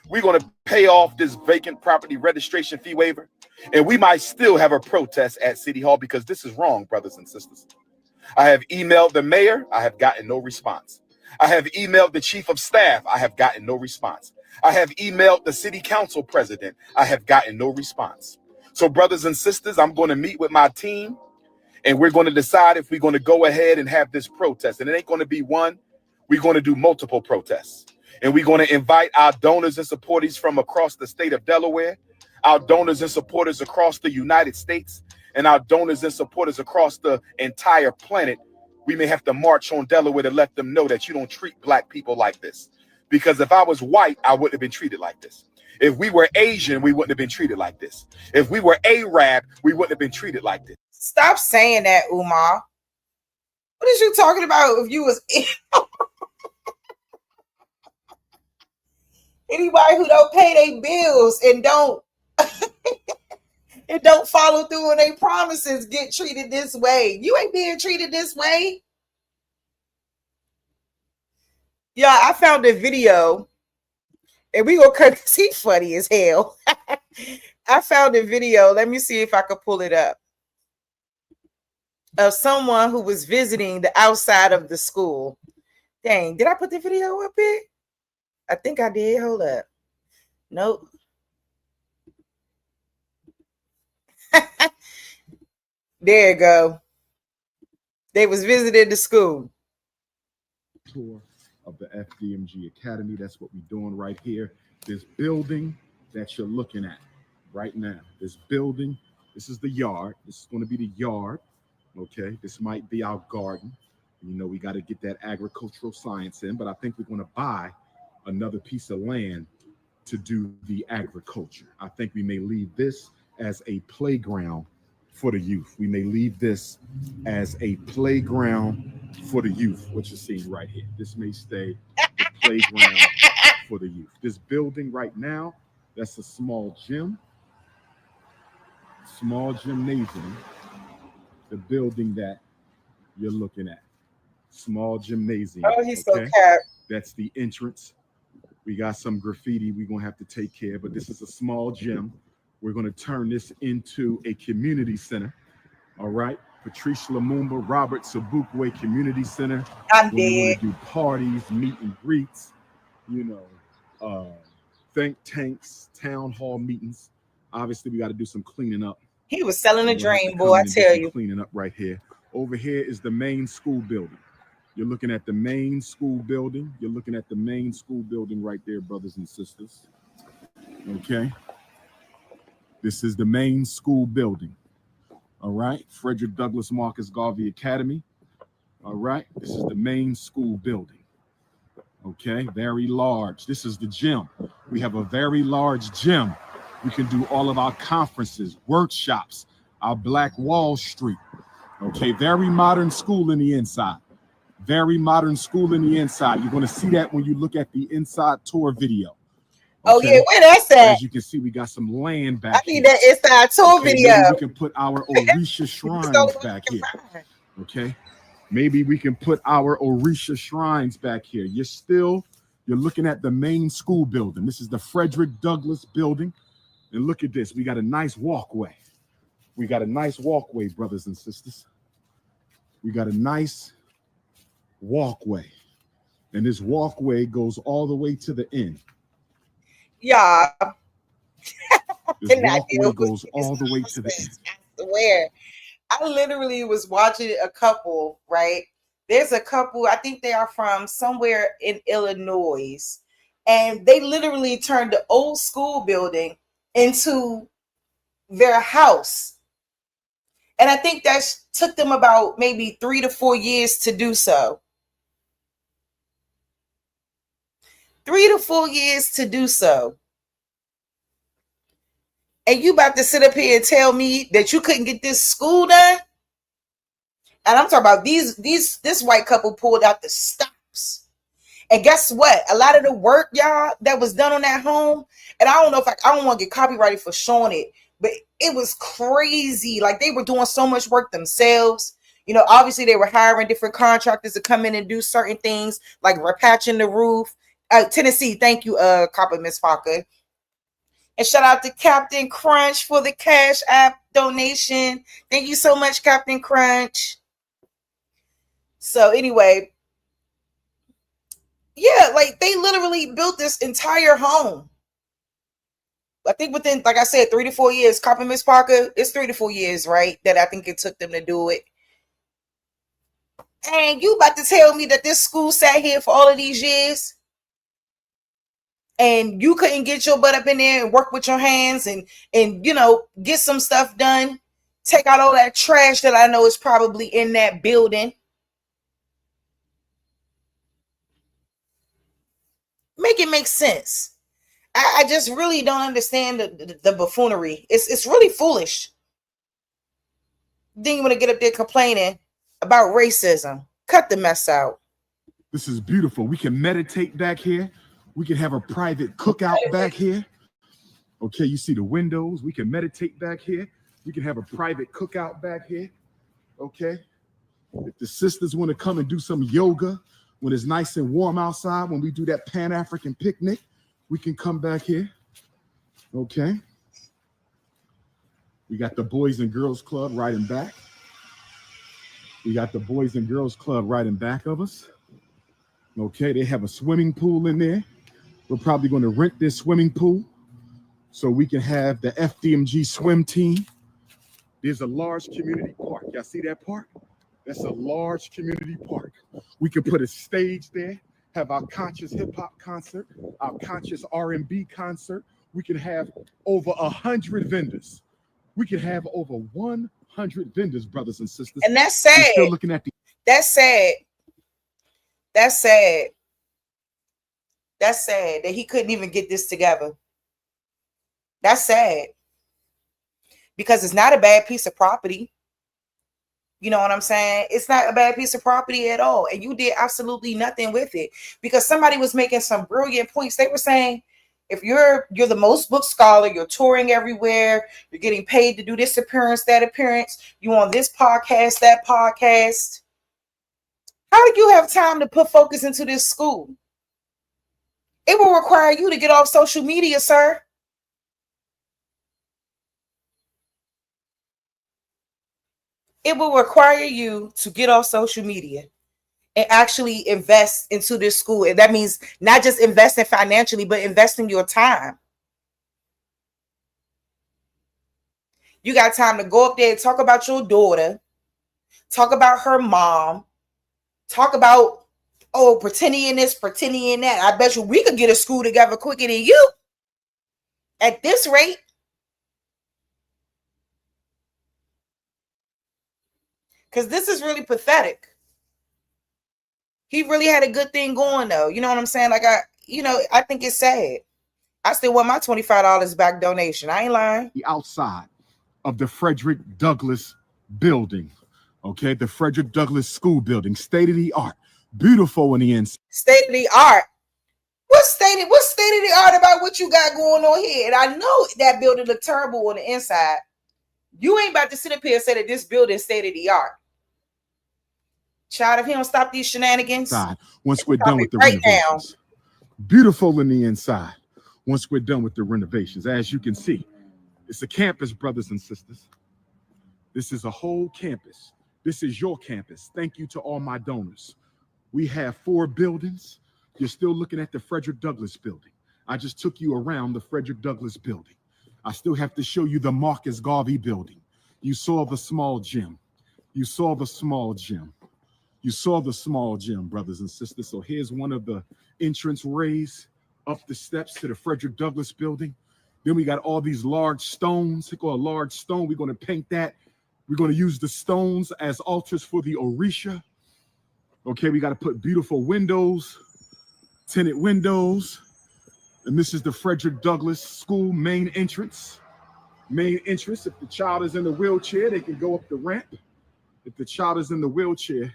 We're going to pay off this vacant property registration fee waiver. And we might still have a protest at City Hall because this is wrong, brothers and sisters. I have emailed the mayor. I have gotten no response. I have emailed the chief of staff. I have gotten no response. I have emailed the city council president. I have gotten no response. So brothers and sisters, I'm going to meet with my team and we're going to decide if we're going to go ahead and have this protest. And it ain't going to be one. We're going to do multiple protests. And we're going to invite our donors and supporters from across the state of Delaware, our donors and supporters across the United States, and our donors and supporters across the entire planet. We may have to march on Delaware to let them know that you don't treat black people like this. Because if I was white, I wouldn't have been treated like this. If we were Asian, we wouldn't have been treated like this. If we were Arab, we wouldn't have been treated like this. Stop saying that, Umar. What is you talking about if you was anybody who don't pay their bills and don't and don't follow through on their promises get treated this way? You ain't being treated this way. Yeah, I found a video, and we gonna cut this. He funny as hell. I found a video. Let me see if I can pull it up. of someone who was visiting the outside of the school. Dang, did I put the video up here? I think I did. Hold up. Nope. There you go. They was visiting the school. Tour of the FDMG Academy. That's what we're doing right here. This building that you're looking at right now. This building, this is the yard. This is going to be the yard. Okay, this might be our garden. You know, we got to get that agricultural science in, but I think we're going to buy another piece of land to do the agriculture. I think we may leave this as a playground for the youth. We may leave this as a playground for the youth, what you're seeing right here. This may stay the playground for the youth. This building right now, that's a small gym, small gymnasium. The building that you're looking at, small gymnasium. Oh, he's so cat. That's the entrance. We got some graffiti we're gonna have to take care of, but this is a small gym. We're gonna turn this into a community center. All right, Patrice Lumumba Robert Sobukwe Community Center. I'm We dead. want to do parties, meet and greets, you know, think tanks, town hall meetings. Obviously, we got to do some cleaning up. He was selling a We'll have to dream, come boy. I in and do tell some you. cleaning up right here. Over here is the main school building. You're looking at the main school building. You're looking at the main school building right there, brothers and sisters. Okay. This is the main school building. All right. Frederick Douglass Marcus Garvey Academy. All right. This is the main school building. Okay. Very large. This is the gym. We have a very large gym. We can do all of our conferences, workshops, our Black Wall Street. Okay. Very modern school in the inside. Very modern school in the inside. You're going to see that when you look at the inside tour video. Oh yeah, where that's at? As you can see, we got some land back I need here. that inside tour video. Maybe we can put our Orisha shrines back here. Okay. Maybe we can put our Orisha shrines back here. You're looking at the main school building. This is the Frederick Douglass building. And look at this. We got a nice walkway. We got a nice walkway, brothers and sisters. We got a nice walkway. And this walkway goes all the way to the end. Yeah. This walkway goes all the way to the end. I swear. I literally was watching a couple, right? There's a couple, I think they are from somewhere in Illinois. And they literally turned the old school building into their house. And I think that took them about maybe 3 to 4 years to do so. 3 to 4 years to do so. And you about to sit up here and tell me that you couldn't get this school done? And I'm talking about this white couple pulled out the stops. And guess what? A lot of the work, y'all, that was done on that home, and I don't know if I don't want to get copyrighted for showing it, but it was crazy. Like they were doing so much work themselves. You know, obviously they were hiring different contractors to come in and do certain things, like repatching the roof. Tennessee, thank you, Copper Miss Parker. And shout out to Captain Crunch for the Cash App donation. Thank you so much, Captain Crunch. So anyway, yeah, like they literally built this entire home. I think within, like I said, 3 to 4 years. Copper Miss Parker, it's 3 to 4 years, right? That I think it took them to do it. And you about to tell me that this school sat here for all of these years? And you couldn't get your butt up in there and work with your hands and you know, get some stuff done, take out all that trash that I know is probably in that building. Make it make sense. I just really don't understand the buffoonery. It's really foolish. Then you want to get up there complaining about racism. Cut the mess out. This is beautiful. We can meditate back here. We can have a private cookout back here. Okay, you see the windows. We can meditate back here. We can have a private cookout back here. Okay. If the sisters want to come and do some yoga when it's nice and warm outside, when we do that Pan-African picnic, we can come back here. Okay. We got the Boys and Girls Club right in back. We got the Boys and Girls Club right in back of us. Okay, they have a swimming pool in there. We're probably going to rent this swimming pool so we can have the FDMG swim team. There's a large community park. Y'all see that park? That's a large community park. We can put a stage there, have our conscious hip hop concert, our conscious R&B concert. We can have over 100 vendors. We can have over 100 vendors, brothers and sisters. And that's sad. We're still looking at That's sad. That's sad. That's sad that he couldn't even get this together. That's sad. Because it's not a bad piece of property. You know what I'm saying? It's not a bad piece of property at all. And you did absolutely nothing with it. Because somebody was making some brilliant points. They were saying, if you're the most book scholar, you're touring everywhere, you're getting paid to do this appearance, that appearance, you on this podcast, that podcast. How do you have time to put focus into this school? It will require you to get off social media, sir. It will require you to get off social media and actually invest into this school. And that means not just investing financially, but investing your time. You got time to go up there and talk about your daughter, talk about her mom, talk about, oh, pretending in this, pretending in that. I bet you we could get a school together quicker than you at this rate. Because this is really pathetic. He really had a good thing going, though. You know what I'm saying? Like, I think it's sad. I still want my $25 back donation. I ain't lying. the outside of the Frederick Douglass building. Okay, the Frederick Douglass School building, state of the art, beautiful in the inside. State of the art. What's state of the art about what you got going on here? And I know that building look terrible on the inside. You ain't about to sit up here and say that this building is state of the art. Child, if he don't stop these shenanigans, once we're done with the right renovations. Beautiful in the inside. Once we're done with the renovations, as you can see, it's a campus, brothers and sisters. This is a whole campus. This is your campus. Thank you to all my donors. We have 4 buildings. You're still looking at the Frederick Douglass building. I just took you around the Frederick Douglass building. I still have to show you the Marcus Garvey building. You saw the small gym. You saw the small gym. You saw the small gym, brothers and sisters. So here's one of the entrance ways up the steps to the Frederick Douglass building. Then we got all these large stones. Take a large stone. We're going to paint that. We're going to use the stones as altars for the Orisha. Okay, we got to put beautiful windows, tinted windows. And this is the Frederick Douglass School main entrance. Main entrance. If the child is in the wheelchair, they can go up the ramp. If the child is in the wheelchair,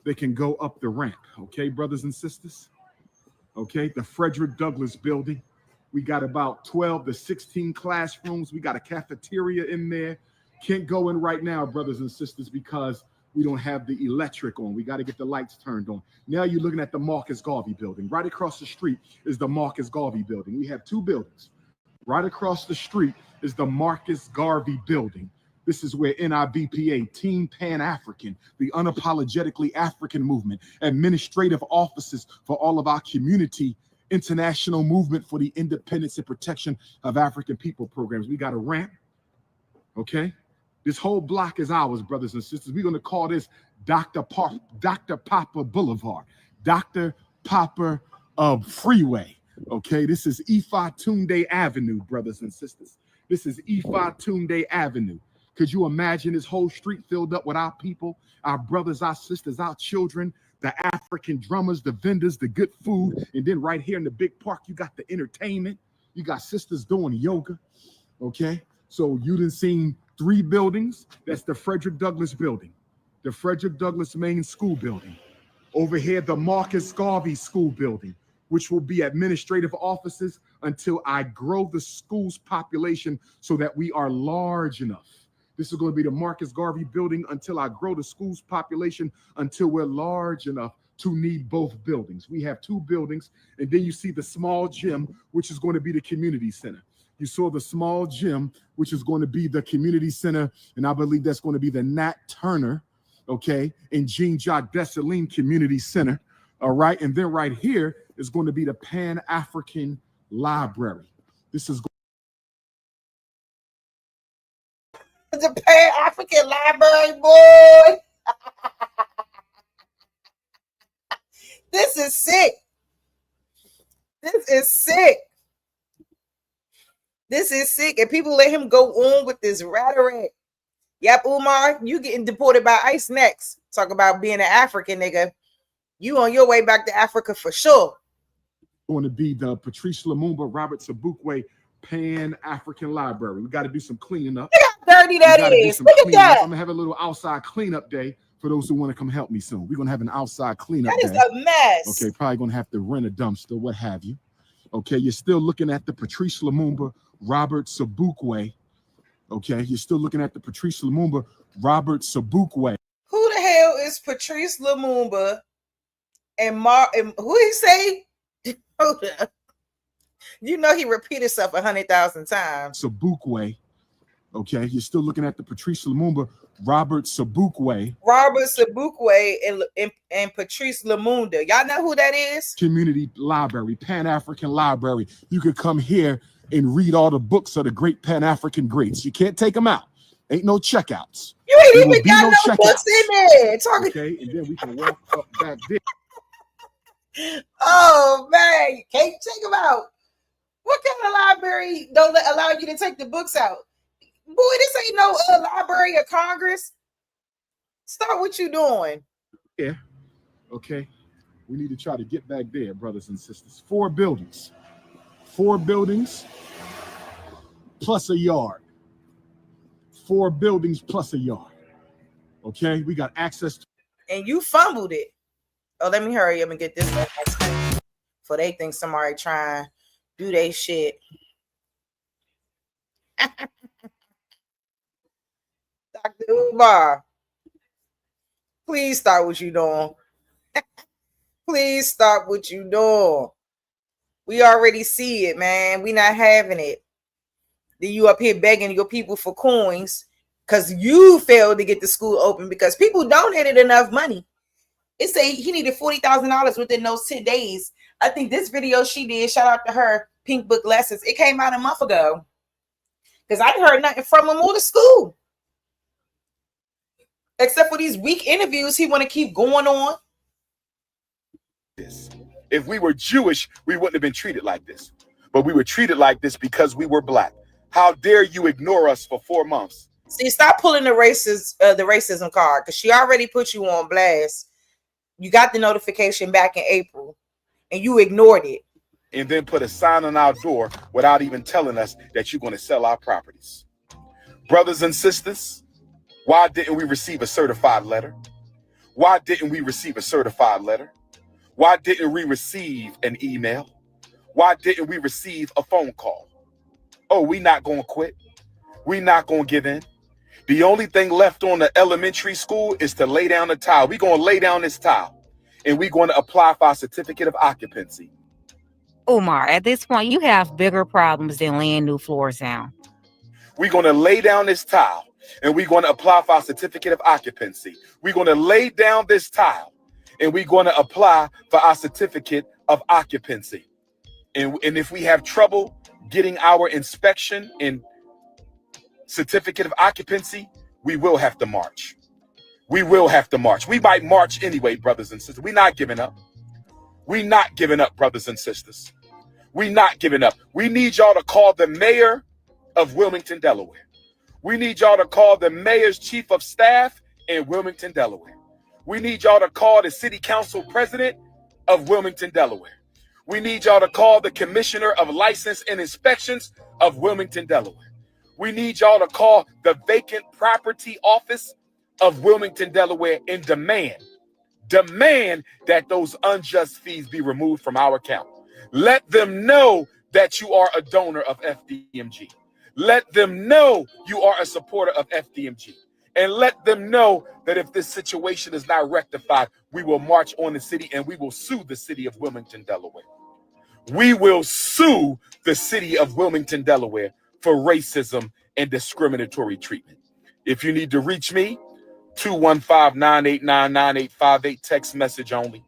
they can go up the ramp. Okay, brothers and sisters? Okay, the Frederick Douglass building. We got about 12 to 16 classrooms. We got a cafeteria in there. Can't go in right now, brothers and sisters, because we don't have the electric on. We got to get the lights turned on. Now you're looking at the Marcus Garvey building. Right across the street is the Marcus Garvey building. We have 2 buildings. Right across the street is the Marcus Garvey building. This is where NIBPA, Team Pan-African, the unapologetically African movement, administrative offices for all of our community, international movement for the independence and protection of African people programs. We got a ramp, okay? This whole block is ours, brothers and sisters. We're going to call this Dr. Papa Boulevard, Dr. Papa Freeway, okay? This is Ifa Tunde Avenue, brothers and sisters. This is Ifa Tunde Avenue. Could you imagine this whole street filled up with our people, our brothers, our sisters, our children, the African drummers, the vendors, the good food, and then right here in the big park, you got the entertainment. You got sisters doing yoga, okay? So you done seen 3 buildings. That's the Frederick Douglass building, the Frederick Douglass main school building. Over here, the Marcus Garvey school building, which will be administrative offices until I grow the school's population so that we are large enough. This is going to be the Marcus Garvey building until I grow the school's population until we're large enough to need both buildings. We have 2 buildings, and then you see the small gym, which is going to be the community center. You saw the small gym, which is going to be the community center, and I believe that's going to be the Nat Turner, okay, in Jean-Jacques Dessalines Community Center, all right? And then right here is going to be the Pan-African Library. This is the Pan-African Library, boy. This is sick. This is sick. This is sick. And people let him go on with this rhetoric. Yep, Umar, you getting deported by ICE next. Talk about being an African nigga. You on your way back to Africa for sure. going to be the Patrice Lumumba Robert Sobukwe Pan-African Library. We got to do some cleaning up. Look how dirty that is. Look at that. I'm going to have a little outside cleanup day for those who want to come help me soon. We're going to have an outside cleanup day. That is a mess. Okay, probably going to have to rent a dumpster, what have you. Okay, you're still looking at the Patrice Lumumba Robert Sobukwe. Okay, you're still looking at the Patrice Lumumba Robert Sobukwe. Who the hell is Patrice Lumumba and who he say? You know he repeated himself 100,000 times. Sobukwe. Okay, you're still looking at the Patrice Lumumba Robert Sobukwe. Robert Sobukwe and Patrice Lumumba. Y'all know who that is? Community Library, Pan-African Library. You could come here and read all the books of the great Pan-African greats. You can't take them out. Ain't no checkouts. You ain't even got no books in there. Okay, and then we can walk up back there. Oh man, you can't take them out. What kind of library don't allow you to take the books out? Boy, this ain't no Library of Congress. Stop what you doing. Yeah. Okay. We need to try to get back there, brothers and sisters. 4 buildings. 4 buildings plus a yard. 4 buildings plus a yard. Okay, we got access to. And you fumbled it. Oh, let me hurry up and get this before they think somebody trying to do their shit. Dr. Umar, please stop what you doing. Please stop what you doing. We already see it, man. We not having it. Then you up here begging your people for coins because you failed to get the school open because people donated enough money. It say he needed $40,000 within those 10 days. I think this video she did, shout out to her, Pink Book Lessons, it came out a month ago. Because I heard nothing from him or the school. Except for these weak interviews he want to keep going on. If we were Jewish, we wouldn't have been treated like this. But we were treated like this because we were black. How dare you ignore us for 4 months? See, stop pulling the racism card because she already put you on blast. You got the notification back in April and you ignored it. And then put a sign on our door without even telling us that you're going to sell our properties. Brothers and sisters, why didn't we receive a certified letter? Why didn't we receive a certified letter? Why didn't we receive an email? Why didn't we receive a phone call? Oh, we not going to quit. We not going to give in. The only thing left on the elementary school is to lay down the tile. We're going to lay down this tile and we're going to apply for our certificate of occupancy. Umar, at this point, you have bigger problems than laying new floors down. We're going to lay down this tile and we're going to apply for our certificate of occupancy. We're going to lay down this tile and we're going to apply for our certificate of occupancy. And if we have trouble getting our inspection and certificate of occupancy, we will have to march. We will have to march. We might march anyway, brothers and sisters. We're not giving up. We're not giving up, brothers and sisters. We're not giving up. We need y'all to call the mayor of Wilmington, Delaware. We need y'all to call the mayor's chief of staff in Wilmington, Delaware. We need y'all to call the city council president of Wilmington, Delaware. We need y'all to call the commissioner of license and inspections of Wilmington, Delaware. We need y'all to call the vacant property office of Wilmington, Delaware and demand that those unjust fees be removed from our account. Let them know that you are a donor of FDMG. Let them know you are a supporter of FDMG. And let them know that if this situation is not rectified, we will march on the city and we will sue the city of Wilmington, Delaware. We will sue the city of Wilmington, Delaware for racism and discriminatory treatment. If you need to reach me, 215-989-9858, text message only.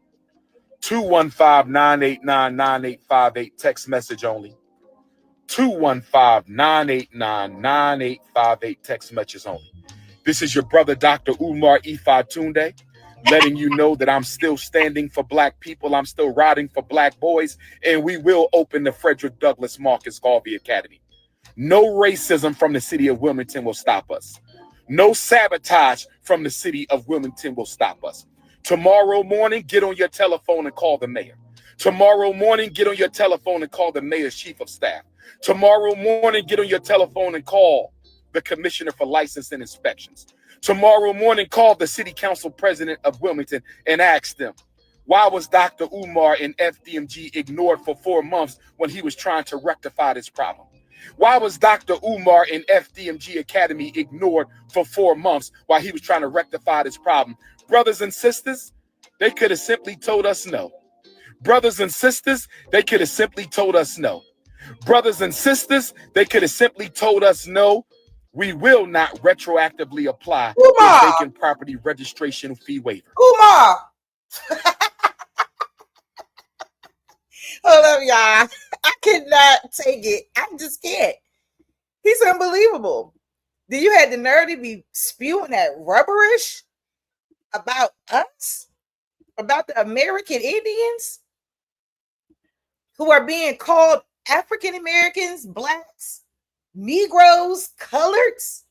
215-989-9858, text message only. 215-989-9858, text message only. This is your brother, Dr. Umar Tunde, letting you know that I'm still standing for black people. I'm still riding for black boys, and we will open the Frederick Douglass Marcus Garvey Academy. No racism from the city of Wilmington will stop us. No sabotage from the city of Wilmington will stop us. Tomorrow morning, get on your telephone and call the mayor. Tomorrow morning, get on your telephone and call the mayor's chief of staff. Tomorrow morning, get on your telephone and call the commissioner for license and inspections. Tomorrow morning, call the city council president of Wilmington and ask them, why was Dr. Umar in FDMG ignored for 4 months when he was trying to rectify this problem? Why was Dr. Umar in FDMG Academy ignored for 4 months while he was trying to rectify this problem? Brothers and sisters, they could have simply told us no. Brothers and sisters, they could have simply told us no. Brothers and sisters, they could have simply told us no. We will not retroactively apply the vacant property registration fee waiver. Umar! Hold up, y'all. I cannot take it. I just can't. He's unbelievable. Do you have the nerve to be spewing that rubberish about us? About the American Indians who are being called African Americans, blacks, Negroes, coloreds,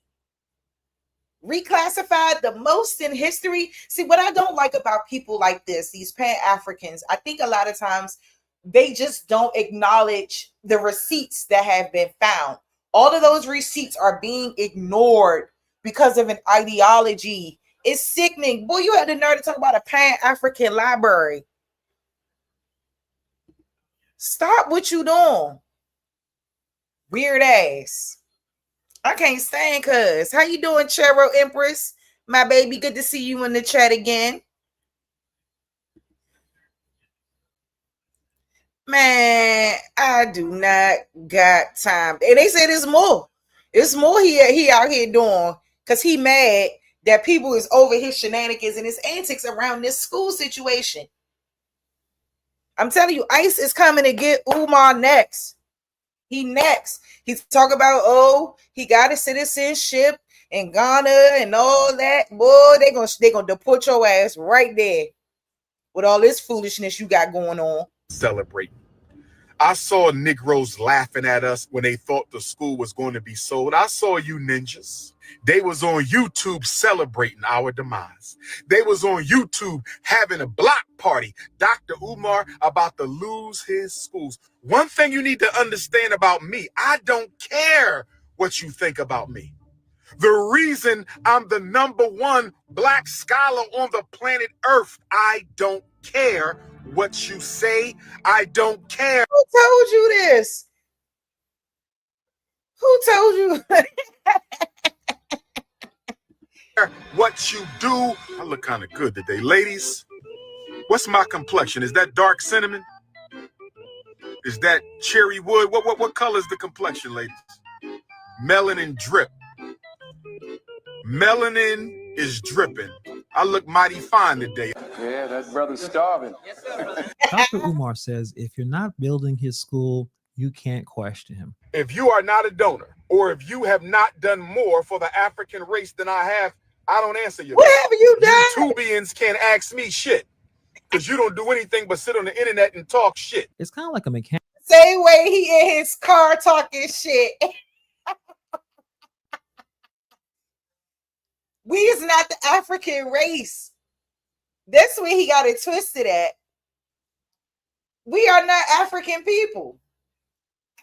reclassified the most in history. See, what I don't like about people like this, these Pan-Africans, I think a lot of times they just don't acknowledge the receipts that have been found. All of those receipts are being ignored because of an ideology. It's sickening. Boy, you had the nerve to talk about a Pan-African library. Stop what you doing. Weird ass. I can't stand cuz. How you doing, Chero Empress? My baby, good to see you in the chat again. Man, I do not got time. And they said it's more. It's more he out here doing because he mad that people is over his shenanigans and his antics around this school situation. I'm telling you, ICE is coming to get Umar next. He next. He's talking about, oh, he got a citizenship in Ghana and all that. Boy, they gonna deport your ass right there with all this foolishness you got going on. Celebrating. I saw Negroes laughing at us when they thought the school was going to be sold. I saw you ninjas. They was on YouTube celebrating our demise. They was on YouTube having a block party. Dr. Umar about to lose his schools. One thing you need to understand about me, I don't care what you think about me. The reason I'm the #1 black scholar on the planet Earth, I don't care what you say. I don't care. Who told you this? Who told you? What you do. I look kind of good today. Ladies, what's my complexion? Is that dark cinnamon? Is that cherry wood? What color is the complexion, ladies? Melanin drip. Melanin is dripping. I look mighty fine today. Yeah, that brother's starving. Dr. Umar says if you're not building his school, you can't question him. If you are not a donor, or if you have not done more for the African race than I have, I don't answer you. What have you done? You Tubians can't ask me shit because you don't do anything but sit on the internet and talk shit. It's kind of like a mechanic. Same way he in his car talking shit. We is not the African race. That's where he got it twisted at. We are not African people.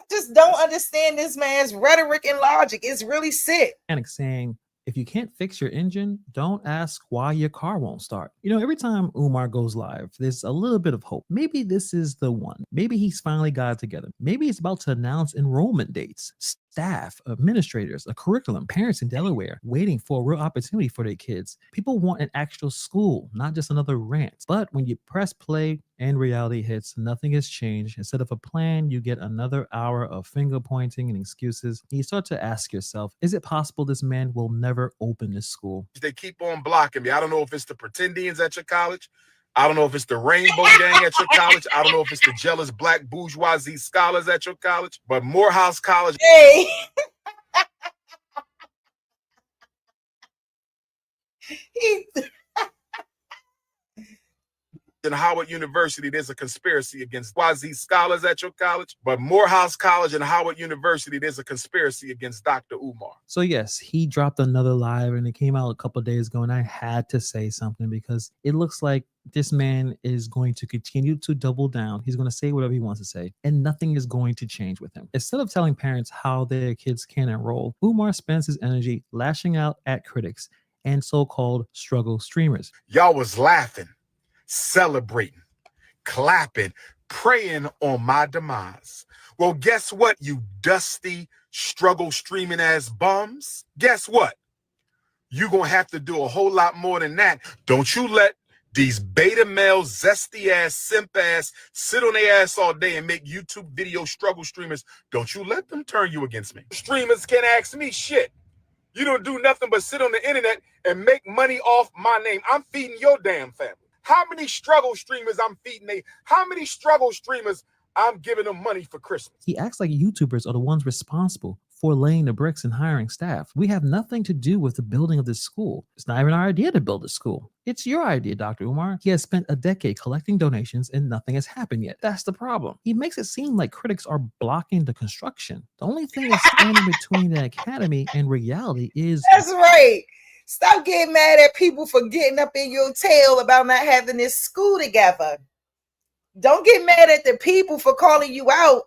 I just don't understand this man's rhetoric and logic. It's really sick. Mechanic saying, if you can't fix your engine, don't ask why your car won't start. You know, every time Umar goes live, there's a little bit of hope. Maybe this is the one. Maybe he's finally got it together. Maybe he's about to announce enrollment dates. staff, administrators, a curriculum, parents in Delaware waiting for a real opportunity for their kids. People want an actual school, not just another rant. But when you press play and reality hits, nothing has changed. Instead of a plan, you get another hour of finger pointing and excuses. And you start to ask yourself, is it possible this man will never open this school? They keep on blocking me. I don't know if it's the pretendians at your college. I don't know if it's the Rainbow Gang at your college. I don't know if it's the jealous black bourgeoisie scholars at your college. But Morehouse College. Hey. In Howard University, there's a conspiracy against bourgeoisie scholars at your college. But Morehouse College and Howard University, there's a conspiracy against Dr. Umar. So yes, he dropped another live and it came out a couple of days ago, and I had to say something because it looks like this man is going to continue to double down. He's going to say whatever he wants to say, and nothing is going to change with him. Instead of telling parents how their kids can enroll, Umar spends his energy lashing out at critics and so-called struggle streamers. Y'all was laughing, celebrating, clapping, praying on my demise. Well, guess what, you dusty, struggle streaming ass bums? Guess what? You're going to have to do a whole lot more than that. Don't you let these beta male, zesty ass, simp ass, sit on their ass all day and make YouTube video struggle streamers. Don't you let them turn you against me. Streamers can't ask me shit. You don't do nothing but sit on the internet and make money off my name. I'm feeding your damn family. How many struggle streamers I'm feeding? How many struggle streamers I'm giving them money for Christmas? He acts like YouTubers are the ones responsible for laying the bricks and hiring staff. We have nothing to do with the building of this school. It's not even our idea to build a school. It's your idea, Dr. Umar. He has spent a decade collecting donations and nothing has happened yet. That's the problem. He makes it seem like critics are blocking the construction. The only thing that's standing between the academy and reality is... That's right. Stop getting mad at people for getting up in your tail about not having this school together. Don't get mad at the people for calling you out.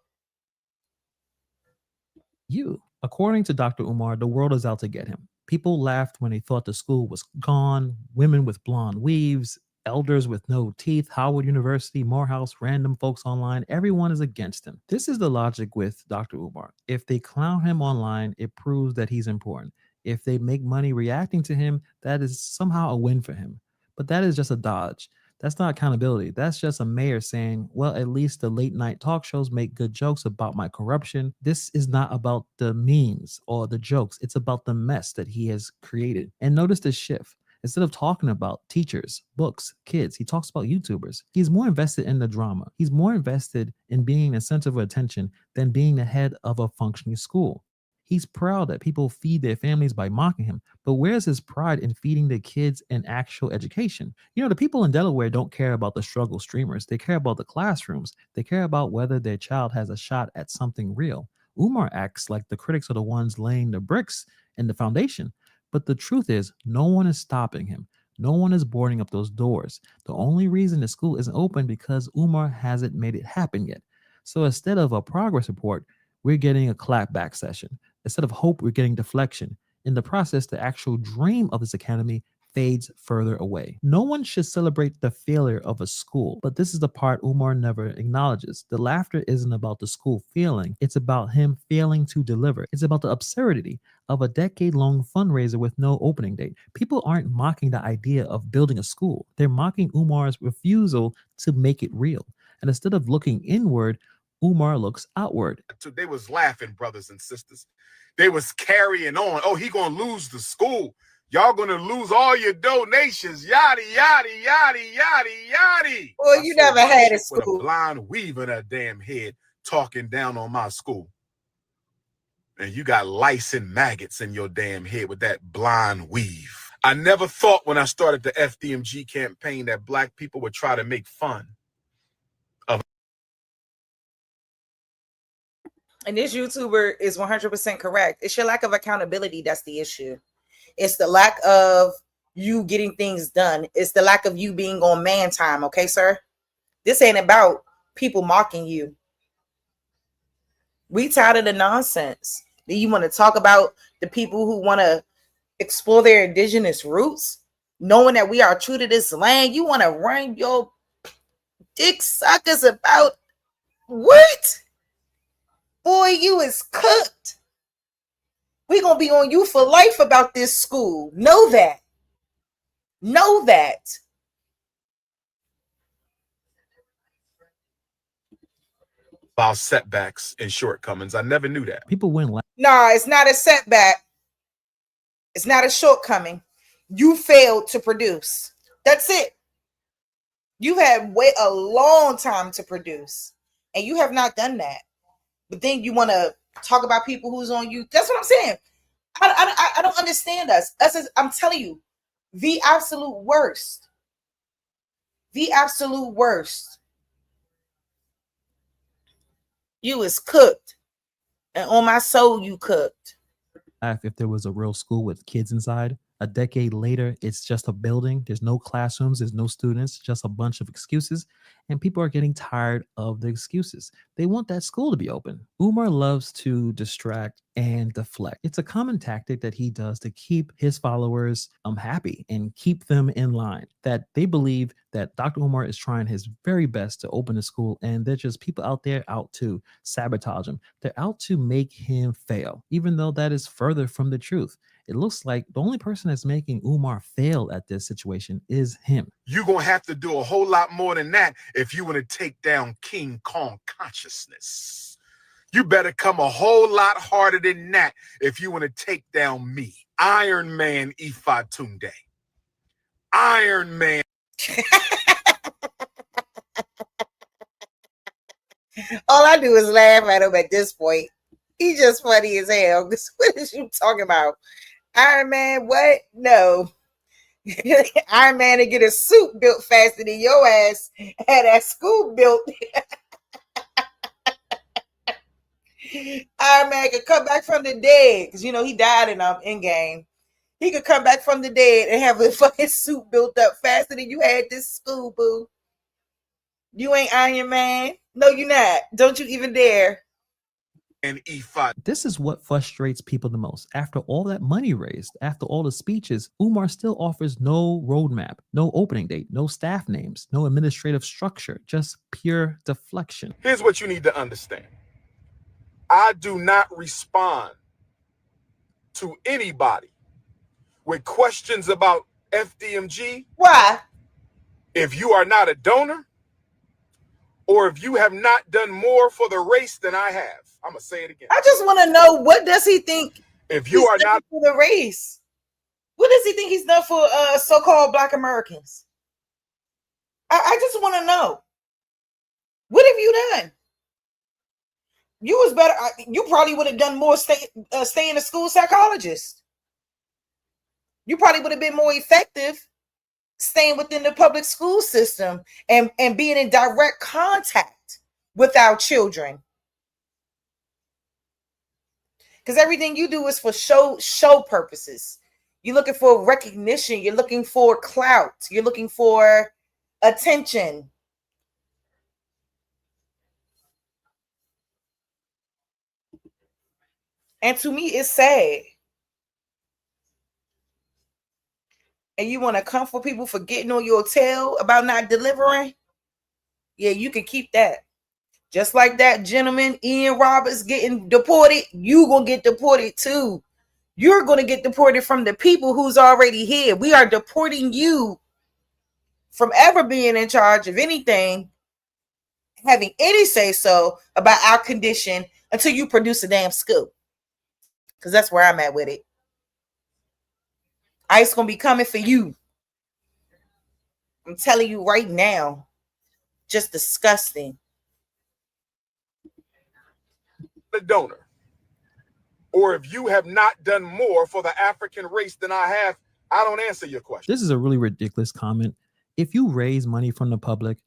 According to Dr. Umar, the world is out to get him. People laughed when they thought the school was gone. Women with blonde weaves, elders with no teeth, Howard University, Morehouse, random folks online, everyone is against him. This is the logic with Dr. Umar. If they clown him online, it proves that he's important. If they make money reacting to him, that is somehow a win for him. But that is just a dodge. That's not accountability. That's just a mayor saying, well, at least the late night talk shows make good jokes about my corruption. This is not about the memes or the jokes. It's about the mess that he has created. And notice the shift. Instead of talking about teachers, books, kids, he talks about YouTubers. He's more invested in the drama. He's more invested in being the center of attention than being the head of a functioning school. He's proud that people feed their families by mocking him, but where's his pride in feeding the kids an actual education? You know, the people in Delaware don't care about the struggle streamers. They care about the classrooms. They care about whether their child has a shot at something real. Umar acts like the critics are the ones laying the bricks and the foundation. But the truth is, no one is stopping him. No one is boarding up those doors. The only reason the school isn't open because Umar hasn't made it happen yet. So instead of a progress report, we're getting a clapback session. Instead of hope, we're getting deflection. In the process, the actual dream of this academy fades further away. No one should celebrate the failure of a school, but this is the part Umar never acknowledges. The laughter isn't about the school failing. It's about him failing to deliver. It's about the absurdity of a decade-long fundraiser with no opening date. People aren't mocking the idea of building a school. They're mocking Umar's refusal to make it real. And instead of looking inward, Umar looks outward. They was laughing, brothers and sisters. They was carrying on. Oh, he gonna lose the school. Y'all gonna lose all your donations. Yada, yada, yada, yada, yada. Well, you never had a school. With a blind weave in her damn head talking down on my school. And you got lice and maggots in your damn head with that blind weave. I never thought when I started the FDMG campaign that black people would try to make fun of. And this YouTuber is 100% correct. It's your lack of accountability that's the issue. It's the lack of you getting things done. It's the lack of you being on man time. Okay, sir? This ain't about people mocking you. We tired of the nonsense. Do you want to talk about the people who want to explore their indigenous roots, knowing that we are true to this land? You want to run your dick suckers about what? Boy, you is cooked. We're going to be on you for life about this school. Know that. Know that. About setbacks and shortcomings. I never knew that. People wouldn't laugh. Nah, it's not a setback. It's not a shortcoming. You failed to produce. That's it. You had a long time to produce, and you have not done that. But then you want to talk about people who's on you. That's what I'm saying. I don't understand us. I'm telling you, the absolute worst. The absolute worst. You is cooked, and on my soul, you cooked. If there was a real school with kids inside. A decade later, it's just a building. There's no classrooms, there's no students, just a bunch of excuses. And people are getting tired of the excuses. They want that school to be open. Umar loves to distract and deflect. It's a common tactic that he does to keep his followers happy and keep them in line. That they believe that Dr. Umar is trying his very best to open a school, and there's just people out there out to sabotage him. They're out to make him fail, even though that is further from the truth. It looks like the only person that's making Umar fail at this situation is him. You're going to have to do a whole lot more than that if you want to take down King Kong consciousness. You better come a whole lot harder than that if you want to take down me. Iron Man Ifatunde. Iron Man. All I do is laugh at him at this point. He's just funny as hell. What is you talking about? Iron Man, what? No. Iron Man to get a suit built faster than your ass had that school built. Iron Man could come back from the dead because, he died in Endgame. He could come back from the dead and have a fucking suit built up faster than you had this school, boo. You ain't Iron Man. No, you're not. Don't you even dare. And E5. This is what frustrates people the most. After all that money raised, after all the speeches, Umar still offers no roadmap, no opening date, no staff names, no administrative structure, just pure deflection. Here's what you need to understand. I do not respond to anybody with questions about FDMG. Why? If you are not a donor, or if you have not done more for the race than I have. I'm going to say it again. I just want to know, what does he think if you are not for the race? What does he think he's done for so-called Black Americans? I just want to know. What have you done? You was better. You probably would have done more staying a school psychologist. You probably would have been more effective staying within the public school system and being in direct contact with our children. Because everything you do is for show purposes. You're looking for recognition. You're looking for clout. You're looking for attention. And to me, it's sad. And you want to come for people for getting on your tail about not delivering? Yeah, you can keep that. Just like that gentleman, Ian Roberts, getting deported, you gonna get deported too. You're gonna get deported from the people who's already here. We are deporting you from ever being in charge of anything, having any say-so about our condition until you produce a damn school. Because that's where I'm at with it. ICE gonna be coming for you. I'm telling you right now. Just disgusting. a donor, or if you have not done more for the African race than I have, I don't answer your question. This is a really ridiculous comment. If you raise money from the public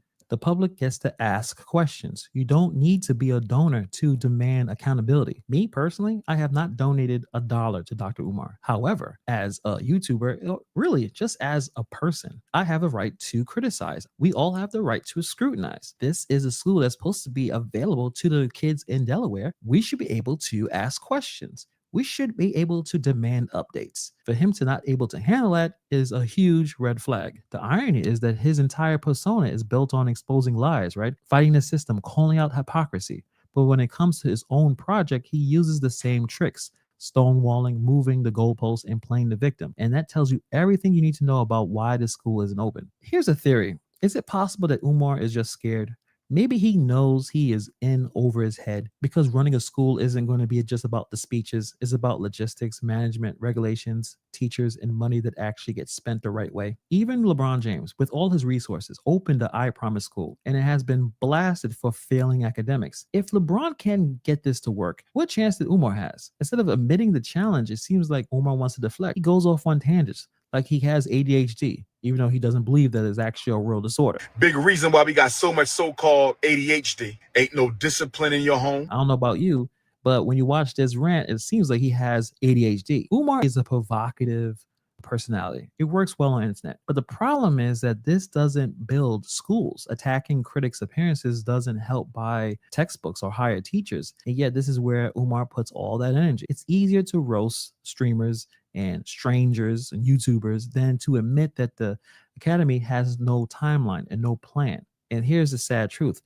gets to ask questions. You don't need to be a donor to demand accountability. Me personally, I have not donated $1 to Dr. Umar. However, as a YouTuber, really just as a person, I have a right to criticize. We all have the right to scrutinize. This is a school that's supposed to be available to the kids in Delaware. We should be able to ask questions. We should be able to demand updates. For him to not able to handle that is a huge red flag. The irony is that his entire persona is built on exposing lies, right? Fighting the system, calling out hypocrisy. But when it comes to his own project, he uses the same tricks. stonewalling, moving the goalposts, and playing the victim. And that tells you everything you need to know about why the school isn't open. Here's a theory. Is it possible that Umar is just scared? Maybe he knows he is in over his head because running a school isn't going to be just about the speeches. It's about logistics, management, regulations, teachers, and money that actually gets spent the right way. Even LeBron James, with all his resources, opened the I Promise School, and it has been blasted for failing academics. If LeBron can get this to work, what chance did Umar has? Instead of admitting the challenge, it seems like Umar wants to deflect. He goes off on tangents, like he has ADHD, even though he doesn't believe that it's actually a real disorder. Big reason why we got so much so-called ADHD. Ain't no discipline in your home. I don't know about you, but when you watch this rant, it seems like he has ADHD. Umar is a provocative personality. It works well on the internet. But the problem is that this doesn't build schools. Attacking critics' appearances doesn't help buy textbooks or hire teachers. And yet this is where Umar puts all that energy. It's easier to roast streamers and strangers and YouTubers than to admit that the academy has no timeline and no plan. And here's the sad truth.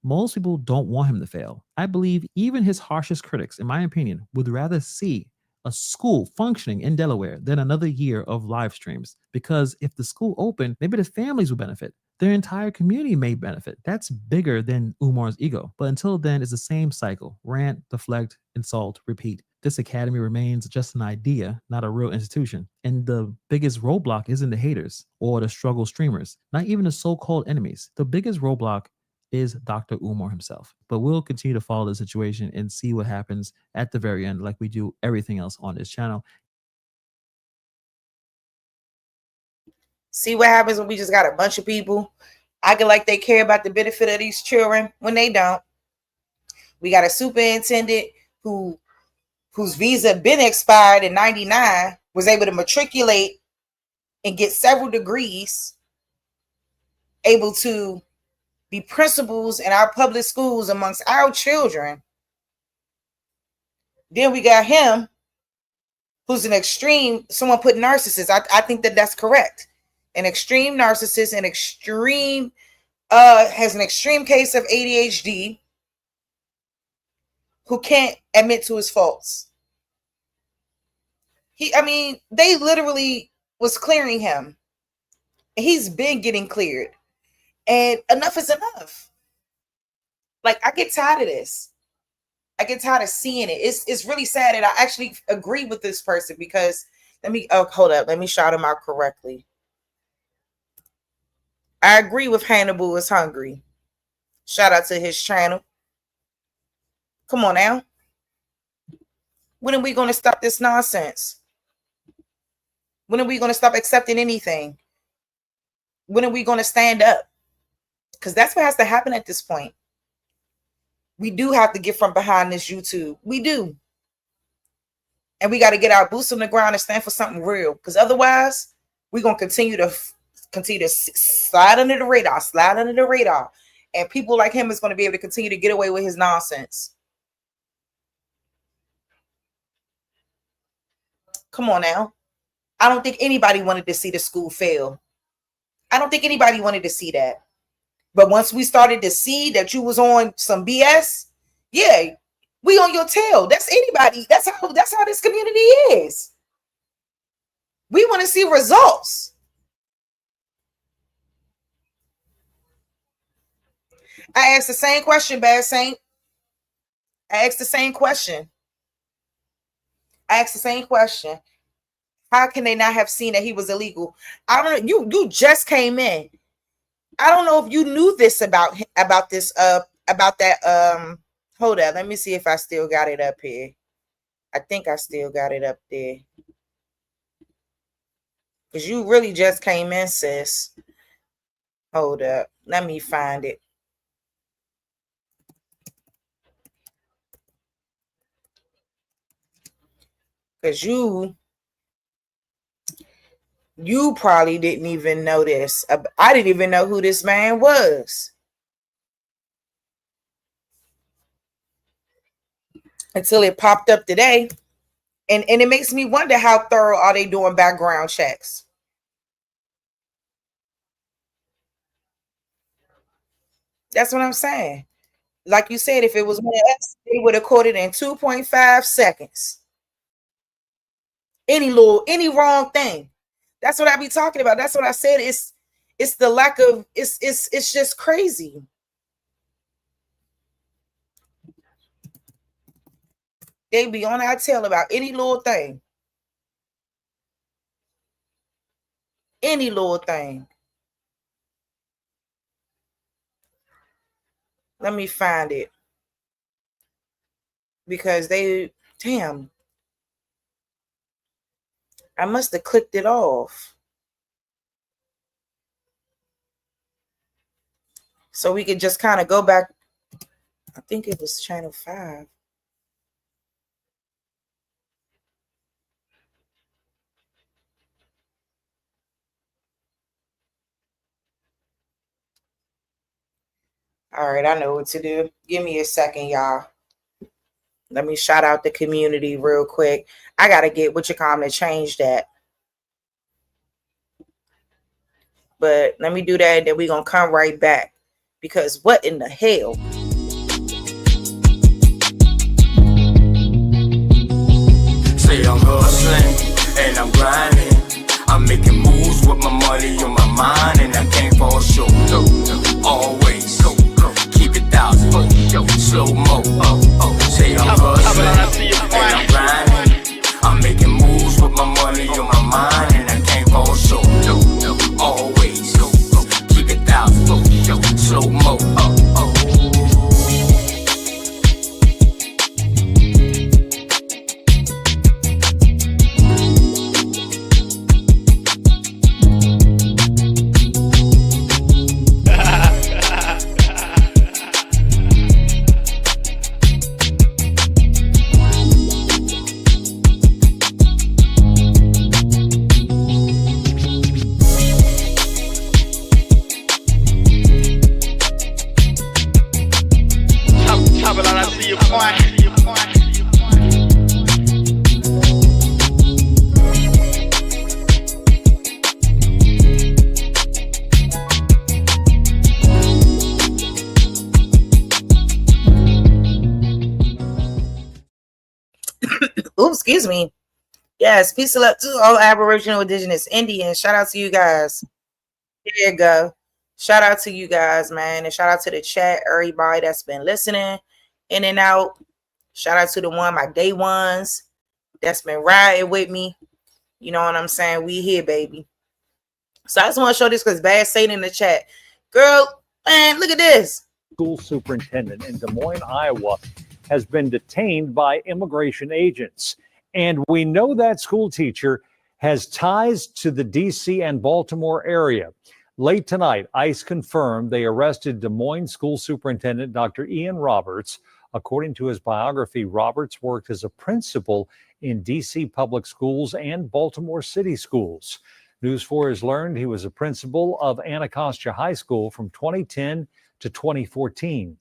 Most people don't want him to fail. I believe even his harshest critics, in my opinion, would rather see a school functioning in Delaware than another year of live streams. Because if the school opened, maybe the families would benefit. Their entire community may benefit. That's bigger than Umar's ego. But until then, it's the same cycle. Rant, deflect, insult, repeat. This academy remains just an idea, not a real institution. And the biggest roadblock isn't the haters or the struggle streamers, not even the so-called enemies. The biggest roadblock is Dr. Umar himself. But we'll continue to follow the situation and see what happens at the very end, like we do everything else on this channel. See what happens when we just got a bunch of people acting like they care about the benefit of these children when they don't. We got a superintendent whose visa been expired in 99, was able to matriculate and get several degrees, able to be principals in our public schools amongst our children. Then we got him, who's an extreme, someone put narcissist. I think that that's correct. An extreme narcissist, an extreme, has an extreme case of ADHD, who can't admit to his faults. They literally was clearing him. He's been getting cleared. And enough is enough. Like, I get tired of this. I get tired of seeing it. It's really sad. And I actually agree with this person because hold up. Let me shout him out correctly. I agree with Hannibal is Hungry. Shout out to his channel. Come on now. When are we going to stop this nonsense? When are we going to stop accepting anything? When are we going to stand up? Because that's what has to happen at this point. We do have to get from behind this YouTube. We do. And we got to get our boots on the ground and stand for something real. Because otherwise, we're going to continue to slide under the radar. And people like him is going to be able to continue to get away with his nonsense. Come on now. I don't think anybody wanted to see the school fail. I don't think anybody wanted to see that. But once we started to see that you was on some BS, yeah, we on your tail. That's anybody. That's how this community is. We want to see results. I asked the same question, Bad Saint. I asked the same question. How can they not have seen that he was illegal? I don't know. You just came in. I don't know if you knew this about that. Hold up. Let me see if I still got it up here. I think I still got it up there. Because you really just came in, sis. Hold up. Let me find it. Because you probably didn't even know this. I didn't even know who this man was until it popped up today. And it makes me wonder, how thorough are they doing background checks? That's what I'm saying. Like you said, if it was one of us, they would have caught it in 2.5 seconds. any wrong thing. That's what I be talking about. That's what I said. It's the lack of it's just crazy. They be on our tail about any little thing. Any little thing. Let me find it. Because damn. I must have clicked it off. So we could just kind of go back. I think it was channel 5. All right, I know what to do. Give me a second, y'all. Let me shout out the community real quick. I got to get what you call to change that. But let me do that, and then we're going to come right back. Because what in the hell? Say I'm hustling and I'm grinding. I'm making moves with my money on my mind, and I can't fall short. Always keep it 1,000. Slow mo. Say I'm hustling and I'm grinding. I'm making moves with my money on my mind, and I can't fall short. Always keep it 1,000. Slow mo. Oops, excuse me. Yes, peace and love to all Aboriginal, Indigenous, Indians. Shout out to you guys. There you go. Shout out to you guys, man. And shout out to the chat, everybody that's been listening in and out. Shout out to my day ones that's been riding with me. You know what I'm saying? We here, baby. So I just want to show this because Bad saying in the chat. Girl, man, look at this. School superintendent in Des Moines, Iowa, has been detained by immigration agents. And we know that school teacher has ties to the D.C. and Baltimore area. Late tonight, ICE confirmed they arrested Des Moines School Superintendent Dr. Ian Roberts. According to his biography, Roberts worked as a principal in D.C. public schools and Baltimore City schools. News 4 has learned he was a principal of Anacostia High School from 2010 to 2014.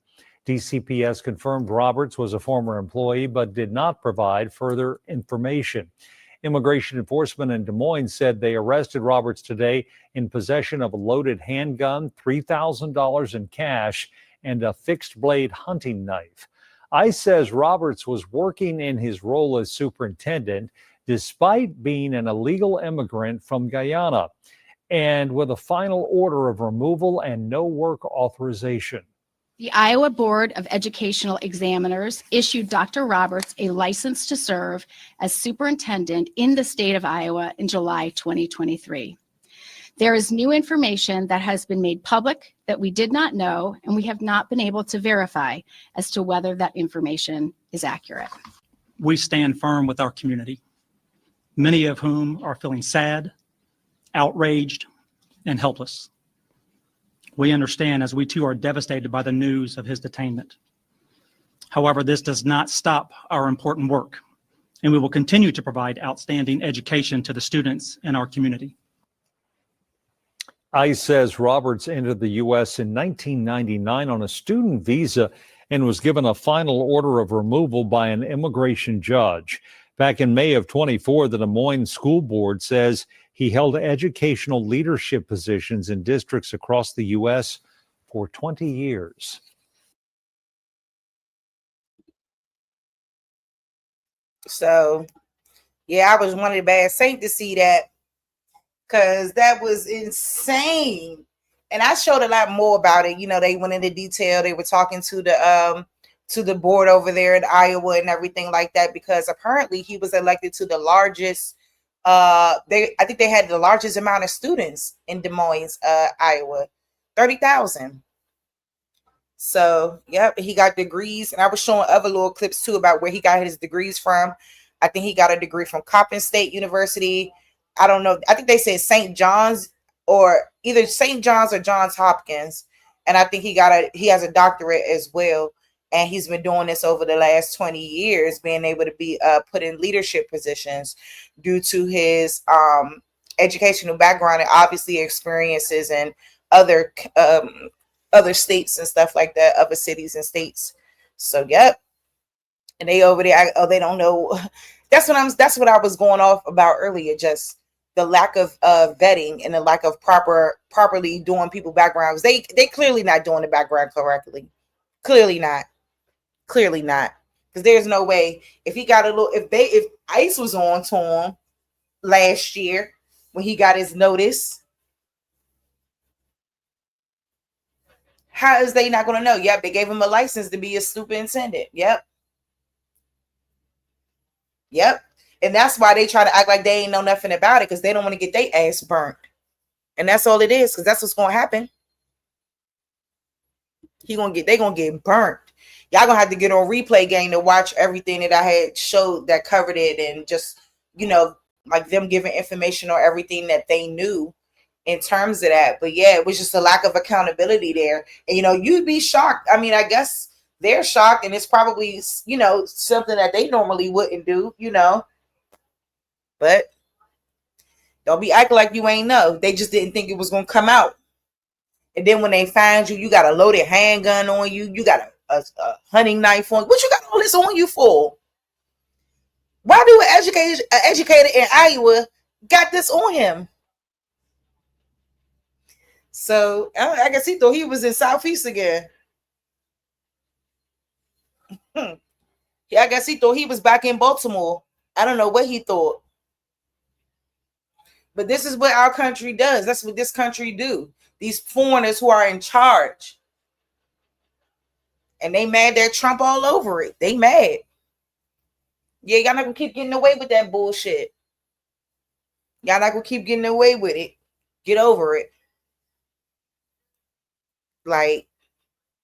DCPS confirmed Roberts was a former employee but did not provide further information. Immigration enforcement in Des Moines said they arrested Roberts today in possession of a loaded handgun, $3,000 in cash, and a fixed-blade hunting knife. ICE says Roberts was working in his role as superintendent despite being an illegal immigrant from Guyana, and with a final order of removal and no work authorization. The Iowa Board of Educational Examiners issued Dr. Roberts a license to serve as superintendent in the state of Iowa in July 2023. There is new information that has been made public that we did not know, and we have not been able to verify as to whether that information is accurate. We stand firm with our community, many of whom are feeling sad, outraged, and helpless. We understand as we too are devastated by the news of his detainment. However, this does not stop our important work, and we will continue to provide outstanding education to the students in our community. ICE says Roberts entered the U.S. in 1999 on a student visa and was given a final order of removal by an immigration judge. Back in May of 24, the Des Moines School Board says he held educational leadership positions in districts across the U.S. for 20 years. So Yeah, I was one of the bad saints to see that, because that was insane. And I showed a lot more about it. They went into detail. They were talking to the board over there in Iowa and everything like that, because apparently he was elected to the largest. I think they had the largest amount of students in Des Moines, Iowa, 30,000. So, yep, he got degrees, and I was showing other little clips too about where he got his degrees from. I think he got a degree from Coppin State University. I don't know. I think they said St. John's, or either St. John's or Johns Hopkins. And I think he has a doctorate as well. And he's been doing this over the last 20 years, being able to be put in leadership positions due to his educational background and obviously experiences in other states and stuff like that, other cities and states. So, yep. And they over there, they don't know. That's what I was going off about earlier. Just the lack of vetting and the lack of properly doing people backgrounds. They clearly not doing the background correctly. Clearly not. Because there's no way if ICE was on to him last year when he got his notice, how is they not going to know? Yep, they gave him a license to be a superintendent. Yep. And that's why they try to act like they ain't know nothing about it, because they don't want to get their ass burnt. And that's all it is, because that's what's going to happen. They going to get burnt. Y'all going to have to get on replay game to watch everything that I had showed that covered it, and just, like them giving information on everything that they knew in terms of that. But yeah, it was just a lack of accountability there. And, you'd be shocked. I mean, I guess they're shocked, and it's probably, something that they normally wouldn't do, but don't be acting like you ain't know. They just didn't think it was going to come out. And then when they find you, you got a loaded handgun on you. You got a hunting knife on. What you got all this on you for? Why do an educator in Iowa got this on him? So I guess he thought he was in Southeast again. Yeah, I guess he thought he was back in Baltimore. I don't know what he thought. But this is what our country does. That's what this country do. These foreigners who are in charge. And they mad that Trump all over it. They mad. Yeah, y'all not gonna keep getting away with that bullshit. Y'all not gonna keep getting away with it. Get over it. Like,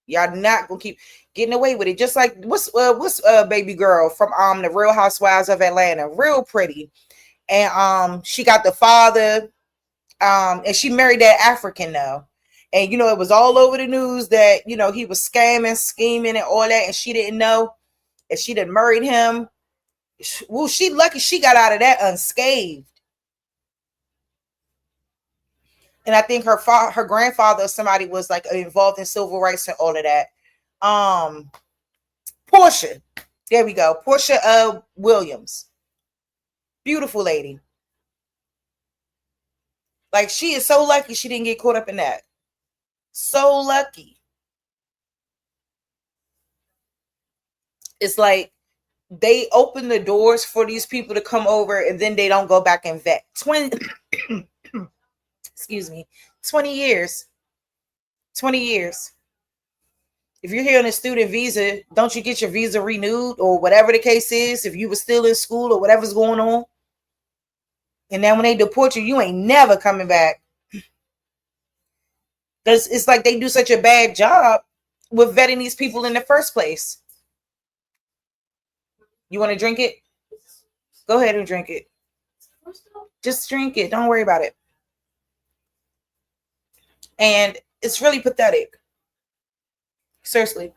y'all not gonna keep getting away with it. Just like what's baby girl from the Real Housewives of Atlanta, real pretty, and she got the father, and she married that African now, and it was all over the news that he was scamming, scheming, and all that, and she didn't know, and she done married him. Well, she lucky she got out of that unscathed. And I think her grandfather or somebody was like involved in civil rights and all of that. Portia. There we go. Portia Williams. Beautiful lady. Like, she is so lucky she didn't get caught up in that. So lucky. It's like they open the doors for these people to come over, and then they don't go back and vet. 20 years. 20 years. If you're here on a student visa, don't you get your visa renewed, or whatever the case is, if you were still in school or whatever's going on? And then when they deport you, you ain't never coming back. Because it's like they do such a bad job with vetting these people in the first place. You want to drink it? Go ahead and drink it. Just drink it. Don't worry about it. And it's really pathetic. Seriously.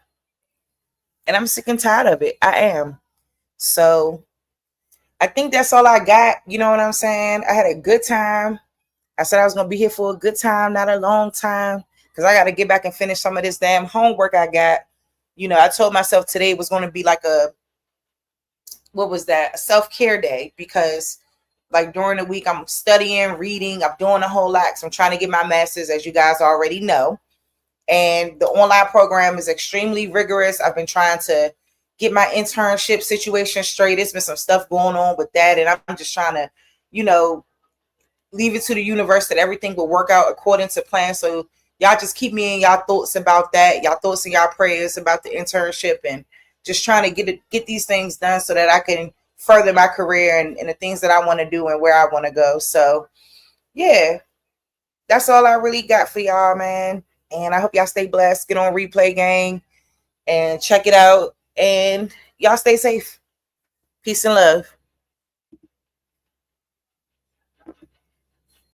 And I'm sick and tired of it. I am. So I think that's all I got. You know what I'm saying? I had a good time. I said I was going to be here for a good time, not a long time, because I got to get back and finish some of this damn homework I got. I told myself today was going to be like a self-care day, because like during the week I'm studying, reading, I'm doing a whole lot. So I'm trying to get my master's, as you guys already know. And the online program is extremely rigorous. I've been trying to get my internship situation straight. There's been some stuff going on with that, and I'm just trying to, leave it to the universe that everything will work out according to plan. So y'all just keep me in y'all thoughts about that, y'all thoughts and y'all prayers about the internship, and just trying to get these things done so that I can further my career and the things that I want to do and where I want to go. So yeah, that's all I really got for y'all, man. And I hope y'all stay blessed. Get on Replay Gang and check it out. And y'all stay safe. Peace and love.